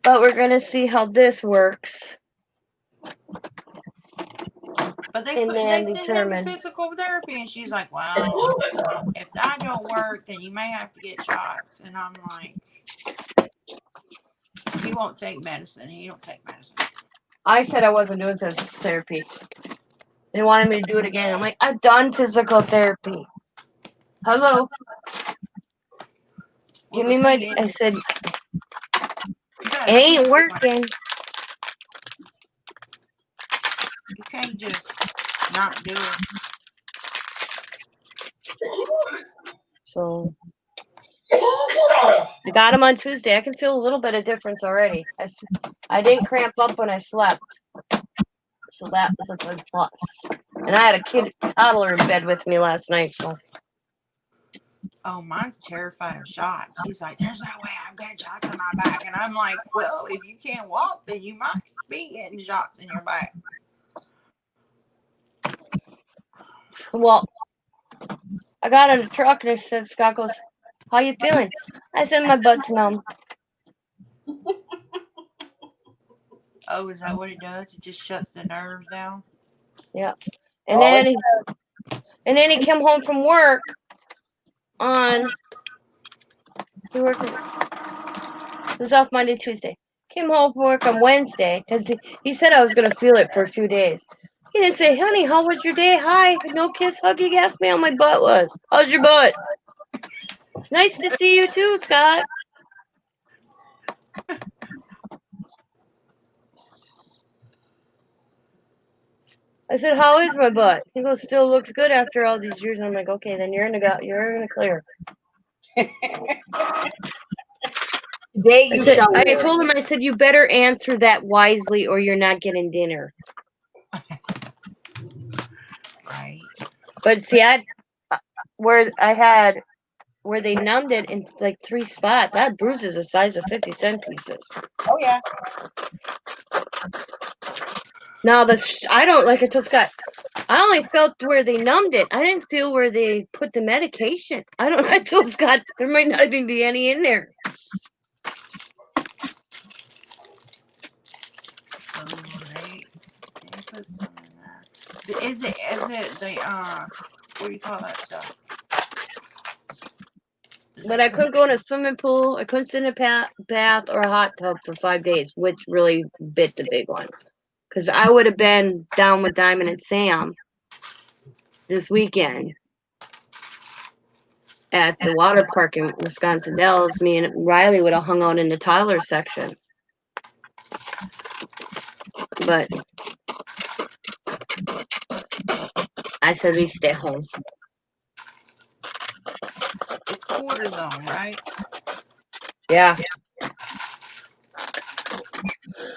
But we're gonna see how this works. But they And then sent him to determine. physical therapy, and she's like, "Well, if that don't work, then you may have to get shots." And I'm like, "He won't take medicine. He don't take medicine." I said I wasn't doing physical therapy. They wanted me to do it again. I'm like, I've done physical therapy. Hello. Well, Give me my. I said, it ain't working. You can't just not do it. So I got him on Tuesday. I can feel a little bit of difference already. I didn't cramp up when I slept. So that was a good plus. And I had a toddler in bed with me last night, so. Oh, mine's terrified of shots. He's like, "There's no way I'm getting shots in my back." And I'm like, "Well, if you can't walk, then you might be getting shots in your back." Well, I got in the truck and I said, Scott goes, "How you feeling?" I said, "My butt's numb." Oh, is that what it does? It just shuts the nerves down? Yeah. And then he came home from work on, he was off Monday, Tuesday. Came home from work on Wednesday because he said I was going to feel it for a few days. He didn't say, "Honey, how was your day? Hi, no kiss, hug." He asked me how my butt was. "How's your butt?" "Nice to see you too, Scott." I said, "How is my butt?" He goes, "Still looks good after all these years." I'm like, "Okay, then you're in the clear." I told him, I said, "You better answer that wisely or you're not getting dinner." Right. But see, where they numbed it in like 3 spots, I had bruises the size of 50-cent pieces. Oh yeah. Now I don't, like I told Scott, I only felt where they numbed it. I didn't feel where they put the medication. I told Scott there might not even be any in there. Right. They put some in there. Is it the what do you call that stuff? But I couldn't go in a swimming pool. I couldn't sit in a bath or a hot tub for 5 days, which really bit the big one. Because I would have been down with Diamond and Sam this weekend at the water park in Wisconsin Dells. Me and Riley would have hung out in the toddler section. But I said we stay home. It's cortisone, right? Yeah.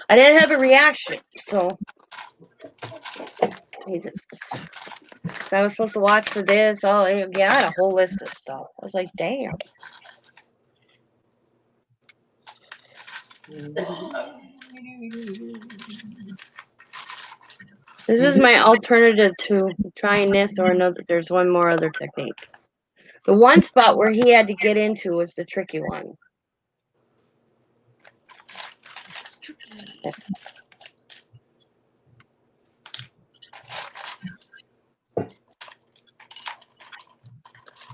I didn't have a reaction, so I was supposed to watch for this. Oh, yeah, I had a whole list of stuff. I was like, damn. This is my alternative to trying this or another. There's one more other technique. The one spot where he had to get into was the tricky one. It's tricky.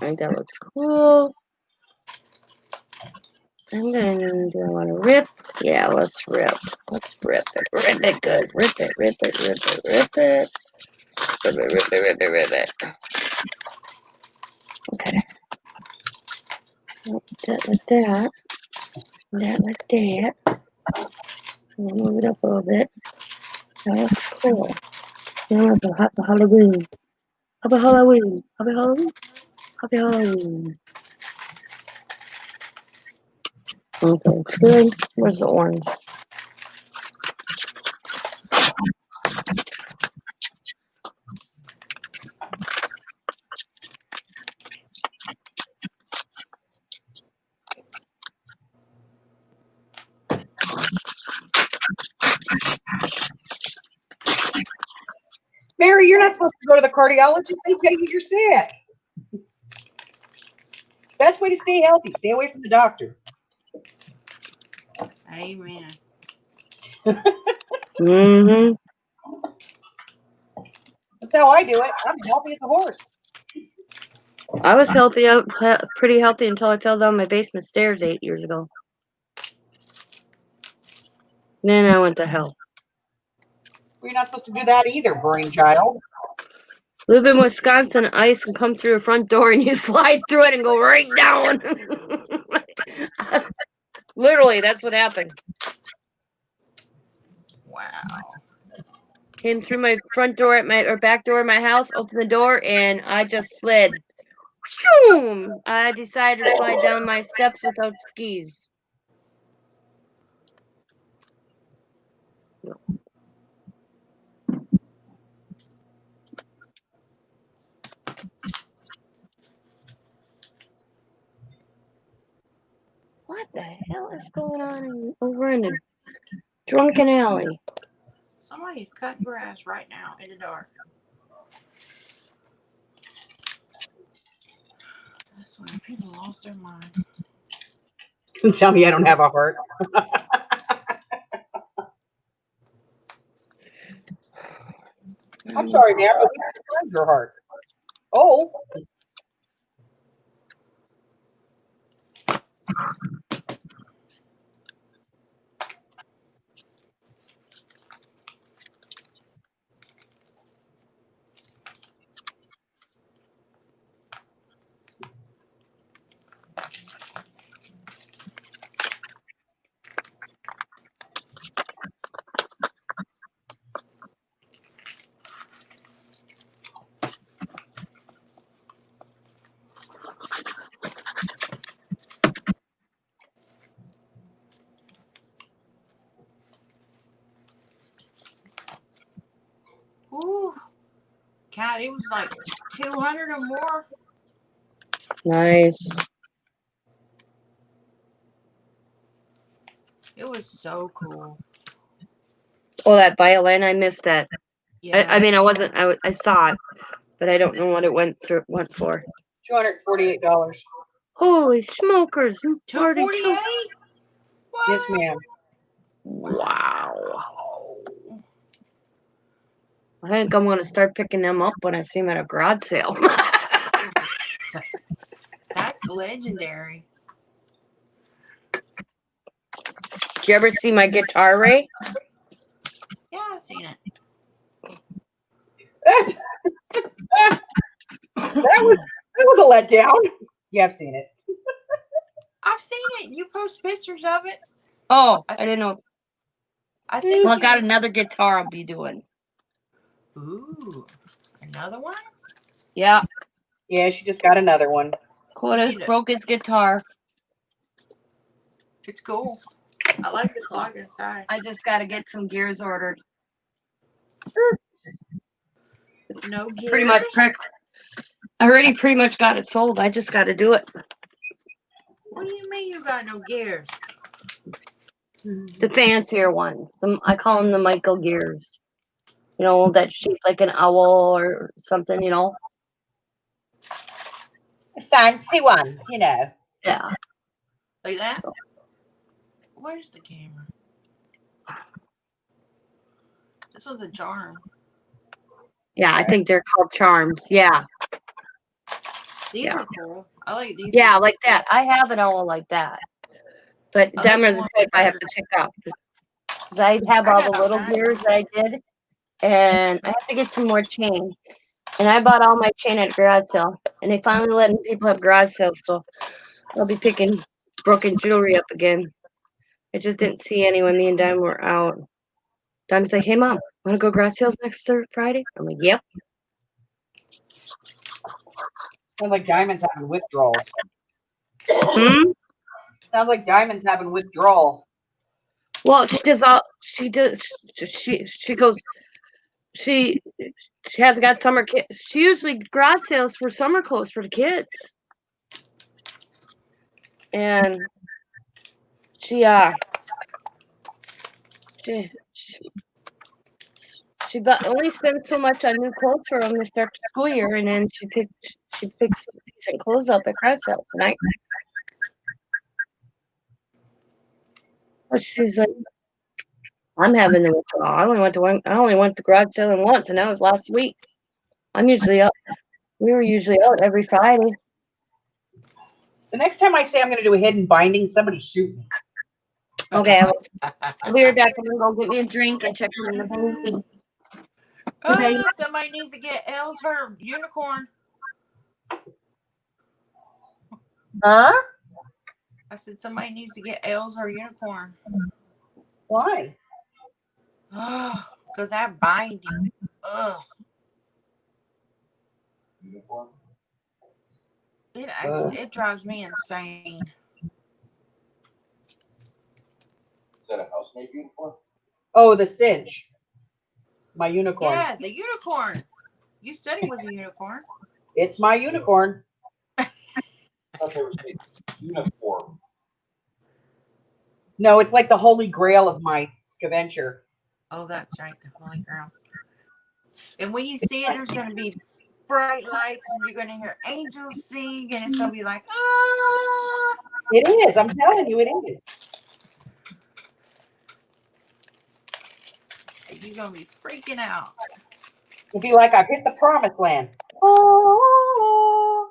I think that looks cool. And then do I want to rip? Yeah, let's rip. Let's rip it. Rip it good. Rip it, rip it, rip it, rip it. Rip it, rip it, rip it, rip it. Okay. That like that. That like that. We'll move it up a little bit. That looks cool. Now it's a happy Halloween. Happy Halloween. Happy Halloween. Happy Halloween. Okay, looks good. Where's the orange? Mary, you're not supposed to go to the cardiologist. They tell you you're sick. Best way to stay healthy, stay away from the doctor. Amen. Mm-hmm. That's how I do it. I'm healthy as a horse. I was healthy, pretty healthy until I fell down my basement stairs 8 years ago. Then I went to hell. Well, you're not supposed to do that either, brain child. Live in Wisconsin, ice can come through your front door and you slide through it and go right down. Literally, that's what happened. Wow. Came through my front door or back door of my house, opened the door, and I just slid. Boom! I decided to slide down my steps without skis. What the hell is going on over in the drunken alley? Somebody's cutting grass right now in the dark. That's when people lost their mind. Tell me I don't have a heart. I'm sorry, man, but we described your heart. Oh. Ooh. God, it was like 200 or more. Nice. It was so cool. Oh, that violin, I missed that. Yeah. I mean, I saw it, but I don't know what it went for. $248. Holy smokers! You party too. 248? What? Yes, ma'am. Wow. I think I'm gonna start picking them up when I see them at a garage sale. That's legendary. Did you ever see my guitar, Ray? Yeah, I've seen it. That was a letdown. You have seen it. I've seen it. You post pictures of it. Oh, I didn't know. I think. Well, I got another guitar I'll be doing. Ooh, another one? Yeah. Yeah, she just got another one. Quotas broke his guitar. It's cool. I like the clock inside. I just got to get some gears ordered. No gears. Pretty much I already pretty much got it sold. I just got to do it. What do you mean you got no gears? The fancier ones. I call them the Michael gears. You know, that's shaped like an owl or something, you know? Fancy ones, you know. Yeah. Like that? Where's the camera? This was a charm. Yeah, I think they're called charms. Yeah. These Yeah. are cool. I like these. Yeah, like that. I have an owl like that. But I them like are the the one type with I have to birds. pick up. Because I have I all got the all little kinds of gears them. that I did. And I have to get some more chain. And I bought all my chain at a garage sale. And they finally letting people have garage sales. So I'll be picking broken jewelry up again. I just didn't see any when me and Dime were out. Dime's like, hey, Mom, want to go garage sales next Friday? I'm like, yep. Sounds like Diamond's having withdrawals. Hmm? Sounds like Diamond's having withdrawal. Well, she does all, she does, she goes, she has got summer kids. She usually garage sales for summer clothes for the kids. And she only spends so much on new clothes for them to start the school year, and then she picks decent clothes up at garage sales. And she's like, I'm having the withdrawal. I only went to garage sale once, and that was last week. I'm usually up. We were usually out every Friday. The next time I say I'm going to do a hidden binding, somebody shoot me. Okay, I'll be right back. I'm gonna go get me a drink and check in the baby. Okay. Oh, somebody needs to get Els her unicorn. Huh? I said somebody needs to get Els her unicorn. Why? Oh, because that binding. Ugh. Uniform? It drives me insane. Is that a housemaid uniform? Oh, the cinch. My unicorn. Yeah, the unicorn. You said it was a unicorn. It's my unicorn. I thought they were saying uniform. No, it's like the holy grail of my scaventure. Oh, that's right, the holy grail. And when you see it, there's going to be bright lights, and you're going to hear angels sing, and it's going to be like, ah! It is. I'm telling you, it is. You're going to be freaking out. It'll be like I've hit the promised land. Oh.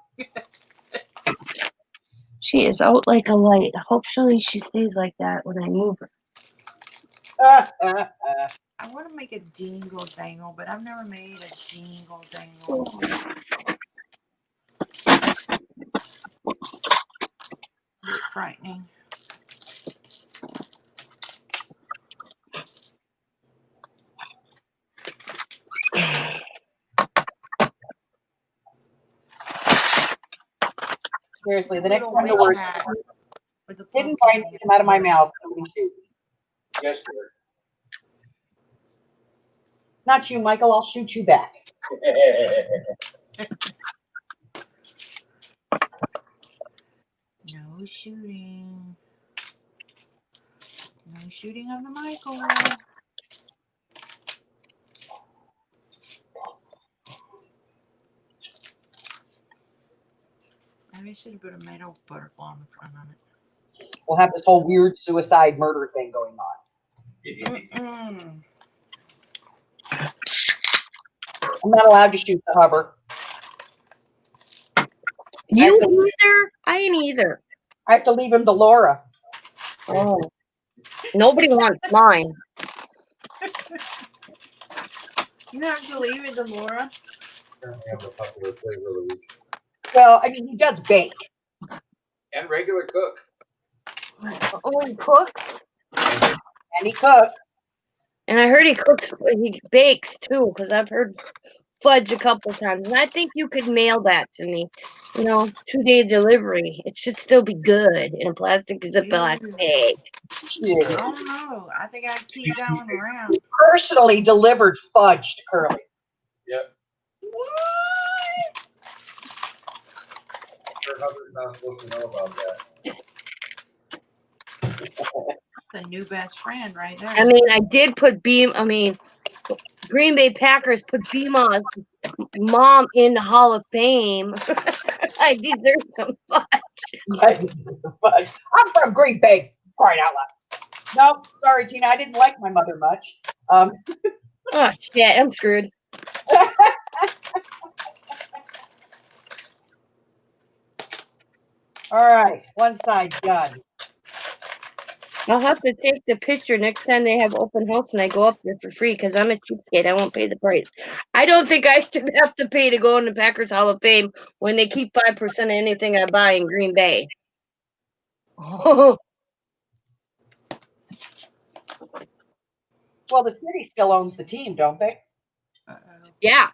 She is out like a light. Hopefully, she stays like that when I move her. I want to make a dingle dangle, but I've never made a dingle dangle. A bit frightening. Seriously, the next Little time the witch word hat with the hidden pumpkin. binding come out of my mouth, somebody shoot me. Yes, sir. Not you, Michael. I'll shoot you back. No shooting. No shooting of the Michael. Maybe I should have put a metal butterfly on the front of it. We'll have this whole weird suicide murder thing going on. I'm not allowed to shoot the hubber. You either? I ain't either. I have to leave him to Laura. Oh, nobody wants mine. You have to leave it to Laura. Apparently have a popular flavor of the week. Well, I mean, he does bake. And regular cook. Oh, he cooks? And he cooks. And I heard he bakes too, because I've heard fudge a couple times. And I think you could mail that to me. 2-day delivery. It should still be good in a plastic Ziploc bag. Yeah. I don't know. I think I'd keep that one around. Personally delivered fudge to Curly. Yep. What? Sure, Hubbard's not supposed to know about that. The new best friend right there. I mean, I did put Green Bay Packers put BMA's mom in the Hall of Fame. I deserve some fun. I'm from Green Bay. Crying out loud. No, sorry, Tina. I didn't like my mother much. Oh shit, I'm screwed. All right, one side done. I'll have to take the picture next time they have open house and I go up there for free because I'm a cheapskate. I won't pay the price. I don't think I should have to pay to go in the Packers Hall of Fame when they keep 5% of anything I buy in Green Bay. Well, the city still owns the team, don't they? Yeah.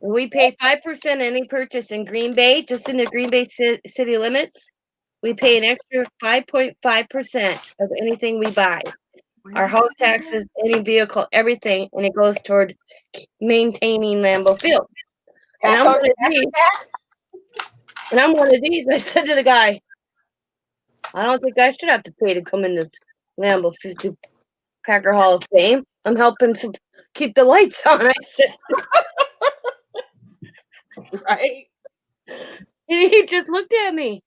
We pay 5% any purchase in Green Bay, just in the Green Bay city limits. We pay an extra 5.5% of anything we buy. Our house taxes, any vehicle, everything, and it goes toward maintaining Lambeau Field. And I'm one of these. I said to the guy, I don't think I should have to pay to come into Lambeau Field to Packer Hall of Fame. I'm helping to keep the lights on. I said, Right. and he just looked at me.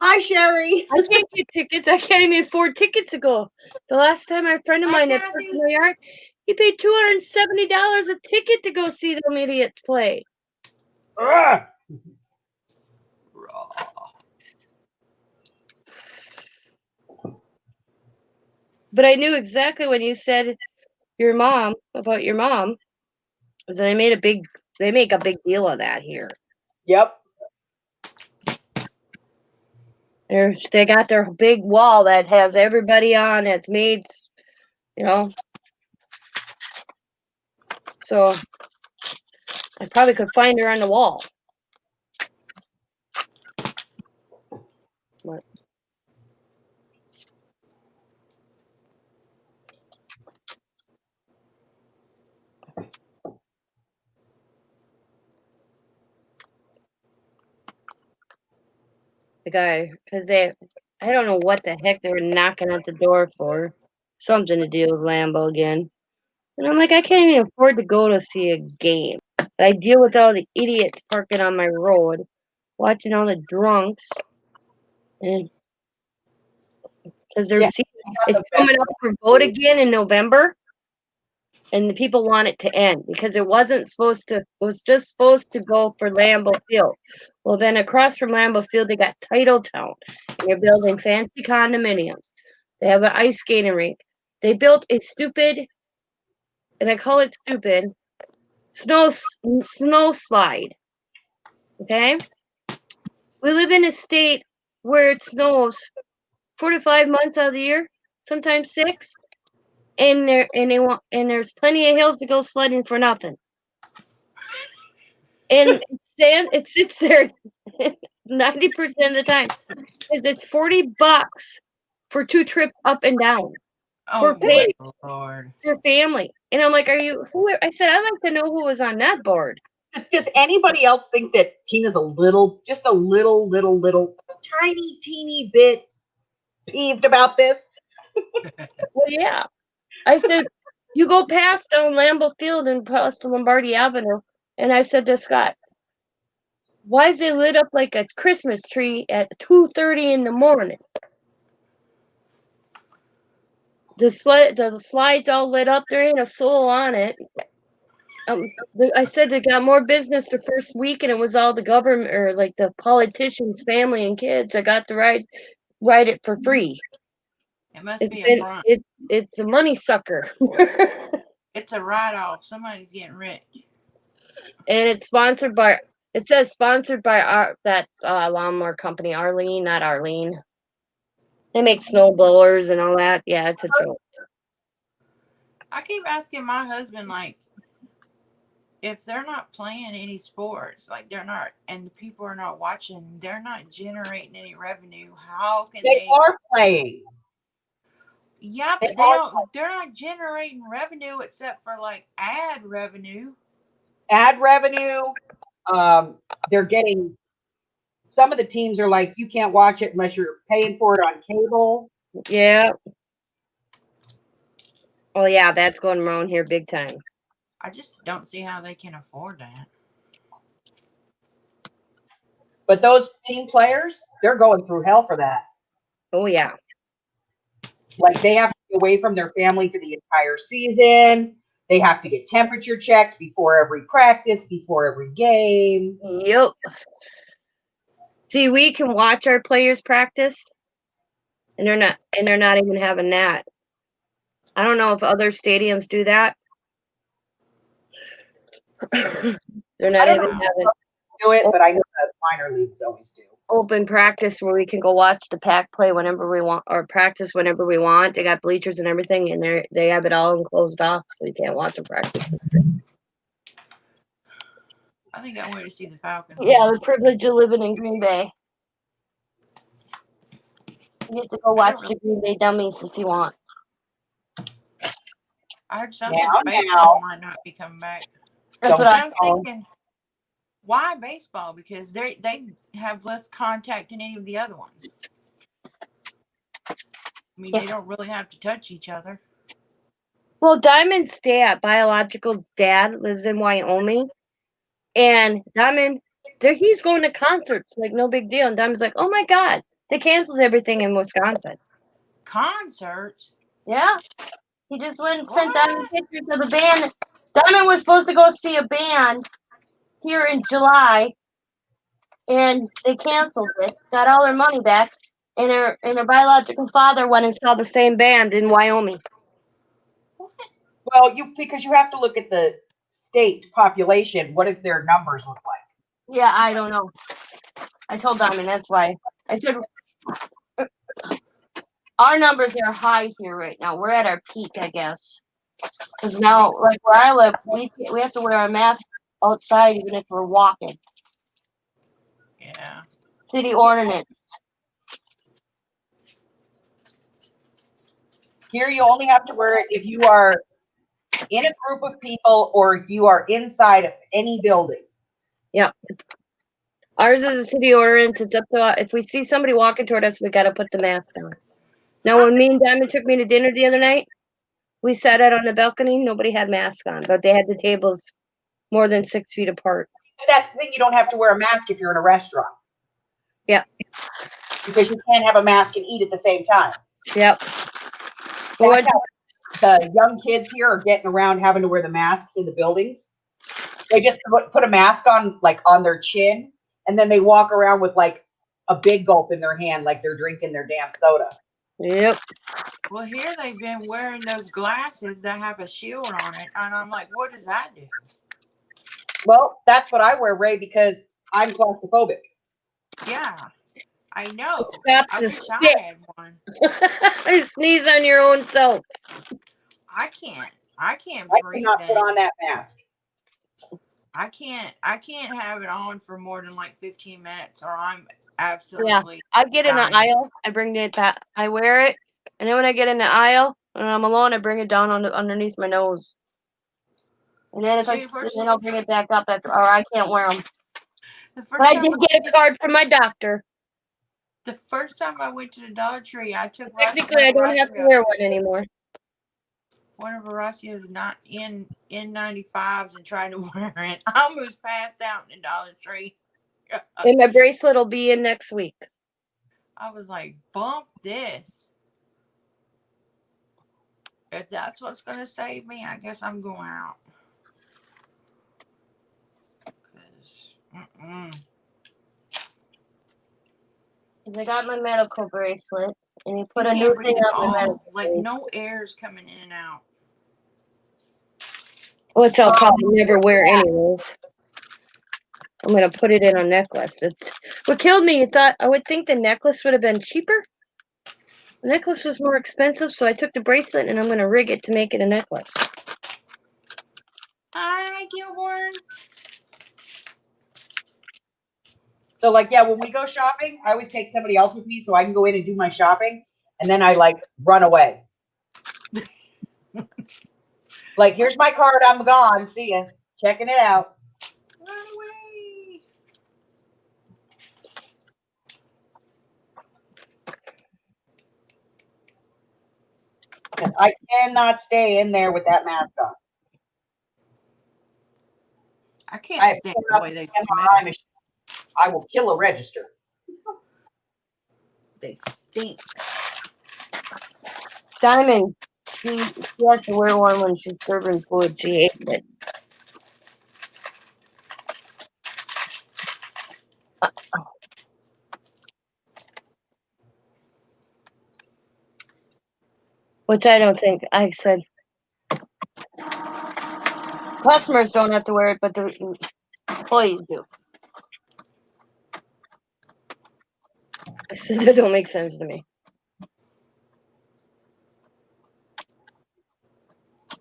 Hi, Sherry. I can't get tickets. I can't even afford tickets to go. The last time a friend of mine that worked in my yard, he paid $270 a ticket to go see them idiots play. Ugh. But I knew exactly when you said your mom about your mom, because they make a big deal of that here. Yep. They got their big wall that has everybody on. It's made, So I probably could find her on the wall. What? The guy, because I don't know what the heck they were knocking at the door for. Something to do with Lambo again. And I'm like, I can't even afford to go to see a game. But I deal with all the idiots parking on my road, watching all the drunks, and because it's coming up for vote again in November, and the people want it to end because it wasn't supposed to. It was just supposed to go for Lambeau Field. Well, then across from Lambeau Field, they got Titletown. They're building fancy condominiums. They have an ice skating rink. They built a stupid, and I call it stupid, snow slide. Okay, we live in a state where it snows 4 to 5 months out of the year, sometimes 6, and there's plenty of hills to go sledding for nothing. And it sits there 90% of the time because it's $40 for 2 trips up and down. Oh, Lord. For family. And I'm like, I said, I'd like to know who was on that board. Does anybody else think that Tina's just a little, tiny, teeny bit peeved about this? Well, yeah. I said, you go past down Lambeau Field and past Lombardi Avenue. And I said to Scott, why is it lit up like a Christmas tree at 2:30 in the morning? The slide's all lit up. There ain't a soul on it. I said they got more business the first week, and it was all the government or like the politicians' family and kids that got to ride it for free. It must be a front. It's a money sucker. It's a write-off. Somebody's getting rich. And it's sponsored by. It says sponsored by that lawnmower company, Arlene, not Arlene. They make snow blowers and all that. Yeah, it's a joke. I keep asking my husband, like, if they're not playing any sports, like they're not, and the people are not watching, they're not generating any revenue. How can They are playing. Yeah, but they're not generating revenue except for like ad revenue. Ad revenue. They're getting. Some of the teams are like, you can't watch it unless you're paying for it on cable. Yeah. Oh yeah, that's going around here big time. I just don't see how they can afford that. But those team players, they're going through hell for that. Oh yeah. Like they have to be away from their family for the entire season. They have to get temperature checked before every practice, before every game. Yep. See, we can watch our players practice, and they're not even having that. I don't know if other stadiums do that. They're not I don't even know having if do it, but I know that minor leagues always do. open practice where we can go watch the pack play whenever we want or practice whenever we want. They got bleachers and everything, and they have it all enclosed off, so you can't watch them practice. I think I went to see the Falcons. Yeah, the privilege of living in Green Bay. You get to go watch the Green Bay Dummies if you want. I heard something Now. baseball might not be coming back. That's what And I I was thinking, why baseball? Because they have less contact than any of the other ones. I mean, they don't really have to touch each other. Well, Diamond's dad, biological dad, lives in Wyoming, and Diamond, he's going to concerts like no big deal. And Diamond's like, "Oh my God, they canceled everything in Wisconsin." Concerts? Yeah, he just went and sent What? Diamond pictures of the band. Diamond was supposed to go see a band here in July, and they canceled it. Got all their money back, and her biological father went and saw the same band in Wyoming. Well, because you have to look at the state population. What does their numbers look like? Yeah, I don't know. I told Diamond that's why. I said our numbers are high here right now. We're at our peak, I guess. Because now, like where I live, we have to wear a mask outside even if we're walking. Yeah. City ordinance. Here, you only have to wear it if you are in a group of people or if you are inside of any building. Yep. Ours is a city ordinance. It's up to if we see somebody walking toward us, we got to put the mask on. Now, when me and Diamond took me to dinner the other night, we sat out on the balcony. Nobody had masks on, but they had the tables more than 6 feet apart. That's the thing. You don't have to wear a mask if you're in a restaurant. Yep. Because you can't have a mask and eat at the same time. Yep. That's how the young kids here are getting around having to wear the masks in the buildings. They just put a mask on, like on their chin, and then they walk around with like a big gulp in their hand, like they're drinking their damn soda. Yep. Well, here they've been wearing those glasses that have a shield on it, and I'm like, what does that do? Well, that's what I wear, Ray, because I'm claustrophobic. Yeah, I know. Stops I the wish I had one. Sneeze on your own self. I can't I breathe cannot put in. on that mask. I can't have it on for more than like 15 minutes or I'm absolutely I get in the dying. aisle, I bring it that I wear it, and then when I get in the aisle and I'm alone, I bring it down underneath my nose. And then then I'll bring it back up after, or I can't wear them. But I did get a card from my doctor. The first time I went to the Dollar Tree, I took Technically, I don't have to wear one anymore. One of Horacia's not in N95s and tried to wear it. I almost passed out in the Dollar Tree. And my bracelet will be in next week. I was like, bump this. If that's what's going to save me, I guess I'm going out. I got my medical bracelet, and you put a new thing on my medical bracelet. No air's coming in and out. Which I'll probably never wear anyways. I'm going to put it in a necklace. What killed me, I would think the necklace would have been cheaper. The necklace was more expensive, so I took the bracelet and I'm going to rig it to make it a necklace. Hi, Gilborn. So, like, yeah, when we go shopping, I always take somebody else with me so I can go in and do my shopping, and then I, like, run away. Like, here's my card, I'm gone, see ya. Checking it out. Run away. I cannot stay in there with that mask on. can't I stand pulled the up way they the smell. MRI machine. I will kill a register. They stink. Diamond, she has to wear one when she's serving food. She hates it. Which I don't think. I said customers don't have to wear it, but the employees do. I said that don't make sense to me.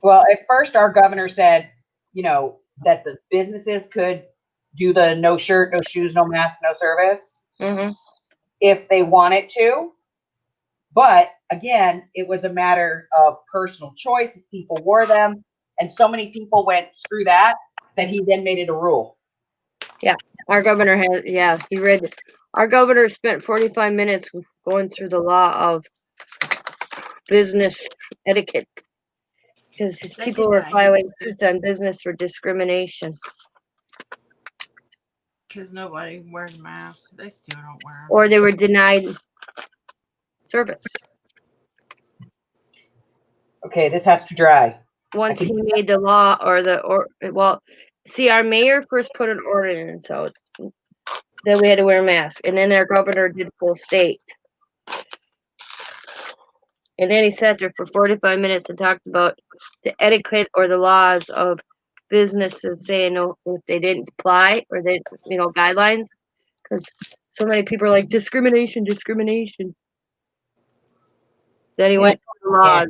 Well, at first, our governor said, that the businesses could do the no shirt, no shoes, no mask, no service Mm-hmm. if they wanted to. But again, it was a matter of personal choice if people wore them. And so many people went, screw that he then made it a rule. Yeah, our governor has. Yeah, he read. Our governor spent 45 minutes going through the law of business etiquette because They people did were that filing suits on business for discrimination. because nobody wears masks. They still don't wear them. Or they were denied service. Okay, this has to dry. Once he made the law see, our mayor first put an ordinance out that we had to wear masks, and then our governor did full state. And then he sat there for 45 minutes and talked about the etiquette or the laws of businesses saying no if they didn't apply or they guidelines, because so many people are like discrimination. Then he Yeah. went to the laws.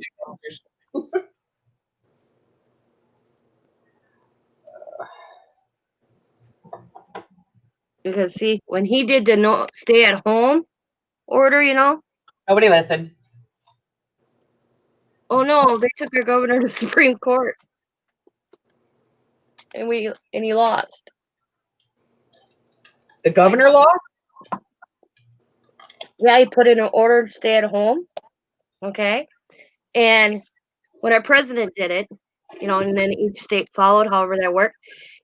Because see, when he did the no stay at home order, Nobody listened. oh no, they took our governor to Supreme Court, and he lost. The governor lost? Yeah, he put in an order to stay at home. Okay, and when our president did it, and then each state followed, however that worked.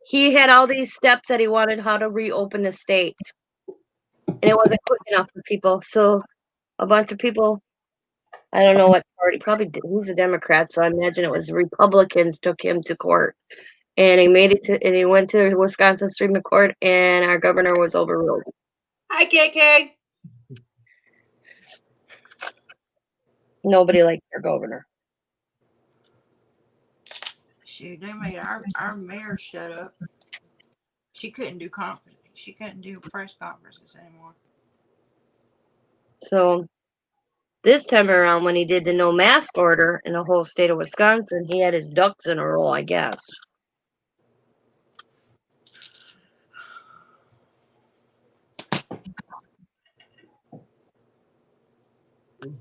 He had all these steps that he wanted how to reopen the state, and it wasn't quick enough for people. So a bunch of people, I don't know what party, probably he's a Democrat, so I imagine it was Republicans took him to court, and and he went to Wisconsin Supreme Court, and our governor was overruled. Hi, KK. Nobody liked their governor. Shoot, they made our mayor shut up. She couldn't do conference. She couldn't do press conferences anymore. So this time around, when he did the no mask order in the whole state of Wisconsin, he had his ducks in a row, I guess.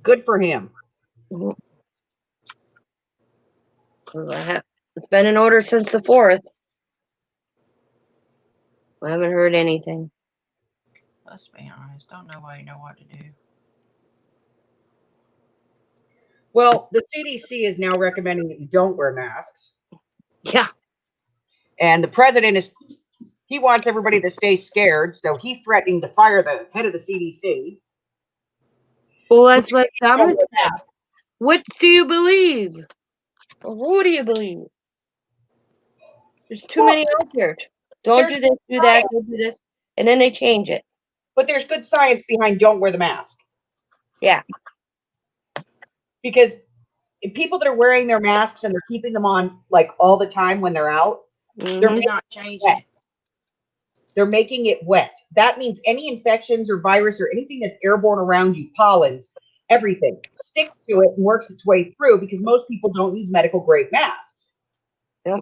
Good for him. It's been in order since the 4th. I haven't heard anything. Let's be honest. Don't nobody know what to do. Well, the CDC is now recommending that you don't wear masks. Yeah. And the president he wants everybody to stay scared, so he's threatening to fire the head of the CDC. Well, that's like Dominic said. What do you believe? Or who do you believe? There's too many out there. Don't do this, do that, don't do this. And then they change it. But there's good science behind don't wear the mask. Yeah. Because people that are wearing their masks and they're keeping them on like all the time when they're out, They're not changing it. They're making it wet. That means any infections or virus or anything that's airborne around you, pollens, everything, sticks to it and works its way through because most people don't use medical grade masks. Yep.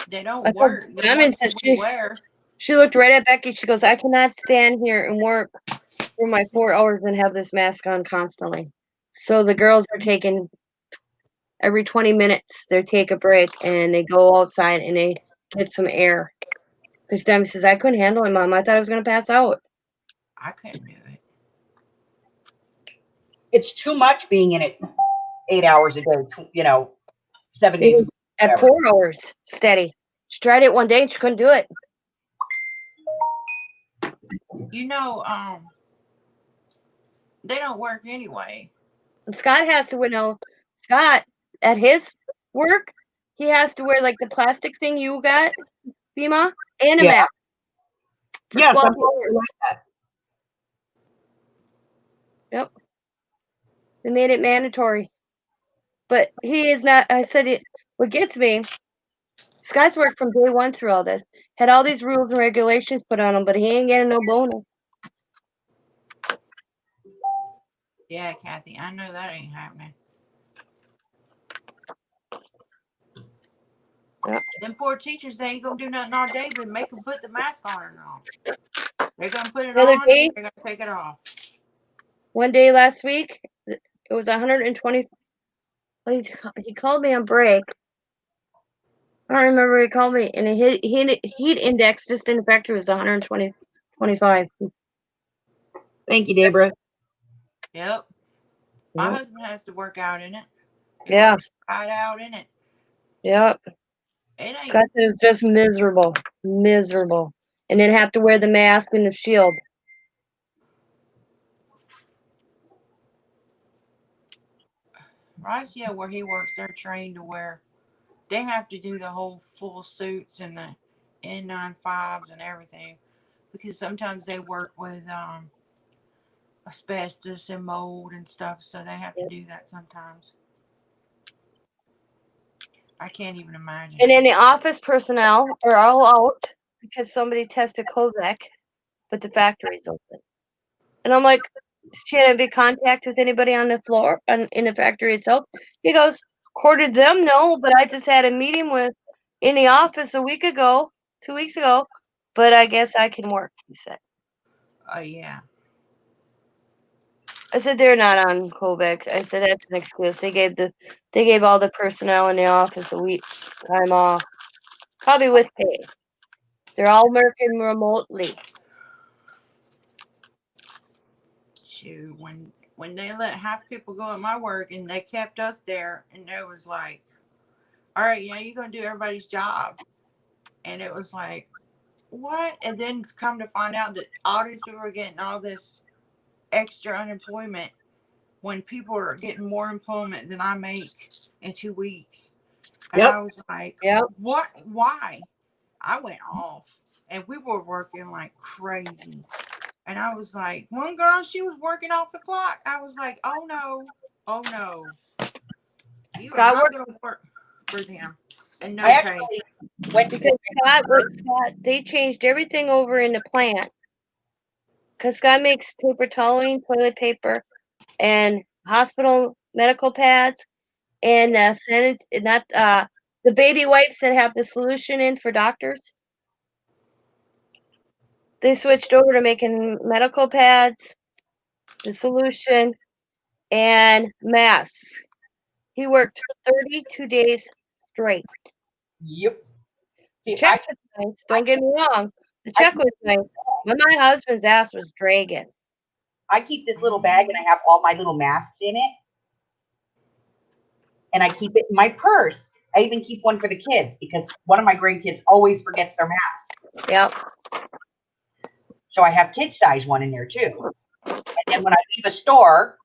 They don't work. The ones that we wear. She looked right at Becky. She goes, I cannot stand here and work for my 4 hours and have this mask on constantly. So the girls are taking every 20 minutes, they take a break and they go outside and they get some air. Because Demi says, I couldn't handle it, Mom. I thought I was going to pass out. I couldn't do it. It's too much being in it 8 hours a day, 7 days a week. at whatever. 4 hours steady. She tried it one day and she couldn't do it. You know, they don't work anyway. And Scott has to wear Scott at his work, he has to wear like the plastic thing you got, Bima, and a Yeah. mask for Yeah, 12 some people hours. like that. Yep. They made it mandatory. But he is not, I said it, what gets me, Scott's worked from day one through all this, had all these rules and regulations put on him, but he ain't getting no bonus. Yeah, Kathy, I know that ain't happening. Yep. Them poor teachers, they ain't gonna do nothing all day but make them put the mask on or not. They're gonna put it The other on day, and they're gonna take it off. one day last week, it was 120. He called me on break. I don't remember, he called me, and heat index just in the factory was 125. Thank you, Deborah. Yep. My Yep. husband has to work out in it. He Yeah. works right out in it. Yep. It ain't. Scott said it was just miserable. Miserable. And then have to wear the mask and the shield. Right, yeah, where he works, they're trained to wear. They have to do the whole full suits and the N95s and everything because sometimes they work with asbestos and mold and stuff, so they have to do that sometimes. I can't even imagine. And then the office personnel are all out because somebody tested COVID, but the factory's open. And I'm like, she had any contact with anybody on the floor in the factory itself? He goes, according to them, no, but I just had a meeting in the office a week ago, 2 weeks ago, but I guess I can work, he said. Oh yeah. I said they're not on COVID. I said that's an excuse. They gave all the personnel in the office a week time off, probably with pay. They're all working remotely. Shoot, when they let half people go at my work and they kept us there, and it was like, all right, you're gonna do everybody's job, and it was like, what? And then come to find out that all these people are getting all this extra unemployment when people are getting more employment than I make in 2 weeks. And Yep. I was like, Yep. what? Why? I went off, and we were working like crazy. And I was like, one girl, she was working off the clock. I was like, oh no, oh no. You are Scott not worked going to work for them. And no I pay. actually went to because Scott, they changed everything over in the plant. Because Scott makes paper toweling, toilet paper, and hospital medical pads, and the baby wipes that have the solution in for doctors. They switched over to making medical pads, the solution, and masks. He worked 32 days straight. Yep. The See, check was nice. Don't get me wrong. The check was nice, but my husband's ass was dragging. I keep this little bag and I have all my little masks in it. And I keep it in my purse. I even keep one for the kids because one of my grandkids always forgets their mask. Yep. So I have kid size one in there too. And then when I leave a store,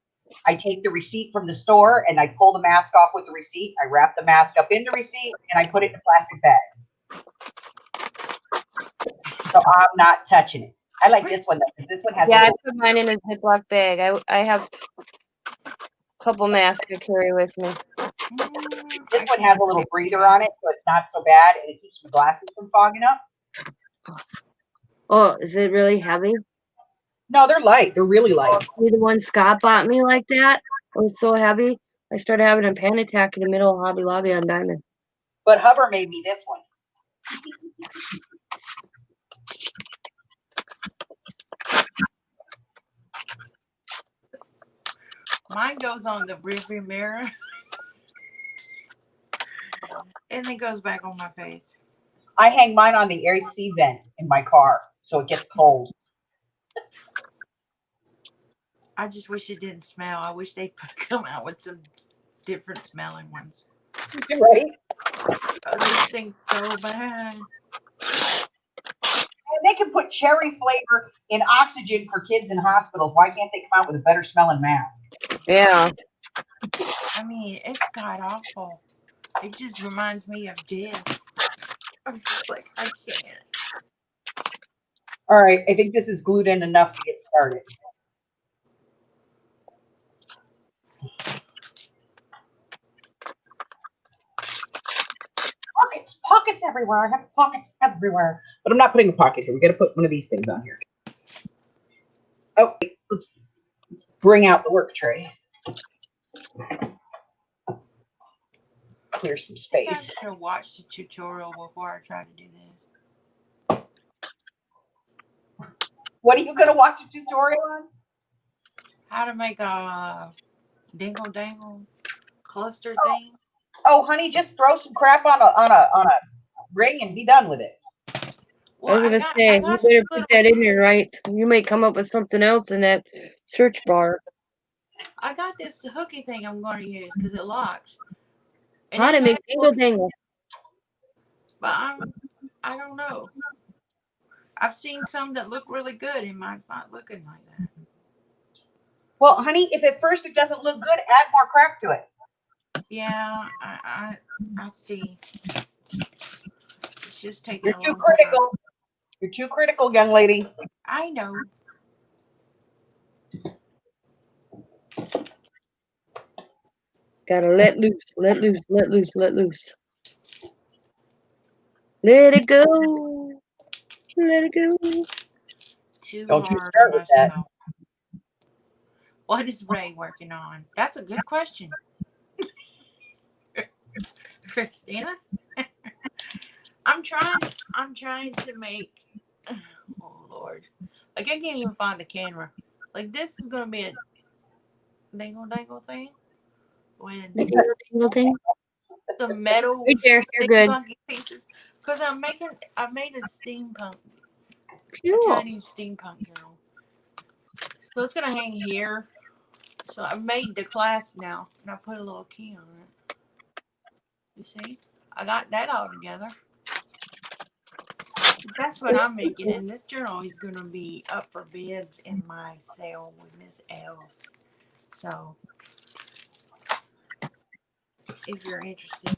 I take the receipt from the store and I pull the mask off with the receipt. I wrap the mask up in the receipt and I put it in a plastic bag. So I'm not touching it. I like this one though, because this one has Yeah, a I little, put mine in a Ziploc bag. I have a couple masks I carry with me. this one has a little breather on it, so it's not so bad, and it keeps my glasses from fogging up. Oh, is it really heavy? No, they're light. They're really light. See, the one Scott bought me like that? It was so heavy. I started having a panic attack in the middle of Hobby Lobby on Diamond. But Hover made me this one. Mine goes on the rearview mirror and then goes back on my face. I hang mine on the AC vent in my car, so it gets cold. I just wish it didn't smell. I wish they'd come out with some different smelling ones. Right? Oh, this stinks so bad. And they can put cherry flavor in oxygen for kids in hospitals. Why can't they come out with a better smelling mask? Yeah. I mean, it's god awful. It just reminds me of death. I'm just like, I can't. All right, I think this is glued in enough to get started. Pockets everywhere. I have pockets everywhere. But I'm not putting a pocket here. We got to put one of these things on here. Oh, wait, let's bring out the work tray. Clear some I think I space. should have watched the tutorial before I tried to do this. What are you going to watch a tutorial on? How to make a dingle dangle cluster thing. Oh, honey, just throw some crap on a ring and be done with it. Well, I was I gonna got say, you this better put little, that in there, right? You might come up with something else in that search bar. I got this hooky thing I'm going to use because it locks. And How it to make has dingle one, dangle. but I don't know. I've seen some that look really good, and mine's not looking like that. Well, honey, if at first it doesn't look good, add more crap to it. Yeah, I see. It's just taking You're a too long time. critical. You're too critical, young lady. I know. Gotta let loose, let loose, let loose, let loose. Let it go. Let it go. Too Don't you hard start on with that. myself. What is Ray working on? That's a good question. Christina? I'm trying to make, oh Lord. Like I can't even find the camera. Like this is gonna be a dangle dangle thing. When Make a little dingle thing. some metal Right there, you're good. steampunky pieces. Because I made a steampunk, a Cool. tiny steampunk girl. So it's gonna hang here. So I made the clasp now, and I put a little key on it. You see, I got that all together. That's what I'm making, and this journal is gonna be up for bids in my sale with Miss L. So if you're interested,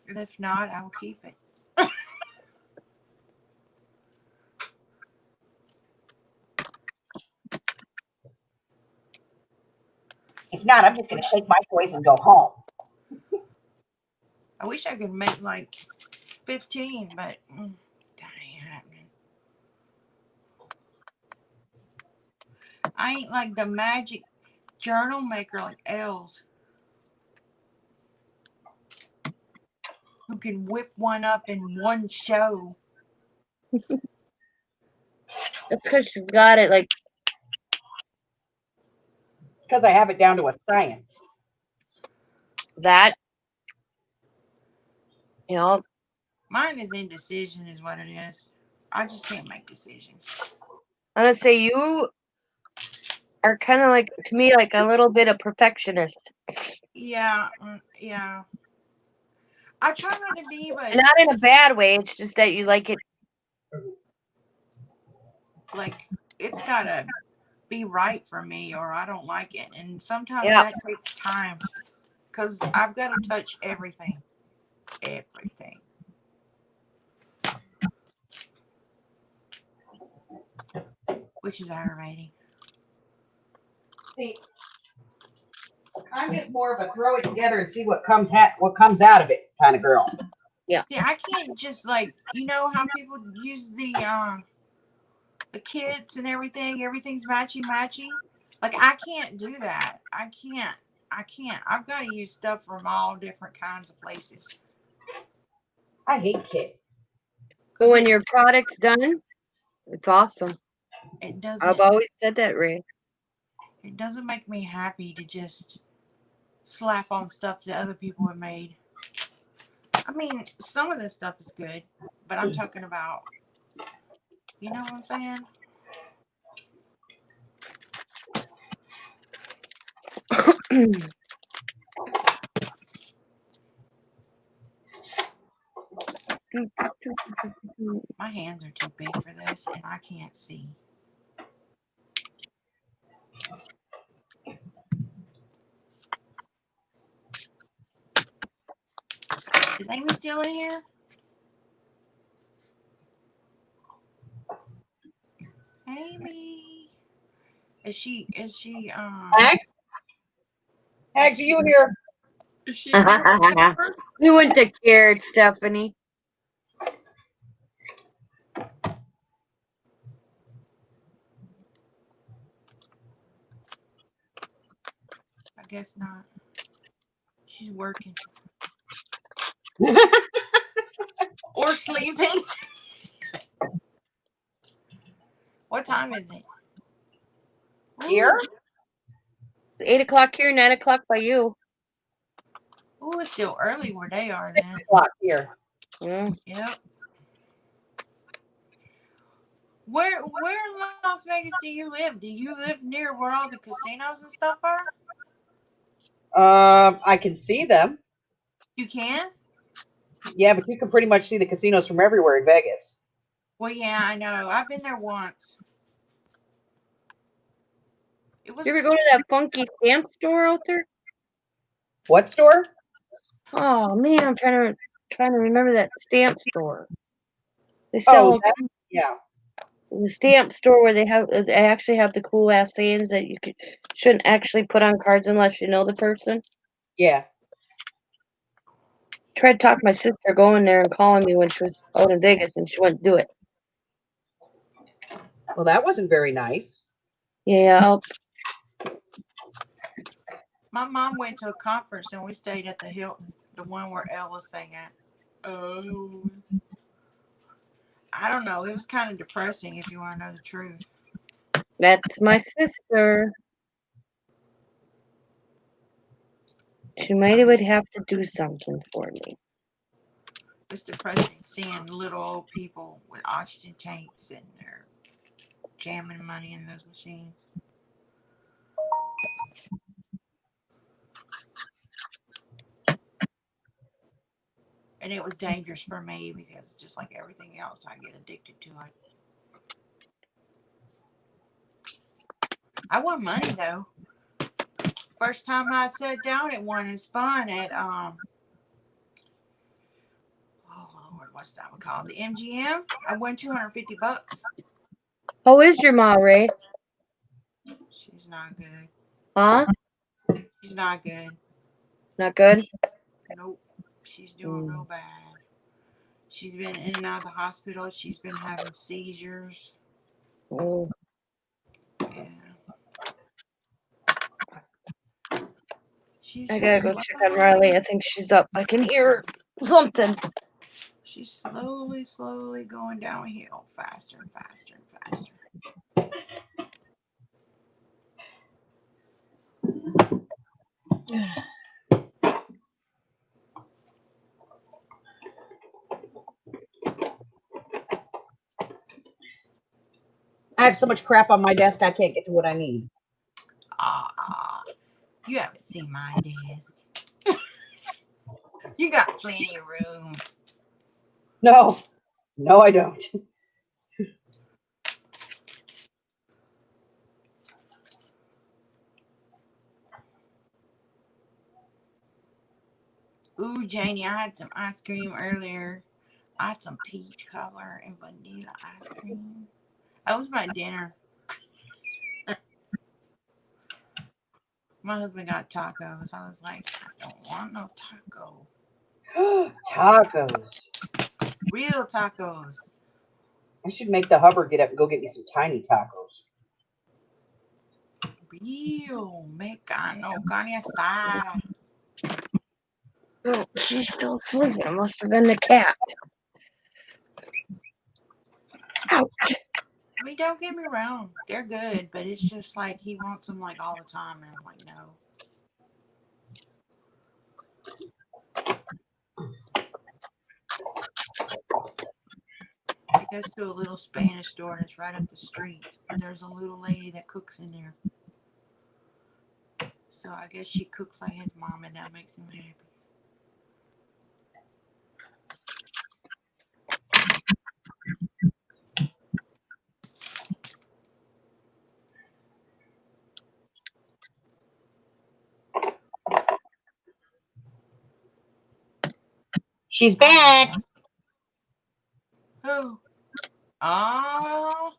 if not, I will keep it. If not, I'm just going to take my toys and go home. I wish I could make like 15, but that ain't happening. I ain't like the magic journal maker like Els, who can whip one up in one show. That's because she's got it like It's because I have it down to a science. that. You know, Mine is indecision, is what it is. I just can't make decisions. I'm gonna say you are kind of like, to me, like a little bit of perfectionist. Yeah, yeah. I try not to be, but Not in a bad way. It's just that you like it. like it's gotta be right for me, or I don't like it. And sometimes Yeah. that takes time because I've got to touch everything, everything. Which is aggravating. See, I'm just more of a throw it together and see what comes out of it kind of girl. Yeah. See, I can't just like, you know how people use the kits and everything. Everything's matchy. Like I can't do that. I can't. I've got to use stuff from all different kinds of places. I hate kids. But when your product's done, it's awesome. It I've doesn't. always said that, Ray. It doesn't make me happy to just slap on stuff that other people have made. I mean, some of this stuff is good, but I'm talking about, you know what I'm saying? My hands are too big for this, and I can't see. Is Amy still in here? Amy. Is she Hags? Hags, are you here? is she doing whatever? You wouldn't have cared, Stephanie. I guess not. She's working. Or sleeping. What time is it? Here? It's 8 o'clock here, 9 o'clock by you. Ooh, it's still early where they are then. Clock here. Yeah. Yep. Where in Las Vegas do you live? Do you live near where all the casinos and stuff are? I can see them. You can? Yeah, but you can pretty much see the casinos from everywhere in Vegas. Well, yeah, I know. I've been there once. It was You ever go to that funky stamp store out there? What store? Oh man, I'm trying to remember that stamp store. They Oh, sell yeah. the stamp store where they actually have the cool ass sayings that shouldn't actually put on cards unless you know the person. Yeah. Tried to talk my sister going there and calling me when she was out in Vegas, and she wouldn't do it. Well, that wasn't very nice. Yeah, my mom went to a conference and we stayed at the Hilton, the one where Ellis sang at. Oh, I don't know. It was kind of depressing if you want to know the truth. that's my sister. She would have to do something for me. It's depressing seeing little old people with oxygen tanks and they're jamming money in those machines. And it was dangerous for me because just like everything else, I get addicted to it. I won money though. First time I sat down at one and spun at oh Lord, what's that one called? The MGM. I won $250. How is your ma, Ray? She's not good. Huh? She's not good. Not good? Nope. She's doing real bad. She's been in and out of the hospital. She's been having seizures. Oh. Yeah. She's I gotta go check on Riley. I think she's up. I can hear something. She's slowly going downhill, faster and faster and faster. I have so much crap on my desk, I can't get to what I need. You haven't seen my desk. You got plenty of room. No, I don't. Ooh, Janie, I had some ice cream earlier. I had some peach color and vanilla ice cream. That was my dinner. My husband got tacos. I was like, I don't want no taco. Tacos. Real tacos. I should make the Hubbard get up and go get me some tiny tacos. Real mexicano carne asada. Oh, she's still sleeping. It must have been the cat. Ouch. I mean, don't get me wrong. They're good, but it's just like he wants them like all the time. And I'm like, no. He goes to a little Spanish store and it's right up the street. And there's a little lady that cooks in there. So I guess she cooks like his mom and that makes him happy. She's back. Who? Oh,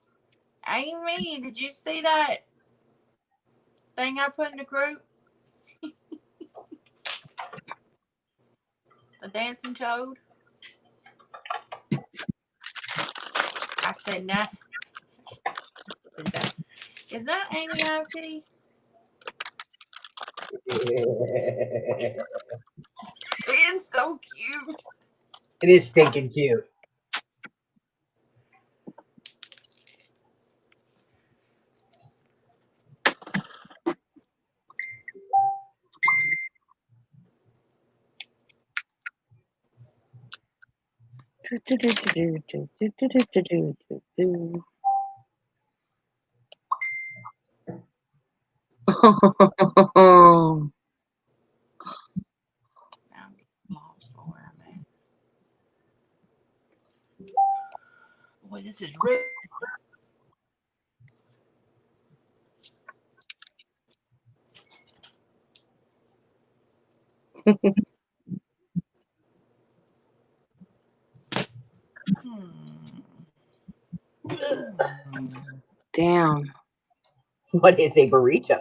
Amy, did you see that thing I put in the group? The dancing toad? I said, nah. Is that Amy I see? It's so cute. It is stinking cute. Now I'm getting lost for where I'm at. Boy, this is rich. Damn. What is a burrito?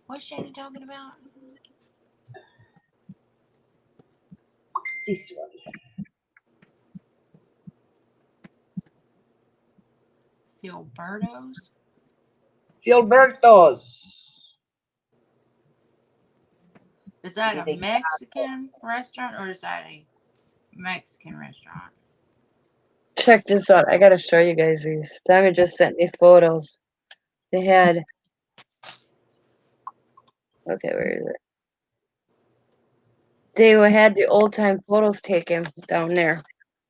What's Shannon talking about? This one. Gilberto's? Gilberto's. Is that Is a a Mexican restaurant or is that a Mexican restaurant? Check this out. I gotta show you guys these. Diamond just sent me photos. They had. Okay, where is it? They had the old time photos taken down there.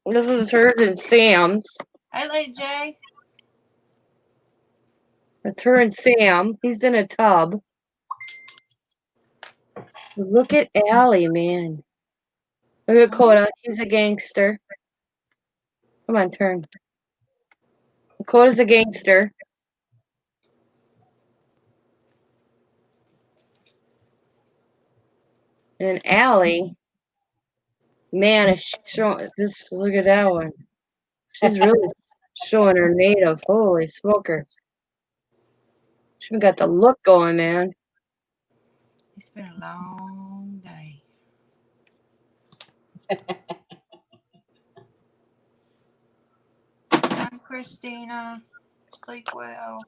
This is hers and Sam's. Hey, Lady J. That's her and Sam. He's in a tub. Look at Allie, man. Look at Coda. He's a gangster. Come on, turn. Coda's a gangster. And Allie, man, is she showing this? Look at that one. She's really showing her native. Holy smokers. She's got the look going, man. It's been a long day. Hi, Christina. Sleep well.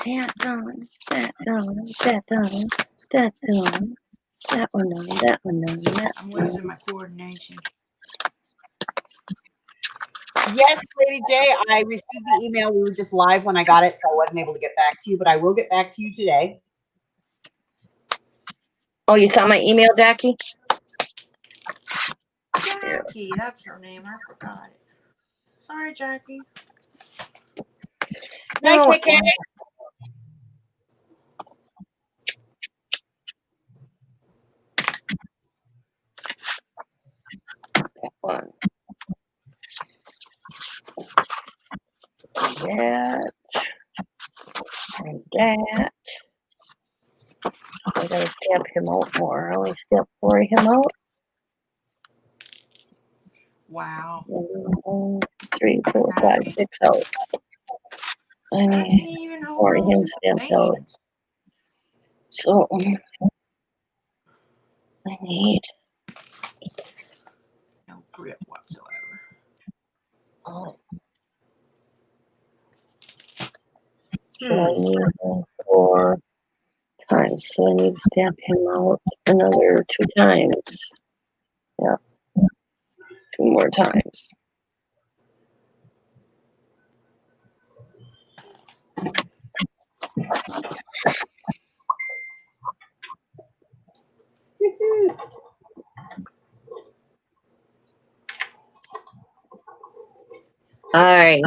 That done, that done, that done, that done, that one done, that one done, that I'm one losing done. my coordination. Yes, Lady J, I received the email. We were just live when I got it, so I wasn't able to get back to you, but I will get back to you today. Oh, you saw my email, Jackie? Jackie, that's her name. I forgot it. Sorry, Jackie. Night, No, KK. that one. That and that. I gotta stamp him out more. I only stamped 4 of him out. Wow. 1, 3, 4, 5, 6 out. I I need can't even hold 4 of on him to stamped the out. things. So I need No grip whatsoever. so I need 4 times. So I need to stamp him out another 2 times. Yeah. 2 more times. All right.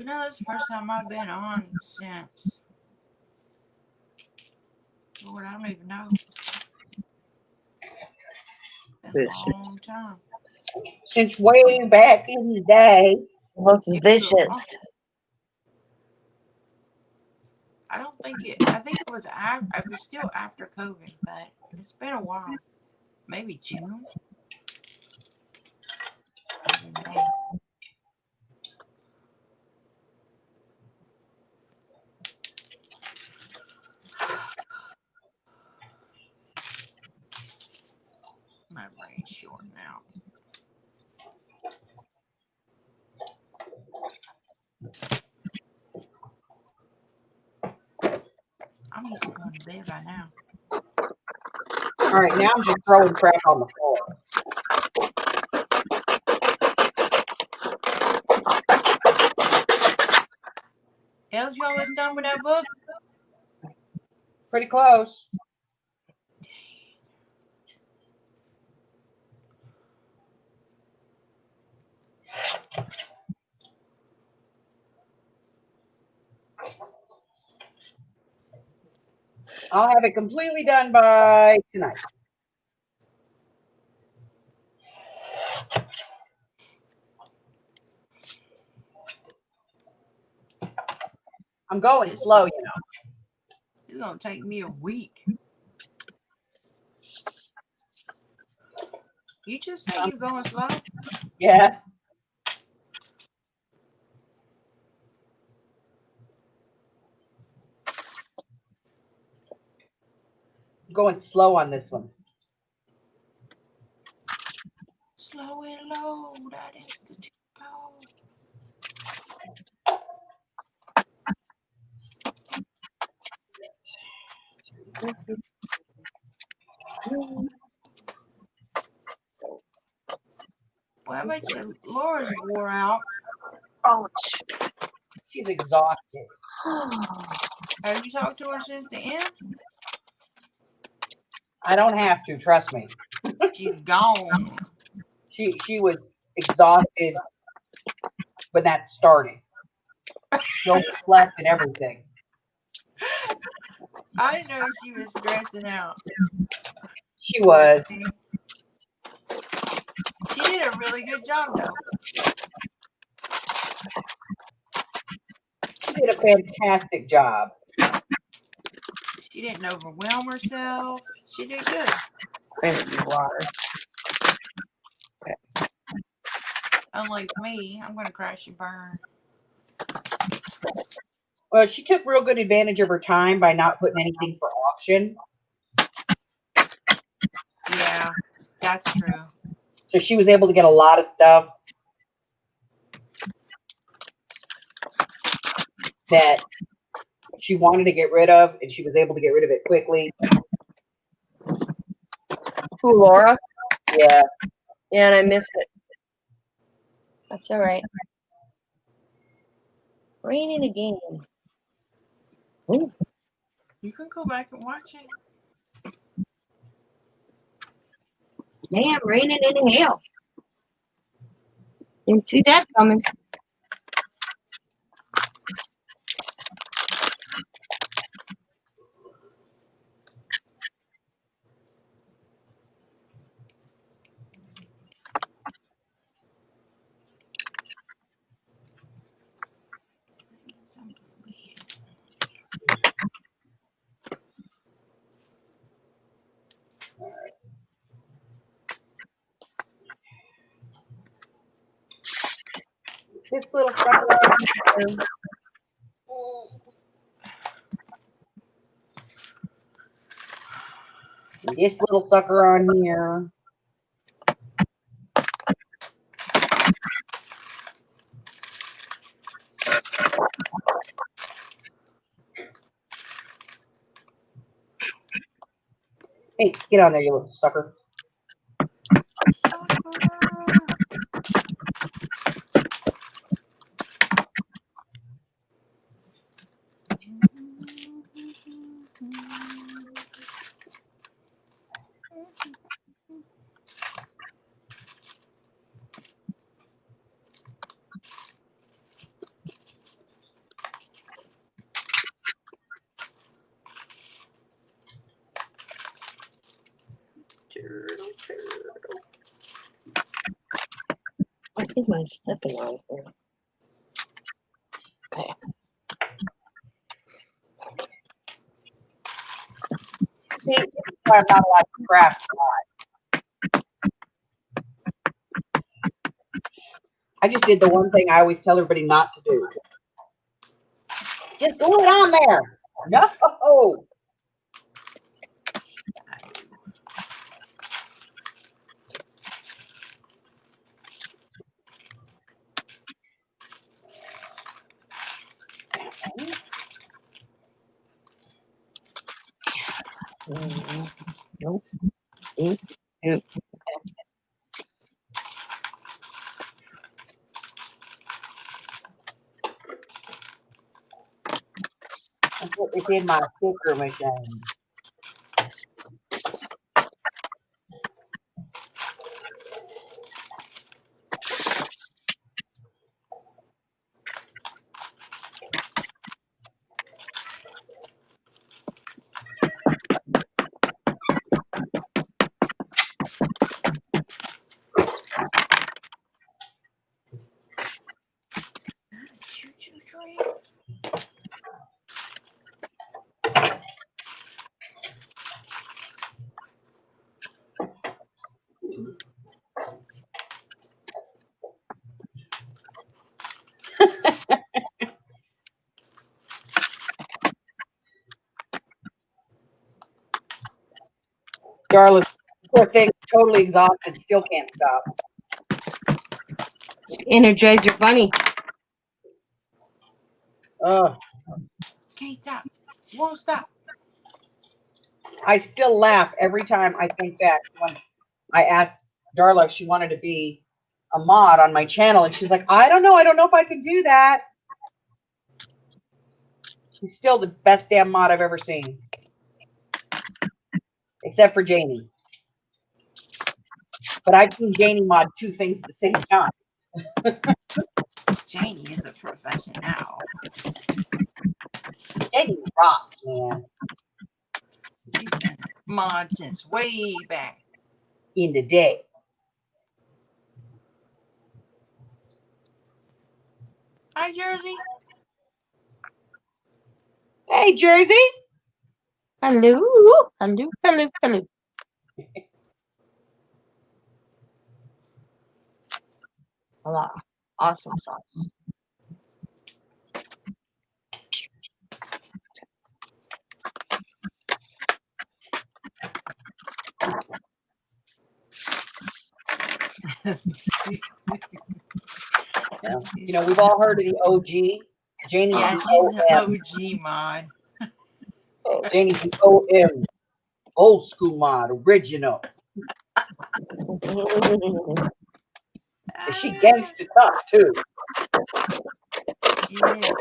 You know, that's the first time I've been on since. Lord, I don't even know. Been a long time. Since way back in the day. Looks It was vicious. I don't think it. I think it was. It was still after COVID, but it's been a while. Maybe June. Maybe May. My brain's short now. I'm used to going to bed by now. All right, now I'm just throwing crap on the floor. Hell's you always done with that book? Pretty close. I'll have it completely done by tonight. I'm going slow, you know. It's gonna take me a week. You just say you're going slow? Yeah. I'm going slow on this one. Slow and low, that is the tempo. Well, I bet you Laura's wore out. Ouch. She's exhausted. Have you talked to her since the end? I don't have to, trust me. She's gone. She was exhausted when that started. She overslept and everything. I didn't know she was stressing out. She was. She did a really good job, though. She did a fantastic job. She didn't overwhelm herself. She did good. Crazy water. Unlike me, I'm going to crash and burn. Well, she took real good advantage of her time by not putting anything for auction. Yeah, that's true. So she was able to get a lot of stuff that she wanted to get rid of, and she was able to get rid of it quickly. Who, Laura? Yeah. Yeah, and I missed it. That's all right. Raining again. Ooh. You can go back and watch it. Man, raining in hell. Didn't see that coming. This little sucker on here. And this little sucker on here. Hey, get on there, you little sucker. think mine's stepping on here. Okay. See, this is why I'm not allowed to craft a lot. I just did the one thing I always tell everybody not to do. Just glue it on there. No. Nope. Nope. Nope. I put it in my sticker machine. Choo-choo train. Darla's poor thing, totally exhausted, still can't stop. Energizer Bunny. Oh, Can't stop. Won't stop. I still laugh every time I think back when I asked Darla if she wanted to be a mod on my channel, and she's like, I don't know if I can do that. She's still the best damn mod I've ever seen. Except for Janie. But I've seen Janie mod two things at the same time. Janie is a professional. Janie rocks, man. She's been a mod since way back. In the day. Hi, Jersey. Hey, Jersey. Hello. Hello. Hello. Hello. Hello. Awesome sauce. Yeah. You know, we've all heard of the OG. Janie's Yeah, the she's an OM. OG mod. Janie's the OM. Old school mod, original. And she gangsta tough, too. Yeah.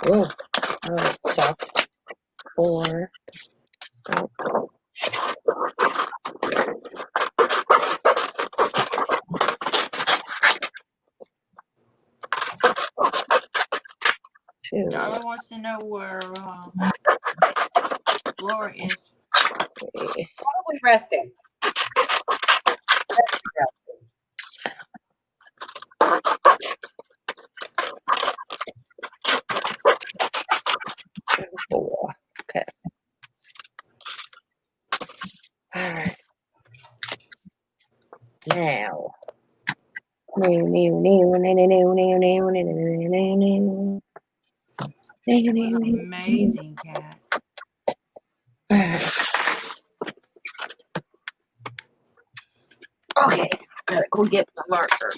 Oh, stuff. 4. Oh. 2. Darla wants to know where Laura is. 3. Probably resting. And 4. Okay. All right. Now. It was amazing, Cat. Okay, gotta go get the marker.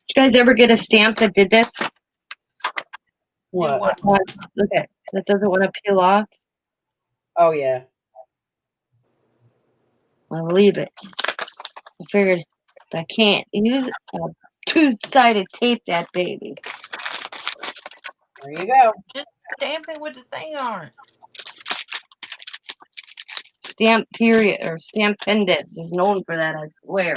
Did you guys ever get a stamp that did this? What? Look at that doesn't want to peel off. Oh, yeah. I'll leave it. I figured I can't use a two-sided tape that baby. There you go. Just stamp it with the thing on it. Stamp period or stamp pendants is known for that, I swear.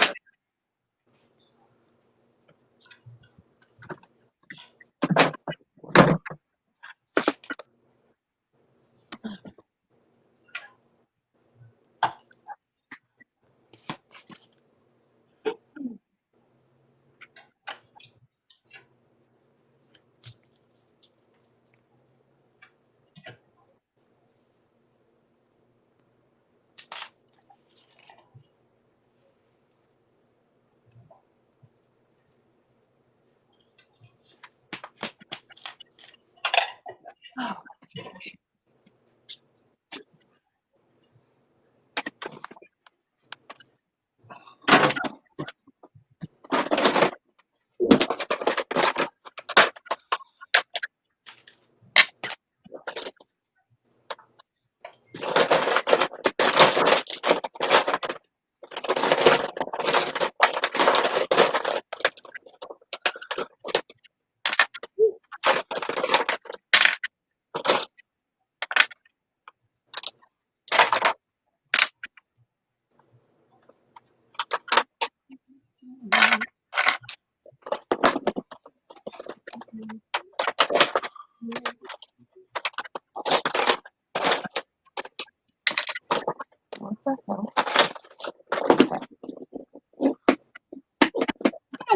What the hell?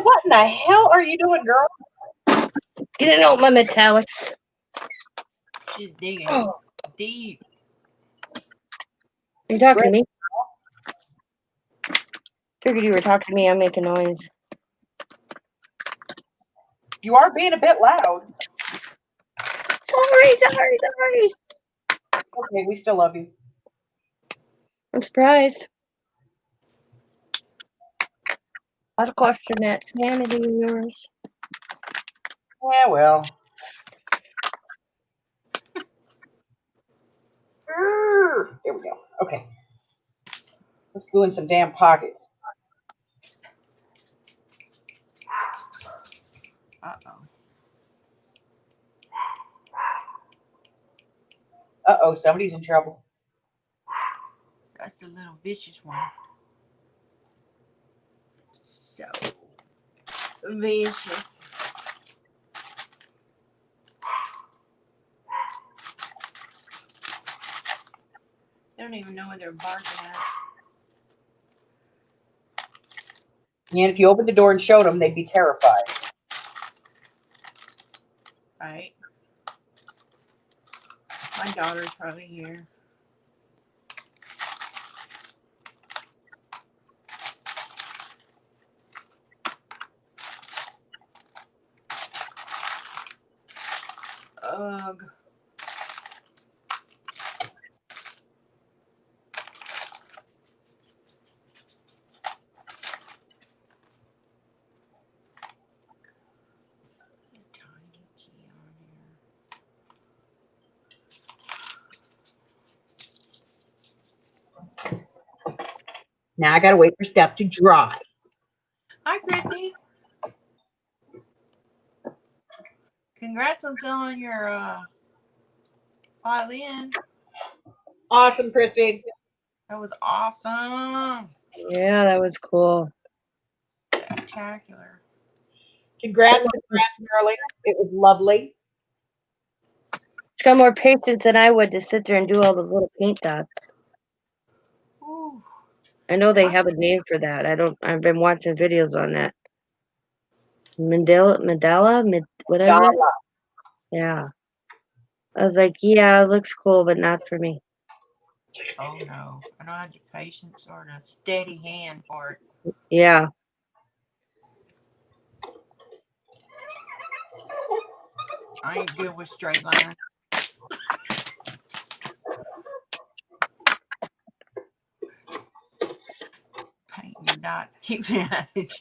What in the hell are you doing, girl? Getting out my metallics. She's digging Oh, deep. You talking to me? Figured you were talking to me. I'm making noise. you are being a bit loud. Sorry. Okay, we still love you. I'm surprised. I'd question that sanity of yours. Yeah, well. There we go. Okay. Let's glue in some damn pockets. Uh-oh. Uh-oh, somebody's in trouble. That's the little vicious one. So vicious. They don't even know what they're barking at. And if you opened the door and showed them, they'd be terrified. Right? My daughter's probably here. Ugh. Tiny key on here. Now I gotta wait for stuff to dry. Hi, Christy. Congrats on selling your violin. Awesome, Christy. That was awesome. Yeah, that was cool. Spectacular. Congrats, darling. It was lovely. She got more patience than I would to sit there and do all those little paint dots. Ooh. I know they have a name for that. I've been watching videos on that. Whatever. Dala. Yeah. I was like, yeah, it looks cool, but not for me. Oh no. I don't have the patience or the steady hand for it. Yeah. I ain't good with straight lines. Paint your dots keeps me out of it.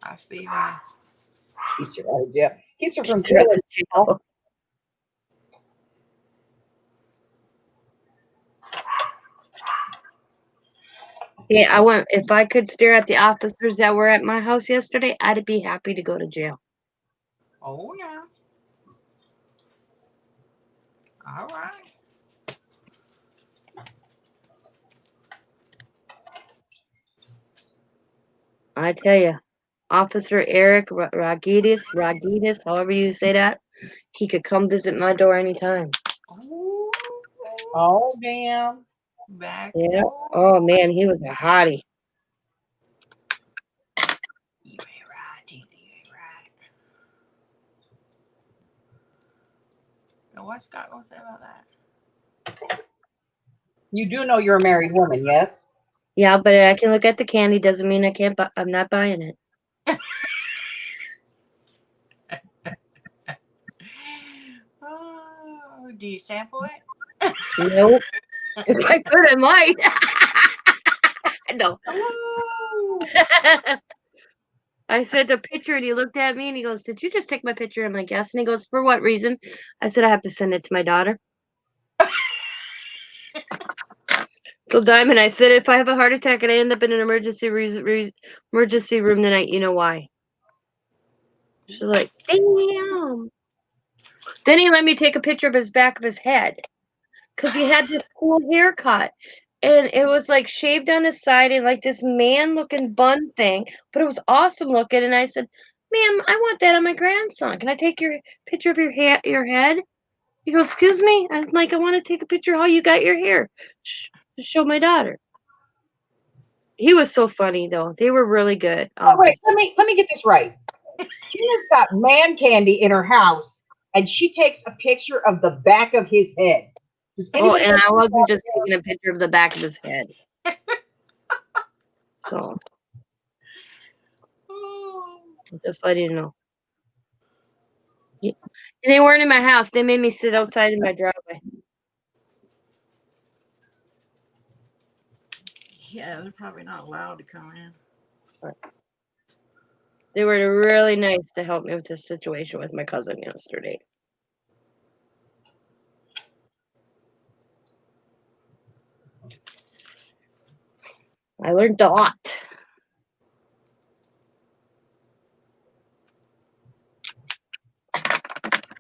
I feel you. Keeps her out of jail. Keeps her from Keeps her out jail. of jail. Yeah, I want. If I could stare at the officers that were at my house yesterday, I'd be happy to go to jail. Oh yeah. All right. I tell you, Officer Eric Ragidis, however you say that, he could come visit my door anytime. Ooh, Oh, damn. back Yeah. door. Oh man, he was a hottie. You ain't right, Tina. You ain't right. Now, what's Scott gonna say about that? You do know you're a married woman, yes? Yeah, but I can look at the candy. Doesn't mean I can't. I'm not buying it. Oh, do you sample it? Nope. If I could, I might. No. Ooh. I sent a picture and he looked at me and he goes, "Did you just take my picture?" I'm like, "Yes." And he goes, "For what reason?" I said, "I have to send it to my daughter." So Diamond, I said, "If I have a heart attack and I end up in an emergency room tonight, you know why?" She's like, "Damn." Then he let me take a picture of his back of his head because he had this cool haircut. And it was like shaved on his side and like this man looking bun thing, but it was awesome looking. And I said, "Ma'am, I want that on my grandson. Can I take your picture of your head?" He goes, "Excuse me?" I'm like, "I want to take a picture of how you got your hair to show my daughter." He was so funny though. They were really good. Oh, wait, let me get this right. Tina's got man candy in her house, and she takes a picture of the back of his head. Does Oh, anybody and else I do wasn't that? just taking a picture of the back of his head. So Ooh. just letting you know. Yeah. And they weren't in my house. They made me sit outside in my driveway. Yeah, they're probably not allowed to come in. They were really nice to help me with this situation with my cousin yesterday. I learned a lot.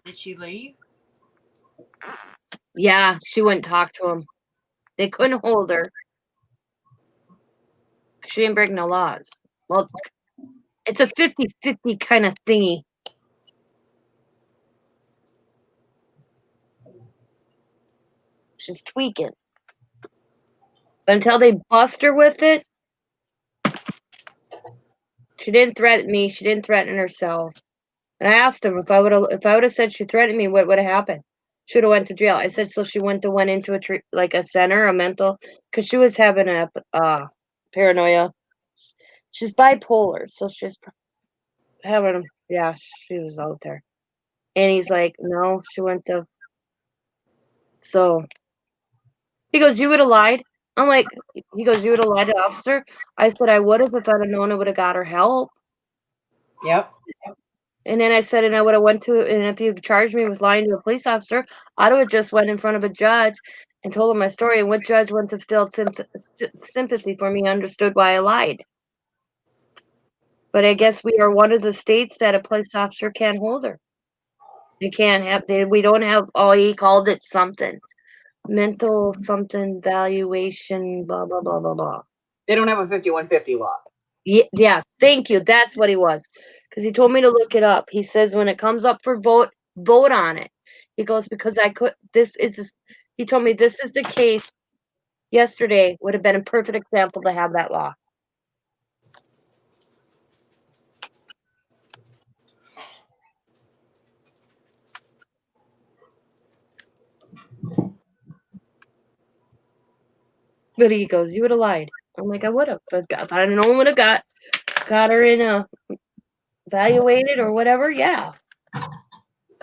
Did she leave? Yeah, she wouldn't talk to him. They couldn't hold her. She didn't break no laws. Well, it's a 50-50 kind of thingy. She's tweaking. But until they bust her with it, she didn't threaten me. She didn't threaten herself. And I asked him if I would have said she threatened me, what would have happened? She would have went to jail. I said so. She went into a center, a mental, because she was having a paranoia. She's bipolar, so she's having she was out there. And he's like, no, she went to. So he goes, "You would have lied." I'm like, he goes, "You would have lied to the officer." I said, "I would have if I'd have known I would have got her help." Yep. And then I said, "And I would have went to, and if you charged me with lying to a police officer, I'd have just went in front of a judge and told him my story. And what judge wouldn't have felt sympathy for me, understood why I lied. But I guess we are one of the states that a police officer can't hold her. They can't have, we don't have, oh, he called it something. Mental something valuation, blah, blah, blah, blah, blah. They don't have a 5150 law. Yeah, thank you. That's what he was. Because he told me to look it up. He says when it comes up for vote on it. He goes, because he told me this is the case yesterday would have been a perfect example to have that law. But he goes, "You would have lied." I'm like, "I would have. If I didn't know would have got her in a evaluated or whatever, yeah.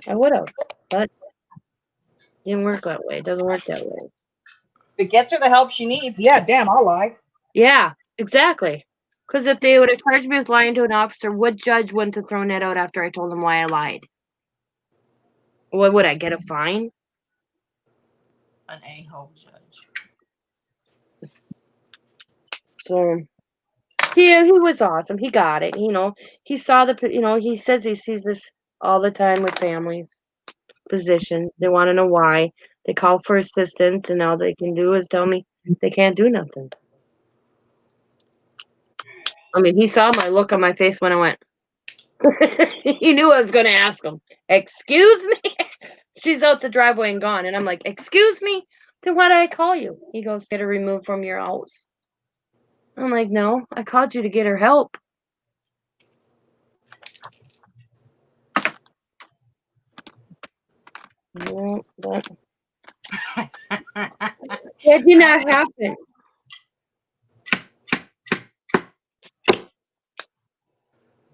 I would have. But it didn't work that way. It doesn't work that way. If it gets her the help she needs, yeah, damn, I'll lie. Yeah, exactly. Because if they would have charged me with lying to an officer, what judge wouldn't have thrown it out after I told them why I lied? What would I get a fine? An a-hole judge. So he was awesome. He got it. He saw he says he sees this all the time with families, positions. They want to know why. They call for assistance, and all they can do is tell me they can't do nothing. I mean, he saw my look on my face when I went. He knew I was going to ask him. Excuse me? She's out the driveway and gone. And I'm like, excuse me? Then why did I call you? He goes, get her removed from your house. I'm like, no, I called you to get her help. No, that did not happen.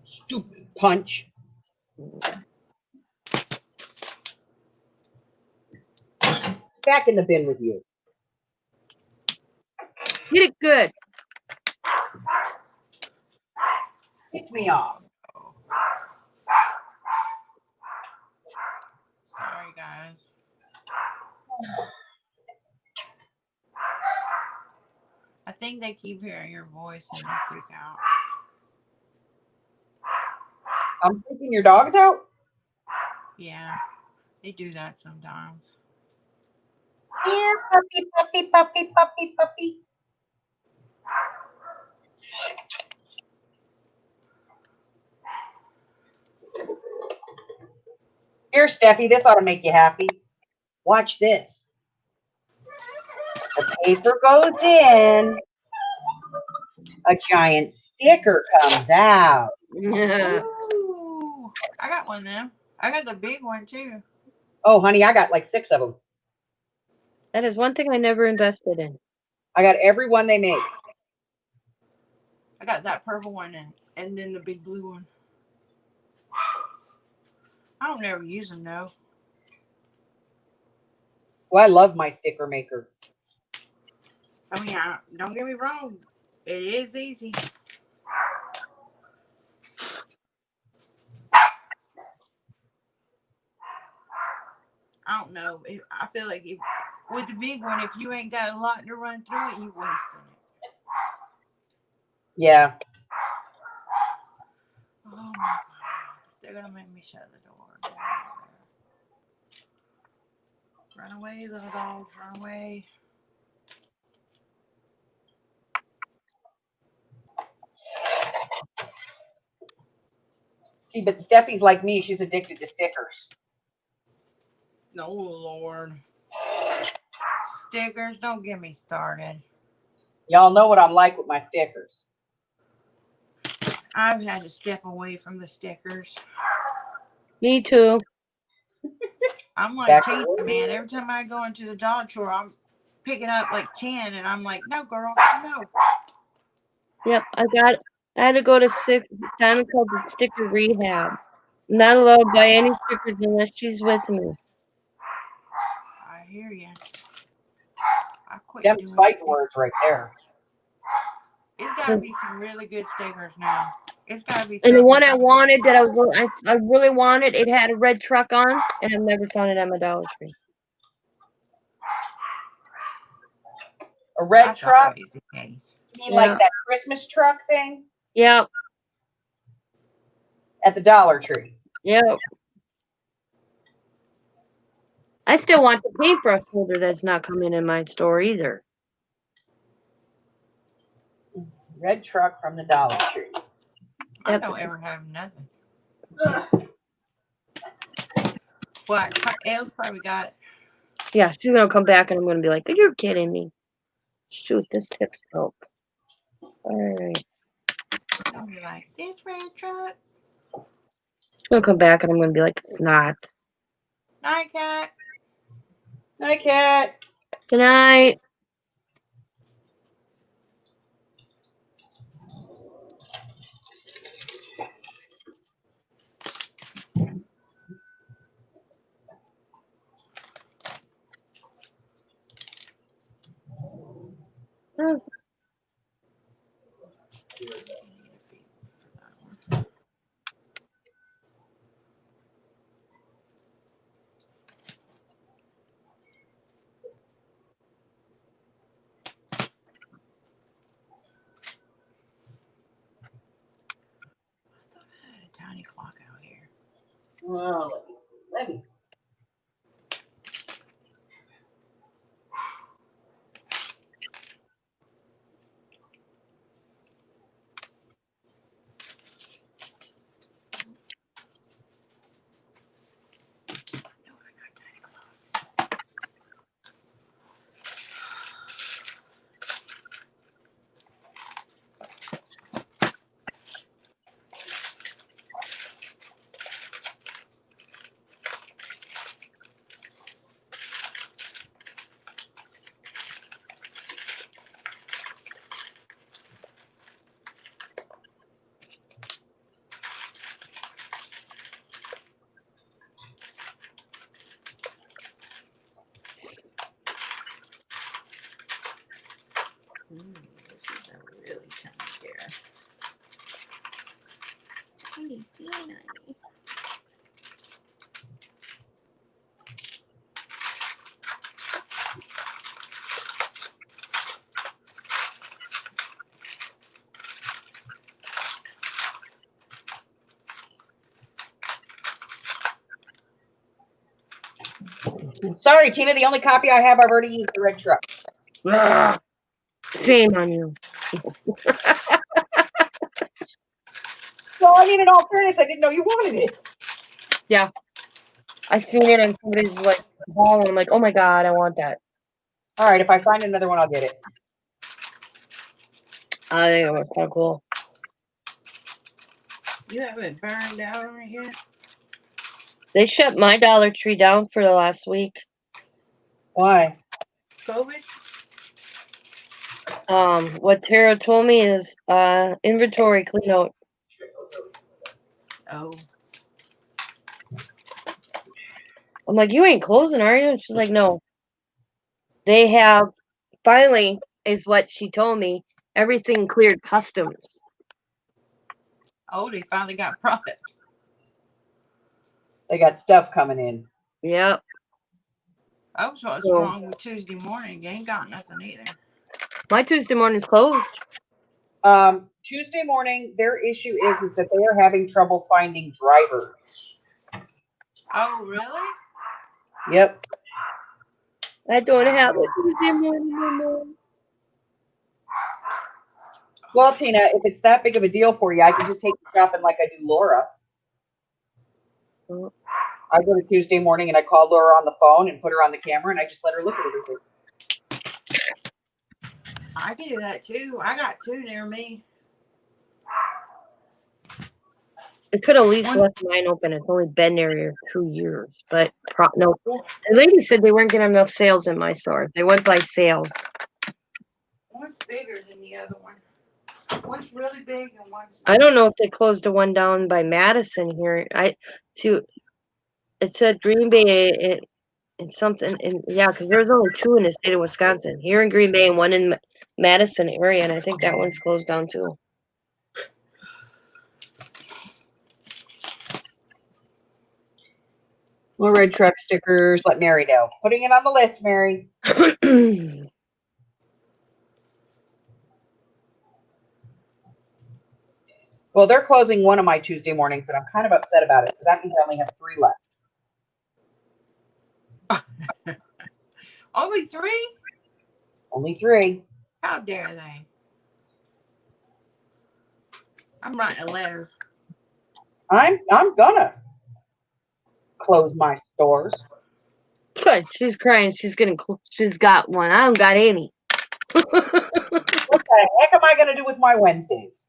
Stupid punch. Back in the bin with you. Get it good. Pick me off. Sorry, guys. I think they keep hearing your voice and they freak out. I'm taking your dogs out? Yeah, they do that sometimes. Yeah, puppy, puppy, puppy, puppy, puppy. Here, Steffi, this ought to make you happy. Watch this. The paper goes in. A giant sticker comes out. Ooh, I got one of them. I got the big one too. Oh, honey, I got like 6 of them. That is one thing I never invested in. I got every one they make. I got that purple one and then the big blue one. I don't never use them though. Well, I love my sticker maker. I mean, don't get me wrong. It is easy. I don't know. I feel like with the big one, if you ain't got a lot to run through it, you wasting it. Yeah. Oh my God. They're going to make me shut the door. Run away, little dogs. Run away. See, but Steffi's like me. She's addicted to stickers. No, Lord. Stickers, don't get me started. Y'all know what I'm like with my stickers. I've had to step away from the stickers. Me too. I'm like Back Tina, away. man. Every time I go into the dog store, I'm picking up like 10, and I'm like, no, girl, no. Yep, I had to go to Simon called the sticker rehab. Not allowed to buy any stickers unless she's with me. I hear you. I quit Them doing fighting it. words right there. It's got to be some really good stickers now. It's got to be And the something. one I wanted that I really wanted, it had a red truck on, and I've never found it at my Dollar Tree. A red That's truck? always the case. You mean Yeah. like that Christmas truck thing Yep. at the Dollar Tree? Yep. I still want the paintbrush holder that's not coming in my store either. Red truck from the Dollar Tree. I Yep. don't ever have nothing. What? Elle's probably got it. Yeah, she's gonna come back and I'm gonna be like, "You're kidding me." Shoot, this tip's broke. Alright. I'll be like, this red truck. She's gonna come back and I'm gonna be like, "It's not." Night cat. Hi, Cat. Good night. Oh, o'clock out here. Well, let me see. Let me. No, I got 9 o'clock. This is a really tiny chair. Tiny, teeny. Sorry, Tina. The only copy I have, I've already used the red truck. Ah, shame on you. Well, I mean, in all fairness, I didn't know you wanted it. Yeah. I seen it on somebody's like wall and I'm like, oh my god, I want that. All right, if I find another one, I'll get it. I think it was kind of cool. You haven't burned down on it yet? They shut my Dollar Tree down for the last week. Why? COVID? What Tara told me is inventory clean out. Oh. I'm like, you ain't closing, are you? And she's like, no. They have finally, is what she told me, everything cleared customs. Oh, they finally got product. They got stuff coming in. Yep. That was what's So- wrong with Tuesday morning. They ain't got nothing either. My Tuesday morning's closed. Tuesday morning, their issue is that they are having trouble finding drivers. Oh, really? Yep. I don't have a Tuesday morning no more. Well, Tina, if it's that big of a deal for you, I can just take you shopping like I do Laura. Oh. I go to Tuesday morning and I call Laura on the phone and put her on the camera and I just let her look at everything. I can do that too. I got 2 near me. It could at least One- left mine open. It's only been there 2 years. But no. The lady said they weren't getting enough sales in my store. They went by sales. One's bigger than the other one. One's really big and one's I don't know if they closed the one down by Madison here. It said Green Bay and something, and yeah, because there's only 2 in the state of Wisconsin. Here in Green Bay and one in Madison area, and I think that one's closed down too. More red truck stickers. Let Mary know. Putting it on the list, Mary. Well, they're closing one of my Tuesday mornings, and I'm kind of upset about it. That means I only have 3 left. Only 3? Only 3. How dare they? I'm writing a letter. I'm gonna close my stores. Good. She's crying. She's got one. I don't got any. What the heck am I gonna do with my Wednesdays?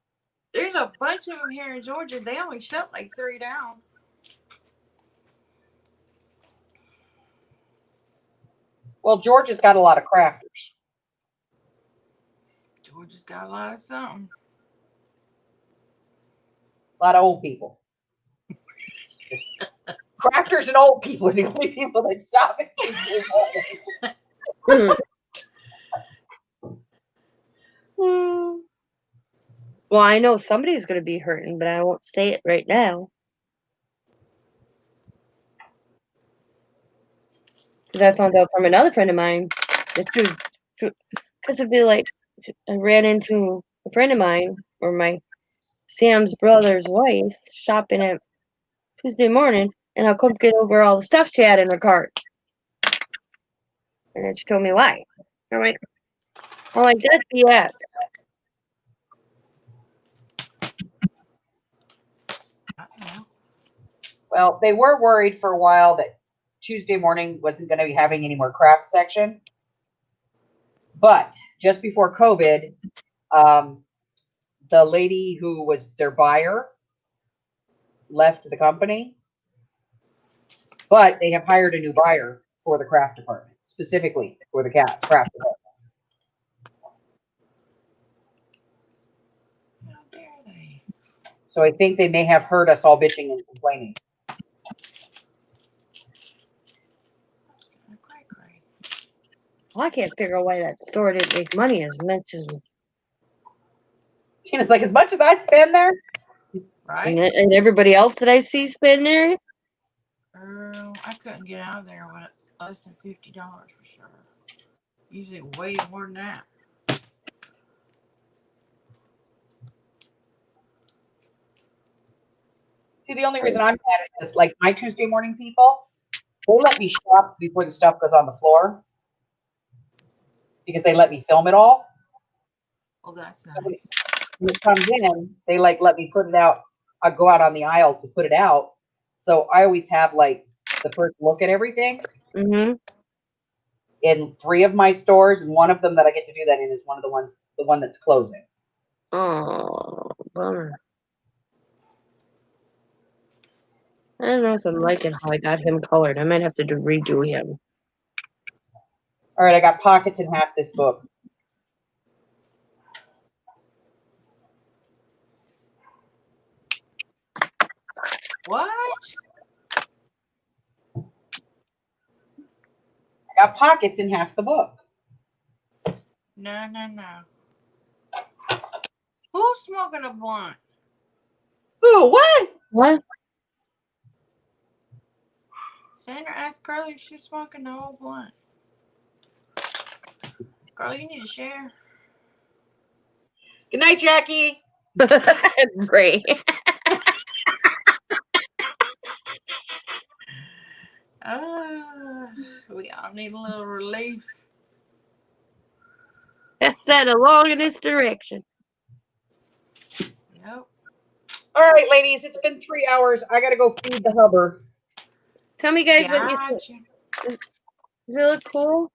There's a bunch of them here in Georgia. They only shut like 3 down. Well, Georgia's got a lot of crafters. Georgia's got a lot of something. A lot of old people. Crafters and old people are the only people that shop at Tuesday morning. Well, I know somebody's going to be hurting, but I won't say it right now. Because I found out from another friend of mine that because it'd be like I ran into a friend of mine, or my Sam's brother's wife shopping at Tuesday morning, and I'll come get over all the stuff she had in her cart. And then she told me why. I'm like, that's BS. I don't know. Well, they were worried for a while that Tuesday morning wasn't going to be having any more craft section. But just before COVID, the lady who was their buyer left the company, but they have hired a new buyer for the craft department, specifically for the craft department. How dare they? So I think they may have heard us all bitching and complaining. Cray, cray. Well, I can't figure out why that store didn't make money as much as, And it's like, as much as I spend there, Right? and everybody else that I see spend there. Girl, I couldn't get out of there with less than $50 for sure. Usually way more than that. see, the only reason I'm mad is this, like my Tuesday morning people, they let me shop before the stuff goes on the floor because they let me film it all. Oh, that's So nice. when it comes in, they like let me put it out. I go out on the aisle to put it out. So I always have like the first look at everything Mm-hmm. in 3 of my stores, and one of them that I get to do that in is the one that's closing. Oh, bummer. I don't know if I'm liking how I got him colored. I might have to redo him. All right, I got pockets in half this book. What? I got pockets in half the book. No, no, no. Who's smoking a blunt? Ooh, what? What? Sandra asked Carly if she's smoking the whole blunt. Carly, you need to share. Good night, Jackie. Great. We all need a little relief. That's that along in this direction. Yep. All right, ladies, it's been 3 hours. I gotta go feed the hubber. Tell me, guys, what you Gotcha. think. Does it look cool?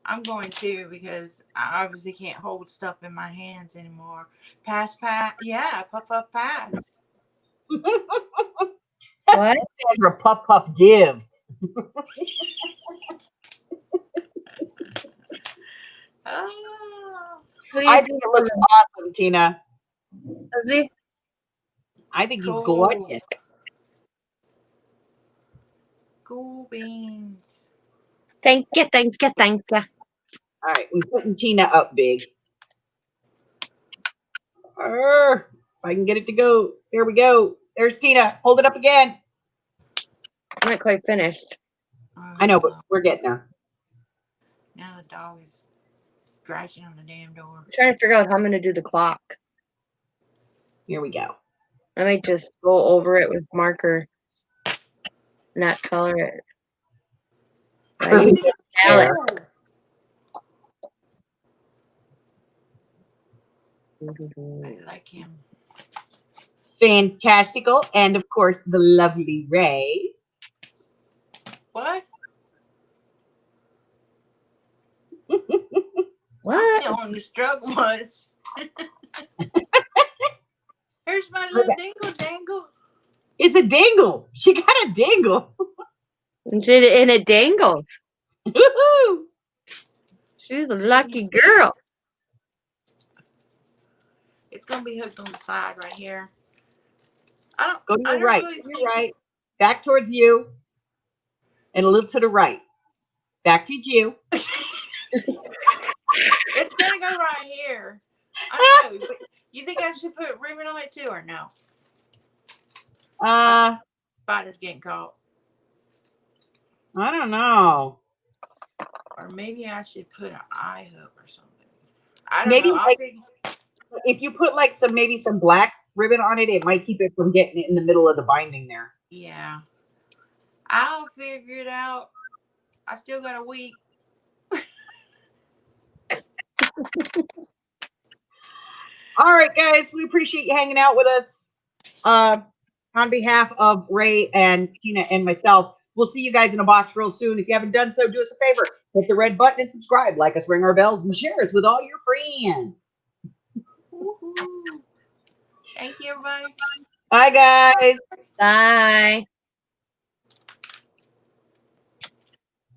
I'm going to because I obviously can't hold stuff in my hands anymore. Pass. Yeah, puff, pass. What? Sandra, puff, give. Oh, I think it looks awesome, Tina. Does he? I think he's cool. gorgeous. Cool beans. Thank you, thank you, thank you. All right, we're putting Tina up big. If I can get it to go. There we go. There's Tina. Hold it up again. I'm not quite finished. I know, but we're getting there. Now the dog is scratching on the damn door. I'm trying to figure out how I'm going to do the clock. Here we go. I might just go over it with marker, not color it. I use a palette. I like him. Fantastical. And of course, the lovely Ray. What? What? I'm telling the struggle was. Here's my little dingle dangle. It's a dingle. She got a dingle. And it dangles. Woohoo! She's a lucky girl. It's gonna be hooked on the side right here. Go to I your don't right. really To think your right. Back towards you. And a little to the right. Back to you. it's gonna go right here. I don't know. But you think I should put ribbon on it too, or no? Spider's getting caught. I don't know. Or maybe I should put an eye hook or something. I don't Maybe know. like If you put like maybe some black ribbon on it, it might keep it from getting in the middle of the binding there. Yeah. I'll figure it out. I still got a week. All right, guys, we appreciate you hanging out with us. On behalf of Ray and Tina and myself, we'll see you guys in a box real soon. If you haven't done so, do us a favor. Hit the red button and subscribe. Like us, ring our bells, and share us with all your friends. Woohoo. Thank you, everybody. Bye, guys. Bye.